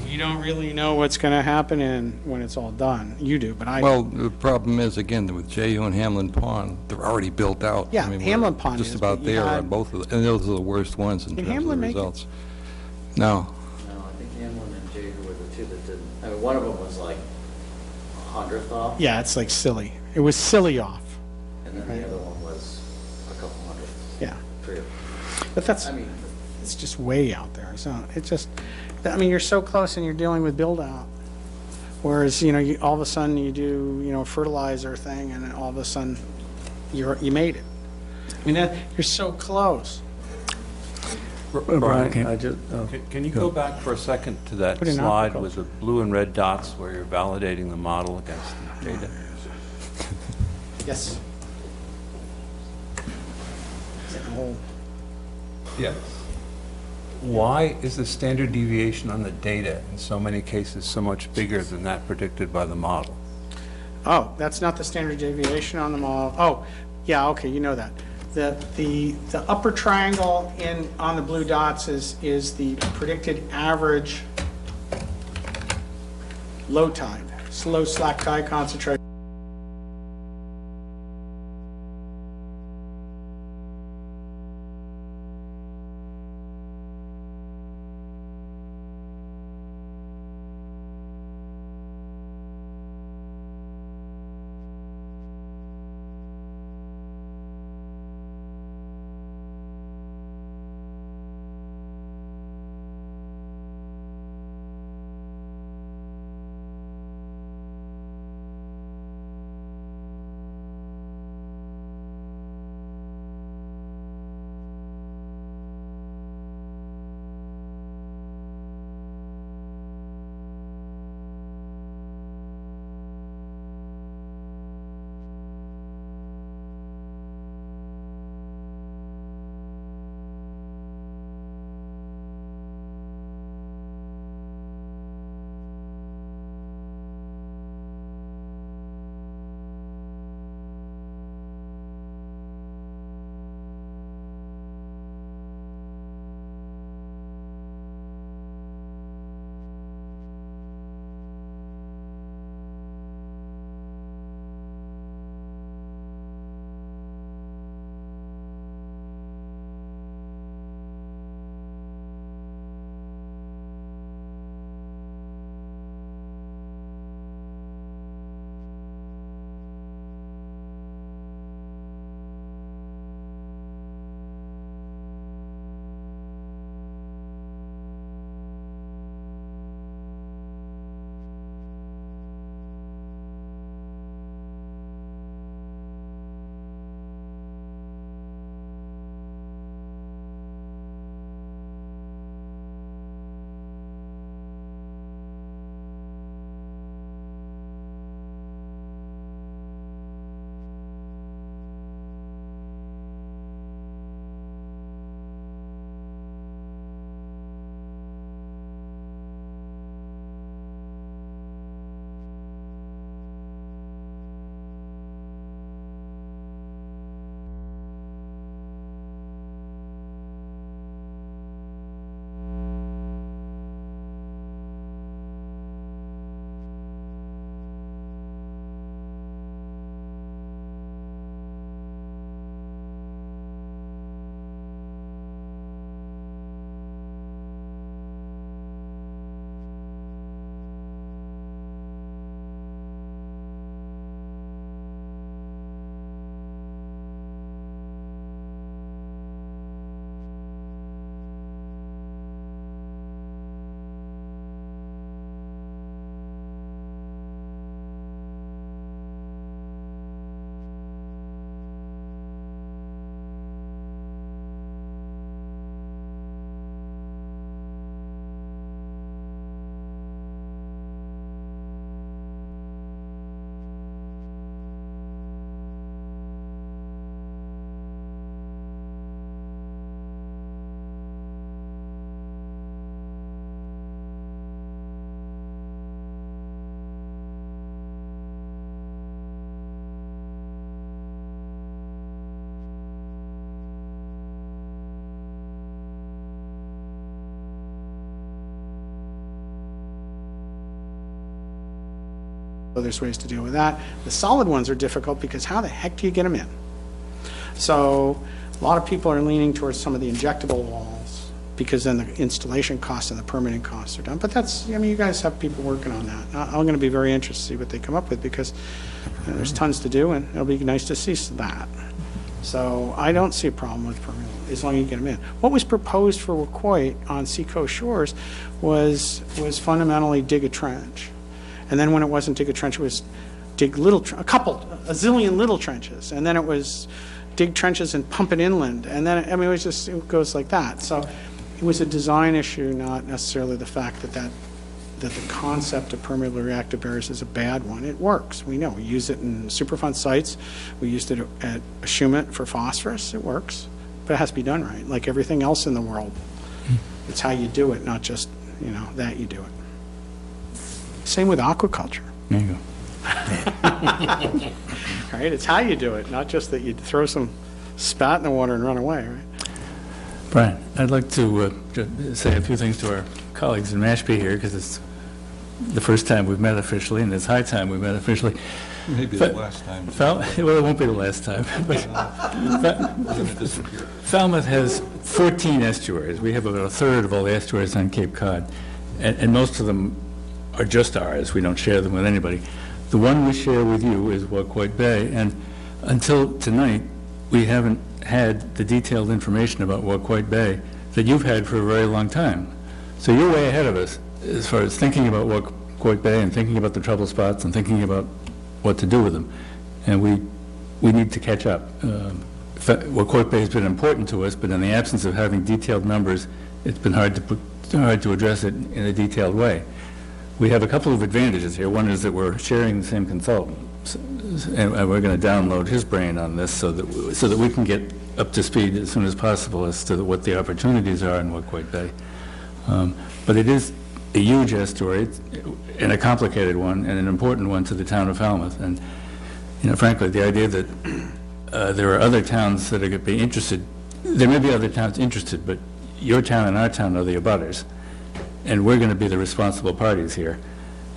You don't really know what's going to happen when it's all done. You do, but I Well, the problem is, again, with Jehu and Hamlin Pond, they're already built out. Yeah, I mean, Hamlin we're Pond just is, about but you there had- on both of them, and those are the worst ones in Did terms of Hamlin the make it? results. No. No, I think Hamlin and Jehu were the 2 that didn't. I mean, one of them was like 100th off. Yeah, it's like silly. It was silly off. And then the other one was a couple hundred. Yeah. 3 of them. But that's, I mean, it's just way out there. So it's just, I mean, you're so close and you're dealing with build out. Whereas, all of a sudden you do, a fertilizer thing, and then all of a sudden you made it. I mean, you're so close. Brian, Can you go back for a second to that Put in slide aquaculture. with the blue and red dots where you're validating the model against the data? Yes. Yes. Why is the standard deviation on the data in so many cases so much bigger than that predicted by the model? Oh, that's not the standard deviation on the model. Oh, yeah, okay, you know that. The upper triangle on the blue dots is the predicted average low tide, slow slack tide concentration. There's ways to deal with that. The solid ones are difficult because how the heck do you get them in? So a lot of people are leaning towards some of the injectable walls because then the installation costs and the permitting costs are done. But that's, I mean, you guys have people working on that. I'm going to be very interested to see what they come up with because there's tons to do and it'll be nice to see that. So I don't see a problem with permitting as long as you get them in. What was proposed for Wacoit on Seacoast Shores was fundamentally dig a trench. And then when it wasn't dig a trench, it was dig a zillion little trenches. And then it was dig trenches and pump it inland. And then, I mean, it goes like that. So it was a design issue, not necessarily the fact that the concept of permeable reactive barriers is a bad one. It works. We know. We use it in Superfund sites. We used it at Schumett for phosphorus. It works. But it has to be done right, like everything else in the world. It's how you do it, not just, that you do it. Same with aquaculture. There you go. Right? It's how you do it, not just that you throw some spat in the water and run away, right? Brian, I'd like to say a few things to our colleagues in Mashpee here, because it's the first time we've met officially, and it's high time we've met officially. Maybe the last time. Well, it won't be the last time. But Falmouth has 14 estuaries. We have about a third of all the estuaries on Cape Cod, and most of them are just ours. We don't share them with anybody. The one we share with you is Waquoit Bay, and until tonight, we haven't had the detailed information about Waquoit Bay that you've had for a very long time. So you're way ahead of us as far as thinking about Waquoit Bay and thinking about the trouble spots and thinking about what to do with them. And we need to catch up. Waquoit Bay has been important to us, but in the absence of having detailed numbers, it's been hard to address it in a detailed way. We have a couple of advantages here. One is that we're sharing the same consultant, and we're going to download his brain on this so that we can get up to speed as soon as possible as to what the opportunities are in Waquoit Bay. But it is a huge estuary, and a complicated one, and an important one to the town of Falmouth. And frankly, the idea that there are other towns that are going to be interested, there may be other towns interested, but your town and our town are the abutters. And we're going to be the responsible parties here,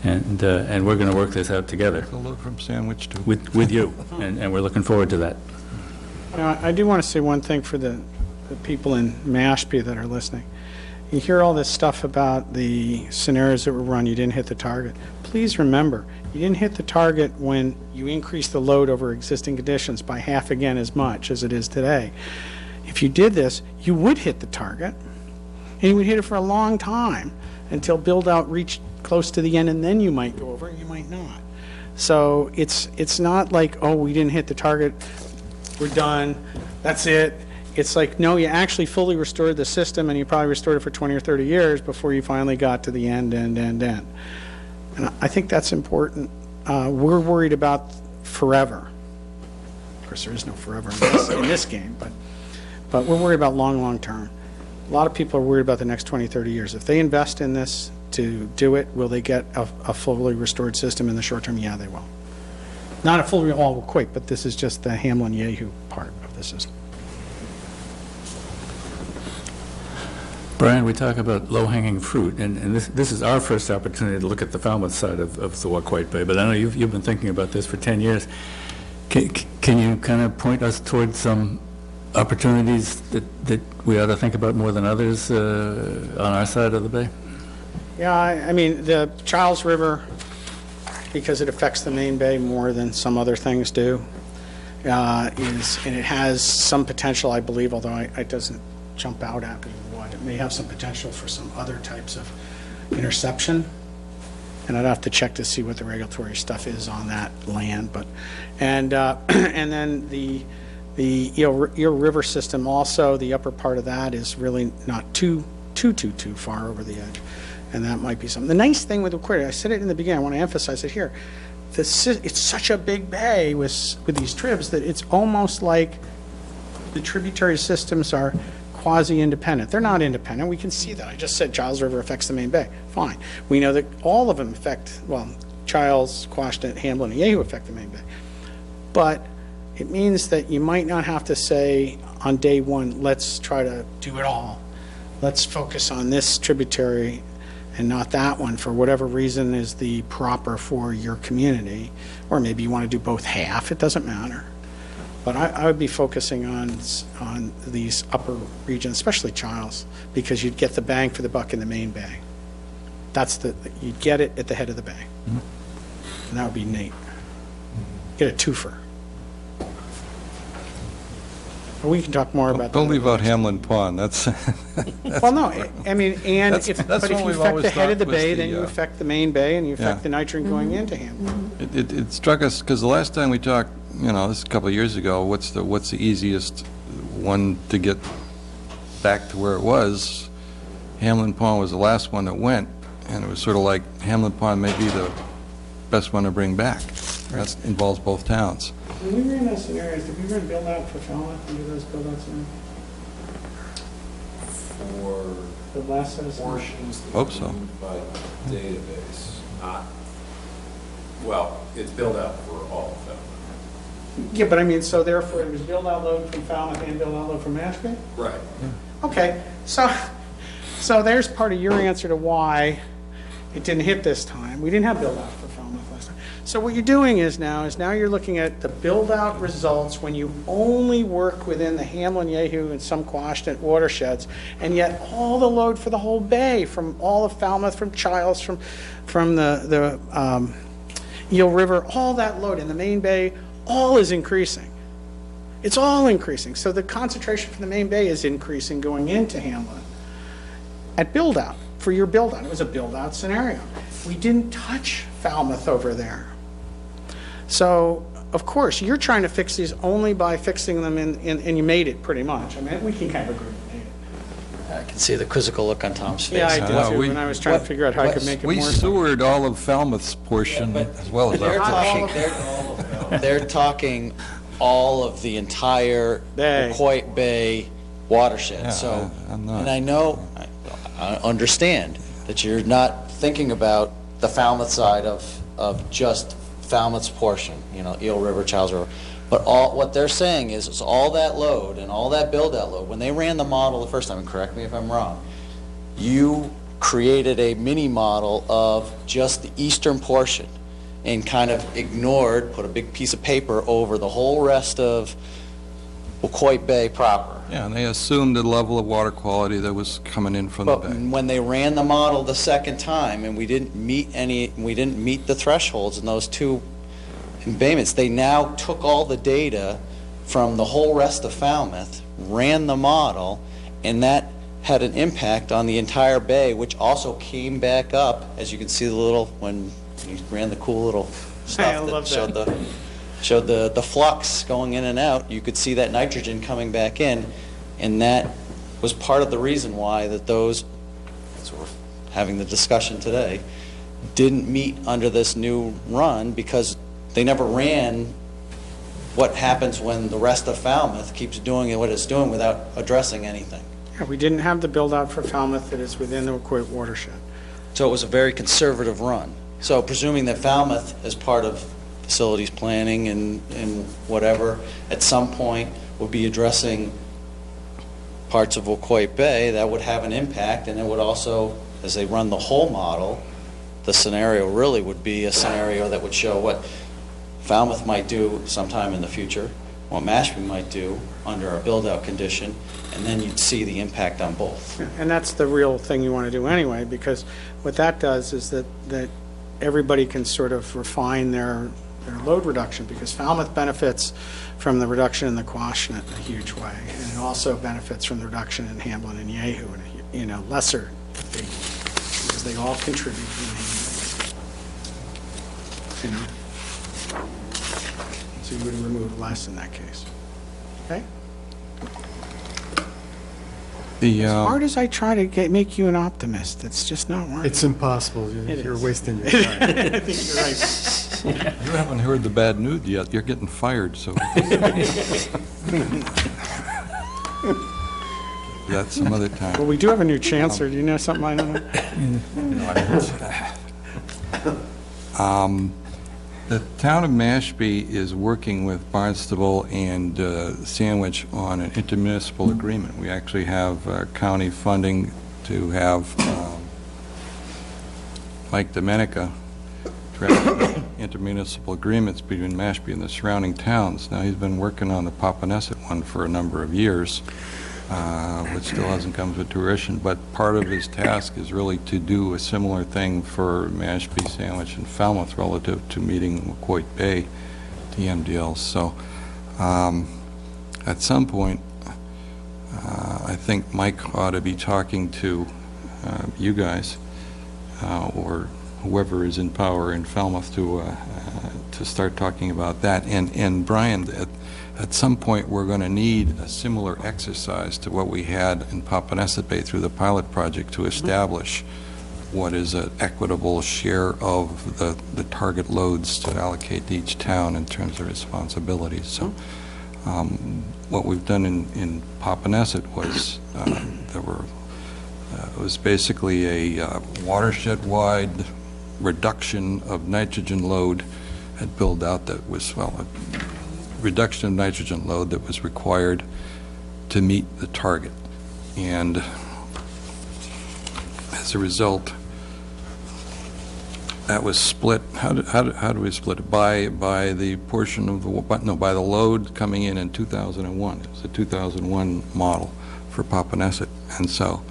and we're going to work this out together. Hello from Sandwich, too. With you, and we're looking forward to that. I do want to say one thing for the people in Mashpee that are listening. You hear all this stuff about the scenarios that were run, you didn't hit the target. Please remember, you didn't hit the target when you increased the load over existing conditions by half again as much as it is today. If you did this, you would hit the target, and you would hit it for a long time until build-out reached close to the end, and then you might go over and you might not. So it's not like, oh, we didn't hit the target, we're done, that's it. It's like, no, you actually fully restored the system, and you probably restored it for 20 or 30 years before you finally got to the end. And I think that's important. We're worried about forever. Of course, there is no forever in this game, but we're worried about long term. A lot of people are worried about the next 20, 30 years. If they invest in this to do it, will they get a fully restored system in the short term? Yeah, they will. Not a fully all Waquoit, but this is just the Hamlin-Yehu part of the system. Brian, we talk about low-hanging fruit, and this is our first opportunity to look at the Falmouth side of the Waquoit Bay, but I know you've been thinking about this for 10 years. Can you kind of point us towards some opportunities that we ought to think about more than others on our side of the bay? Yeah, I mean, the Charles River, because it affects the main bay more than some other things do, and it has some potential, I believe, although it doesn't jump out at me what. It may have some potential for some other types of interception, and I'd have to check to see what the regulatory stuff is on that land. But and then the Eel River system also, the upper part of that is really not too far over the edge, and that might be something. The nice thing with Waquoit, I said it in the beginning, I want to emphasize it here, it's such a big bay with these tribs that it's almost like the tributary systems are quasi-independent. They're not independent. We can see that. I just said Giles River affects the main bay. Fine. We know that all of them affect, well, Giles, Quashnet, Hamlin, and Yehu affect the main bay. But it means that you might not have to say on day one, let's try to do it all. Let's focus on this tributary and not that one for whatever reason is the proper for your community. Or maybe you want to do both half. It doesn't matter. But I would be focusing on these upper regions, especially Giles, because you'd get the bang for the buck in the main bay. You'd get it at the head of the bay. Mm-hmm. And that would be neat. Get a twofer. But we can talk more about that. Don't leave out Hamlin Pond. That's well, no, I mean, and that's if you affect the head of the bay, then you affect the main bay, and you affect the nitrogen going into Hamlin. It struck us because the last time we talked, this is a couple of years ago. What's the easiest one to get back to where it was? Hamlin Pond was the last one that went, and it was sort of like Hamlin Pond may be the best one to bring back. That involves both towns. When we ran those scenarios, did we run build out for Falmouth under those build out scenarios? For The last set of portions that Hope are so. moved by database, not, well, it's built out for all of them. Yeah, but I mean, so therefore it was build-out load from Falmouth and build-out load from Mashpee? Right. Okay, so there's part of your answer to why it didn't hit this time. We didn't have build-out for Falmouth last time. So what you're doing is now you're looking at the build-out results when you only work within the Hamlin, Yahoo, and some Quashnet watersheds, and yet all the load for the whole bay, from all of Falmouth, from Childs, from the Eel River, all that load in the main bay, all is increasing. It's all increasing. So the concentration from the main bay is increasing going into Hamlin. At build-out, for your build-out, it was a build-out scenario. We didn't touch Falmouth over there. So, of course, you're trying to fix these only by fixing them and you made it pretty much. I mean, we can kind of agree. I can see the quizzical look on Tom's face. Yeah, I did too, and I was trying to figure out how I could make it more. We sewered all of Falmouth's portion as well as They're our talking, they're talking all of the entire Quoit Bay watershed. Yeah, So, I'm not. and I know, I understand that you're not thinking about the Falmouth side of just Falmouth's portion, you know, Eel River, Childs River. But what they're saying is all that load and all that build-out load, when they ran the model the first time, and correct me if I'm wrong, you created a mini model of just the eastern portion and kind of ignored, put a big piece of paper over the whole rest of Quoit Bay proper. Yeah, and they assumed the level of water quality that was coming in from the But bay. when they ran the model the second time and we didn't meet the thresholds in those two embayments, they now took all the data from the whole rest of Falmouth, ran the model, and that had an impact on the entire bay, which also came back up, as you can see the little, when you ran the cool little stuff that showed the flux going in and out, you could see that nitrogen coming back in, and that was part of the reason why that those, as we're having the discussion today, didn't meet under this new run because they never ran what happens when the rest of Falmouth keeps doing what it's doing without addressing anything. Yeah, we didn't have the build-out for Falmouth that is within the Quoit watershed. So it was a very conservative run. So presuming that Falmouth, as part of facilities planning and whatever, at some point would be addressing parts of Quoit Bay, that would have an impact, and it would also, as they run the whole model, the scenario really would be a scenario that would show what Falmouth might do sometime in the future, what Mashpee might do under a build-out condition, and then you'd see the impact on both. And that's the real thing you want to do anyway, because what that does is that everybody can sort of refine their load reduction, because Falmouth benefits from the reduction in the Quashnet in a huge way, and it also benefits from the reduction in Hamlin and Yahoo in a lesser degree, because they all contribute to the main, you know. So you would remove less in that case. Okay? As hard as I try to make you an optimist, it's just not working. It's impossible. You're wasting your time. I think you're right. You haven't heard the bad news yet. You're getting fired, so. That's some other time. Well, we do have a new chancellor. Do you know something I don't know? The town of Mashpee is working with Barnstable and Sandwich on an intermunicipal agreement. We actually have county funding to have Mike Domenica draft intermunicipal agreements between Mashpee and the surrounding towns. Now, he's been working on the Papaneset one for a number of years, which still hasn't come to fruition, but part of his task is really to do a similar thing for Mashpee, Sandwich, and Falmouth relative to meeting Quoit Bay TMDLs. So at some point, I think Mike ought to be talking to you guys or whoever is in power in Falmouth to start talking about that. And Brian, at some point, we're going to need a similar exercise to what we had in Papaneset Bay through the pilot project to establish what is an equitable share of the target loads to allocate to each town in terms of responsibilities. So what we've done in Papaneset was there were It was basically a watershed-wide reduction of nitrogen load had built out that was, well, a reduction of nitrogen load that was required to meet the target. And as a result, that was split. How do we split it? By the portion of the, no, by the load coming in 2001. It was a 2001 model for Papaneset. And so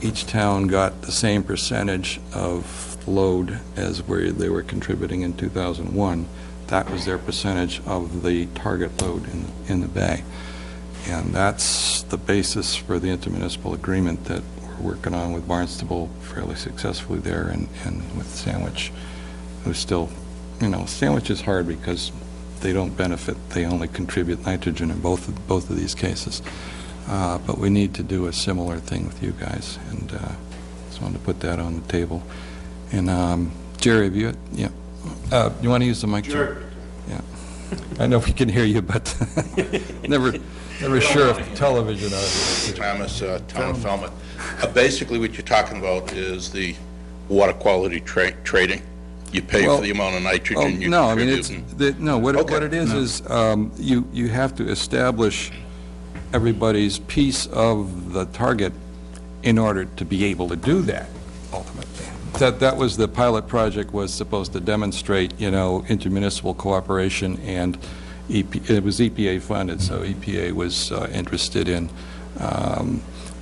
each town got the same percentage of load as where they were contributing in 2001. That was their percentage of the target load in the bay. And that's the basis for the intermunicipal agreement that we're working on with Barnstable fairly successfully there, and with Sandwich, who's still, you know, Sandwich is hard because they don't benefit, they only contribute nitrogen in both of these cases. But we need to do a similar thing with you guys, and just wanted to put that on the table. And Jerry, have you, yeah, you want to use the mic? Sure. Yeah. I know we can hear you, but never sure if the television audience. Thomas, Town of Falmouth. Basically, what you're talking about is the water quality trading. You pay for the amount of nitrogen you no, I mean, contribute. what it is you have to establish everybody's piece of the target in order to be able to do that, ultimately. That was the pilot project, was supposed to demonstrate, you know, intermunicipal cooperation, and it was EPA funded, so EPA was interested in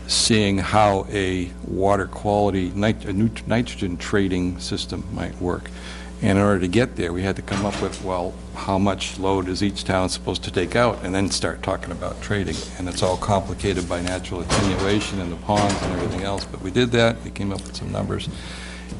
seeing how a water quality nitrogen trading system might work. And in order to get there, we had to come up with, well, how much load is each town supposed to take out, and then start talking about trading. And it's all complicated by natural attenuation in the ponds and everything else. But we did that. We came up with some numbers.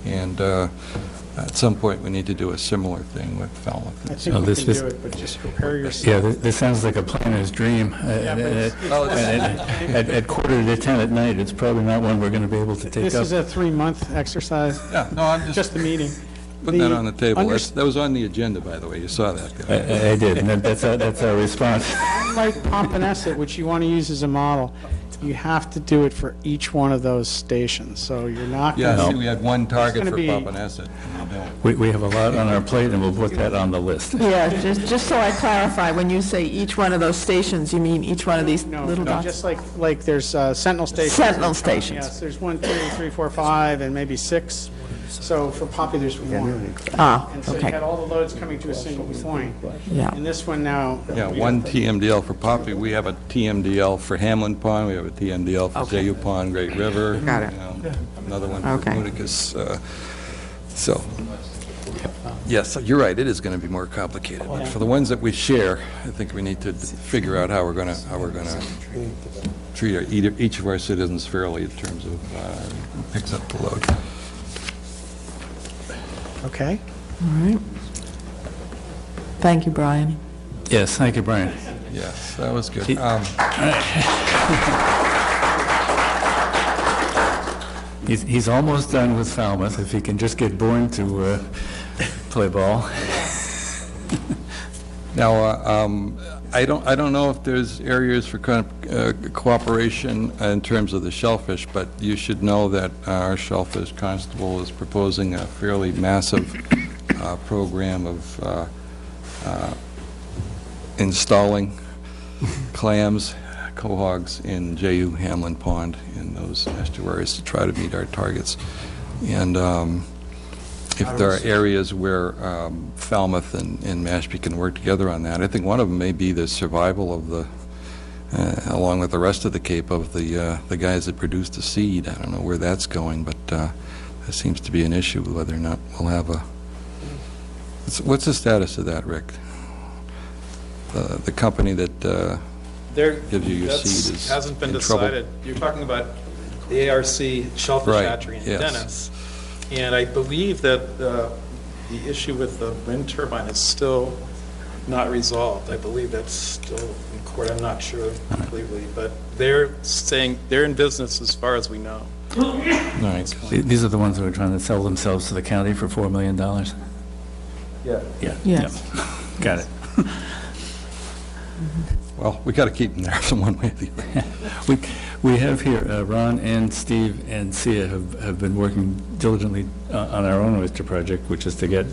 And at some point, we need to do a similar thing with Falmouth. I think we can do it, but just prepare yourself. Yeah, this sounds like a planner's dream. At 9:45 at night, it's probably not one we're going to be able to take up. This is a 3-month exercise. Yeah, no, I'm just a meeting. Putting that on the table. That was on the agenda, by the way. You saw that. I did, and that's our response. Like Pompanesett, which you want to use as a model, you have to do it for each one of those stations. So you're not going to... Yeah, see, we had one target for Pompanesett. We have a lot on our plate, and we'll put that on the list. Yeah, just so I clarify, when you say each one of those stations, you mean each one of these little dots? Just like there's Sentinel stations. Sentinel stations. Yes, there's 1, 2, 3, 4, 5, and maybe 6. So for Poppy, there's 1. And so you had all the loads coming to a single point. Yeah. And this one now... Yeah, one TMDL for Poppy. We have a TMDL for Hamlin Pond. We have a TMDL for Zayu Pond, Great River. Got it. You know, another one for Unicus. So, yes, you're right. It is going to be more complicated. But for the ones that we share, I think we need to figure out how we're going to treat each of our citizens fairly in terms of who picks up the load. Okay. All right. Thank you, Brian. Yes, thank you, Brian. Yes, that was good. He's almost done with Falmouth, if he can just get Bourne to play ball. Now, I don't know if there's areas for cooperation in terms of the shellfish, but you should know that our shellfish constable is proposing a fairly massive program of installing clams, quahogs in Jayu Hamlin Pond in those estuaries to try to meet our targets. And if there are areas where Falmouth and Mashpee can work together on that, I think one of them may be the survival of the, along with the rest of the Cape, of the guys that produce the seed. I don't know where that's going, but there seems to be an issue whether or not we'll have a... What's the status of that, Rick? The company that gives you your seed is hasn't been in decided. trouble? You're talking about the ARC shellfish hatchery in Dennis. And I believe that the issue with the wind turbine is still not resolved. I believe that's still in court. I'm not sure completely, but they're saying they're in business as far as we know. Right. These are the ones that are trying to sell themselves to the county for $4 million? Yeah. Yeah. Yes. Got it. Well, we got to keep them there from one way or the other. We have here, Ron and Steve and Sia have been working diligently on our own oyster project, which is to get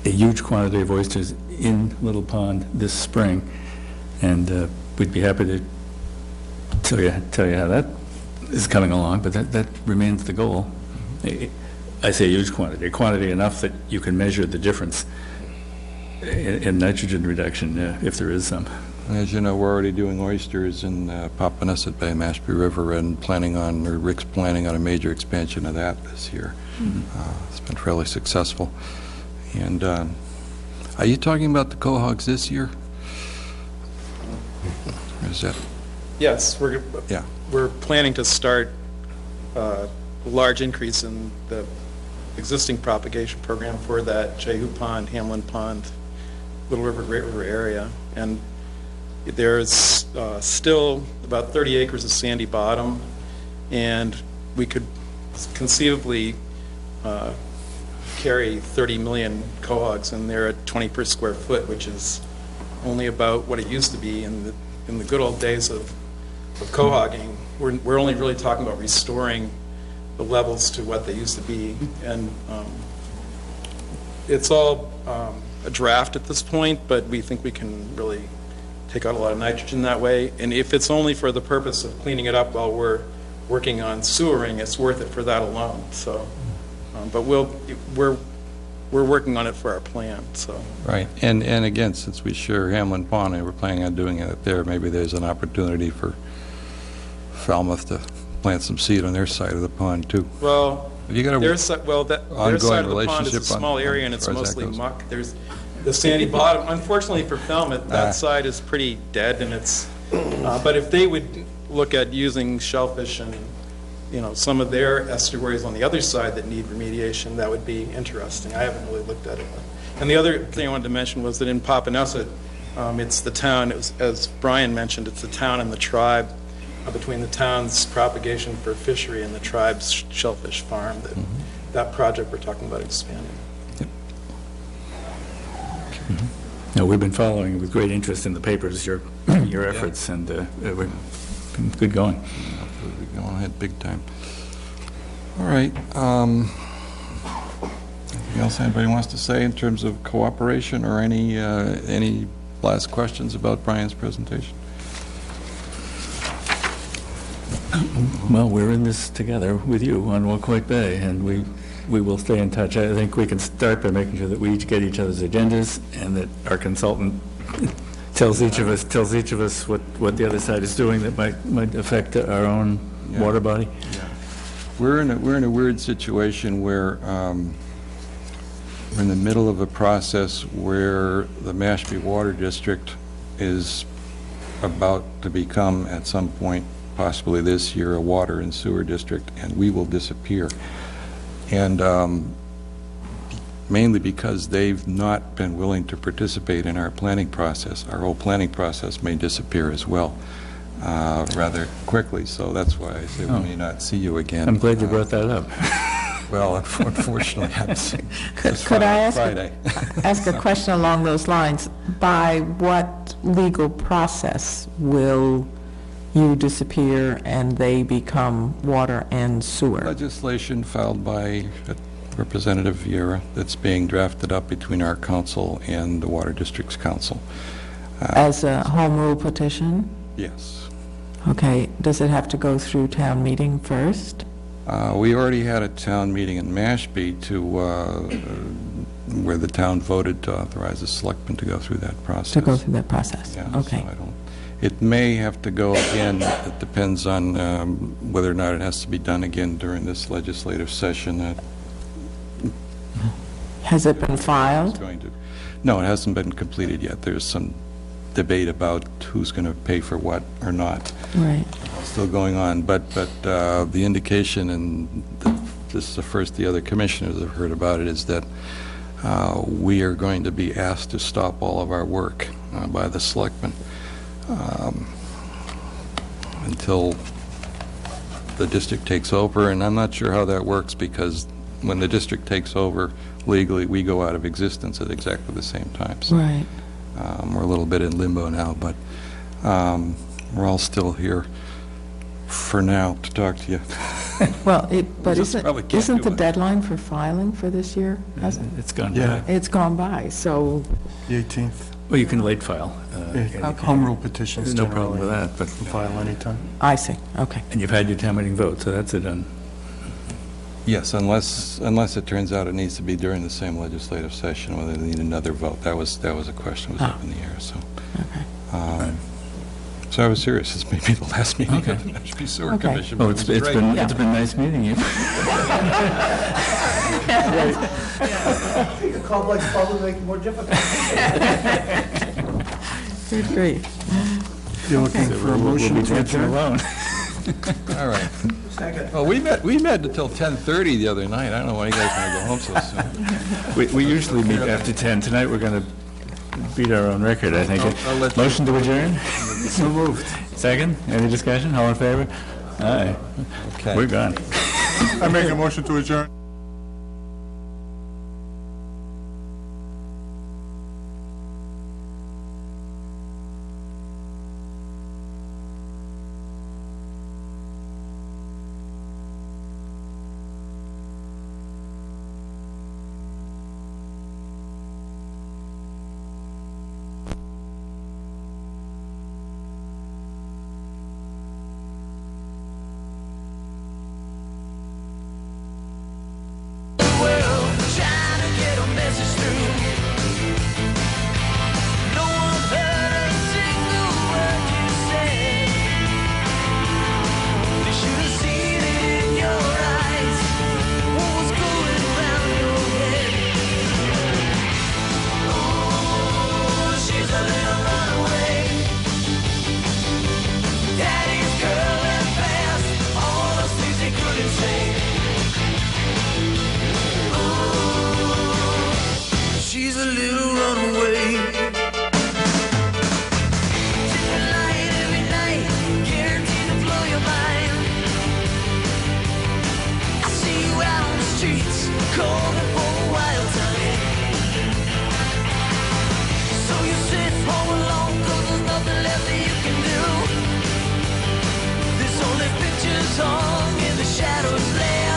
a huge quantity of oysters in Little Pond this spring. And we'd be happy to tell you how that is coming along, but that remains the goal. I say a huge quantity, a quantity enough that you can measure the difference in nitrogen reduction, if there is some. As you know, we're already doing oysters in Papaneset Bay, Mashpee River, and Rick's planning on a major expansion of that this year. It's been fairly successful. And are you talking about the quahogs this year? Or is that? Yes, Yeah. we're planning to start a large increase in the existing propagation program for that Jehu Pond, Hamlin Pond, Little River, Great River area. And there's still about 30 acres of sandy bottom, and we could conceivably carry 30 million quahogs in there at 20 per square foot, which is only about what it used to be in the good old days of quahogging. We're only really talking about restoring the levels to what they used to be, and it's all a draft at this point, but we think we can really take out a lot of nitrogen that way. And if it's only for the purpose of cleaning it up while we're working on sewering, it's worth it for that alone. So, but we're working on it for our plan. So Right, and again, since we share Hamlin Pond and we're planning on doing it there, maybe there's an opportunity for Falmouth to plant some seed on their side of the pond too. Well, you got their side of the pond is a small area, and it's mostly muck. There's the sandy bottom. Unfortunately for Falmouth, that side is pretty dead, and it's. But if they would look at using shellfish and some of their estuaries on the other side that need remediation, that would be interesting. I haven't really looked at it. And the other thing I wanted to mention was that in Papaneset, it's the town. As Brian mentioned, it's the town and the tribe. Between the town's propagation for fishery and the tribe's shellfish farm, that project we're talking about expanding. No, we've been following with great interest in the papers your efforts, and we've been good going. We're going ahead big time. All right. Anything else anybody wants to say in terms of cooperation or any last questions about Brian's presentation? Well, we're in this together with you on Wacoit Bay, and we will stay in touch. I think we can start by making sure that we each get each other's agendas, and that our consultant tells each of us what the other side is doing that might affect our own water body. Yeah. We're in a weird situation where we're in the middle of a process where the Mashpee Water District is about to become, at some point, possibly this year, a water and sewer district, and we will disappear. And mainly because they've not been willing to participate in our planning process. Our whole planning process may disappear as well rather quickly, so that's why I say we may not see you again. I'm glad you brought that up. Well, unfortunately, Could I ask a question along those lines? By what legal process will you disappear and they become water and sewer? Legislation filed by Representative Vieira that's being drafted up between our council and the Water District's council. As a home rule petition? Yes. Okay. Does it have to go through town meeting first? We already had a town meeting in Mashpee where the town voted to authorize the selectmen to go through that process. To go through that process. Yeah, okay. So it may have to go again. It depends on whether or not it has to be done again during this legislative session. Has it been filed? No, it hasn't been completed yet. There's some debate about who's going to pay for what or not. Right. Still going on, but the indication, and this is the first the other commissioners have heard about it, is that we are going to be asked to stop all of our work by the selectmen until the district takes over, and I'm not sure how that works, because when the district takes over legally, we go out of existence at exactly the same time. So, right. We're a little bit in limbo now, but we're all still here for now to talk to you. Well, but probably can't isn't do the it. deadline for filing for this year? Hasn't It's gone Yeah. by. It's gone by, so, The 18th. Well, you can late file. Home rule petitions There's no problem with that, but, can file anytime. I see, okay. and you've had your town meeting vote, so that's it done. Yes, unless it turns out it needs to be during the same legislative session, whether they need another vote. That was a question, was up in the air, so. Okay. So I was serious, this may be the last meeting Okay. of the Mashpee Sewer Okay. Commission. Oh, but it's it was great. it's been nice meeting you. The complex probably make it more difficult. Great. You're looking for a motion We'll be to dancing adjourn? alone. All right. Second. Well, we met until 10:30 the other night. I don't know why you guys want to go home so soon. We usually meet after 10. Tonight, we're going to beat our own record, I think. I'll let you- Motion to adjourn? So moved. Second? Any discussion? All in favor? Aye. Okay. We're gone. I make a motion to adjourn. She's a little runaway. Different light every night, guaranteed to blow your mind. I see you out on the streets, calling for a wild time. So you sit home alone, 'cause there's nothing left that you can do. There's only pictures hung in the shadows left.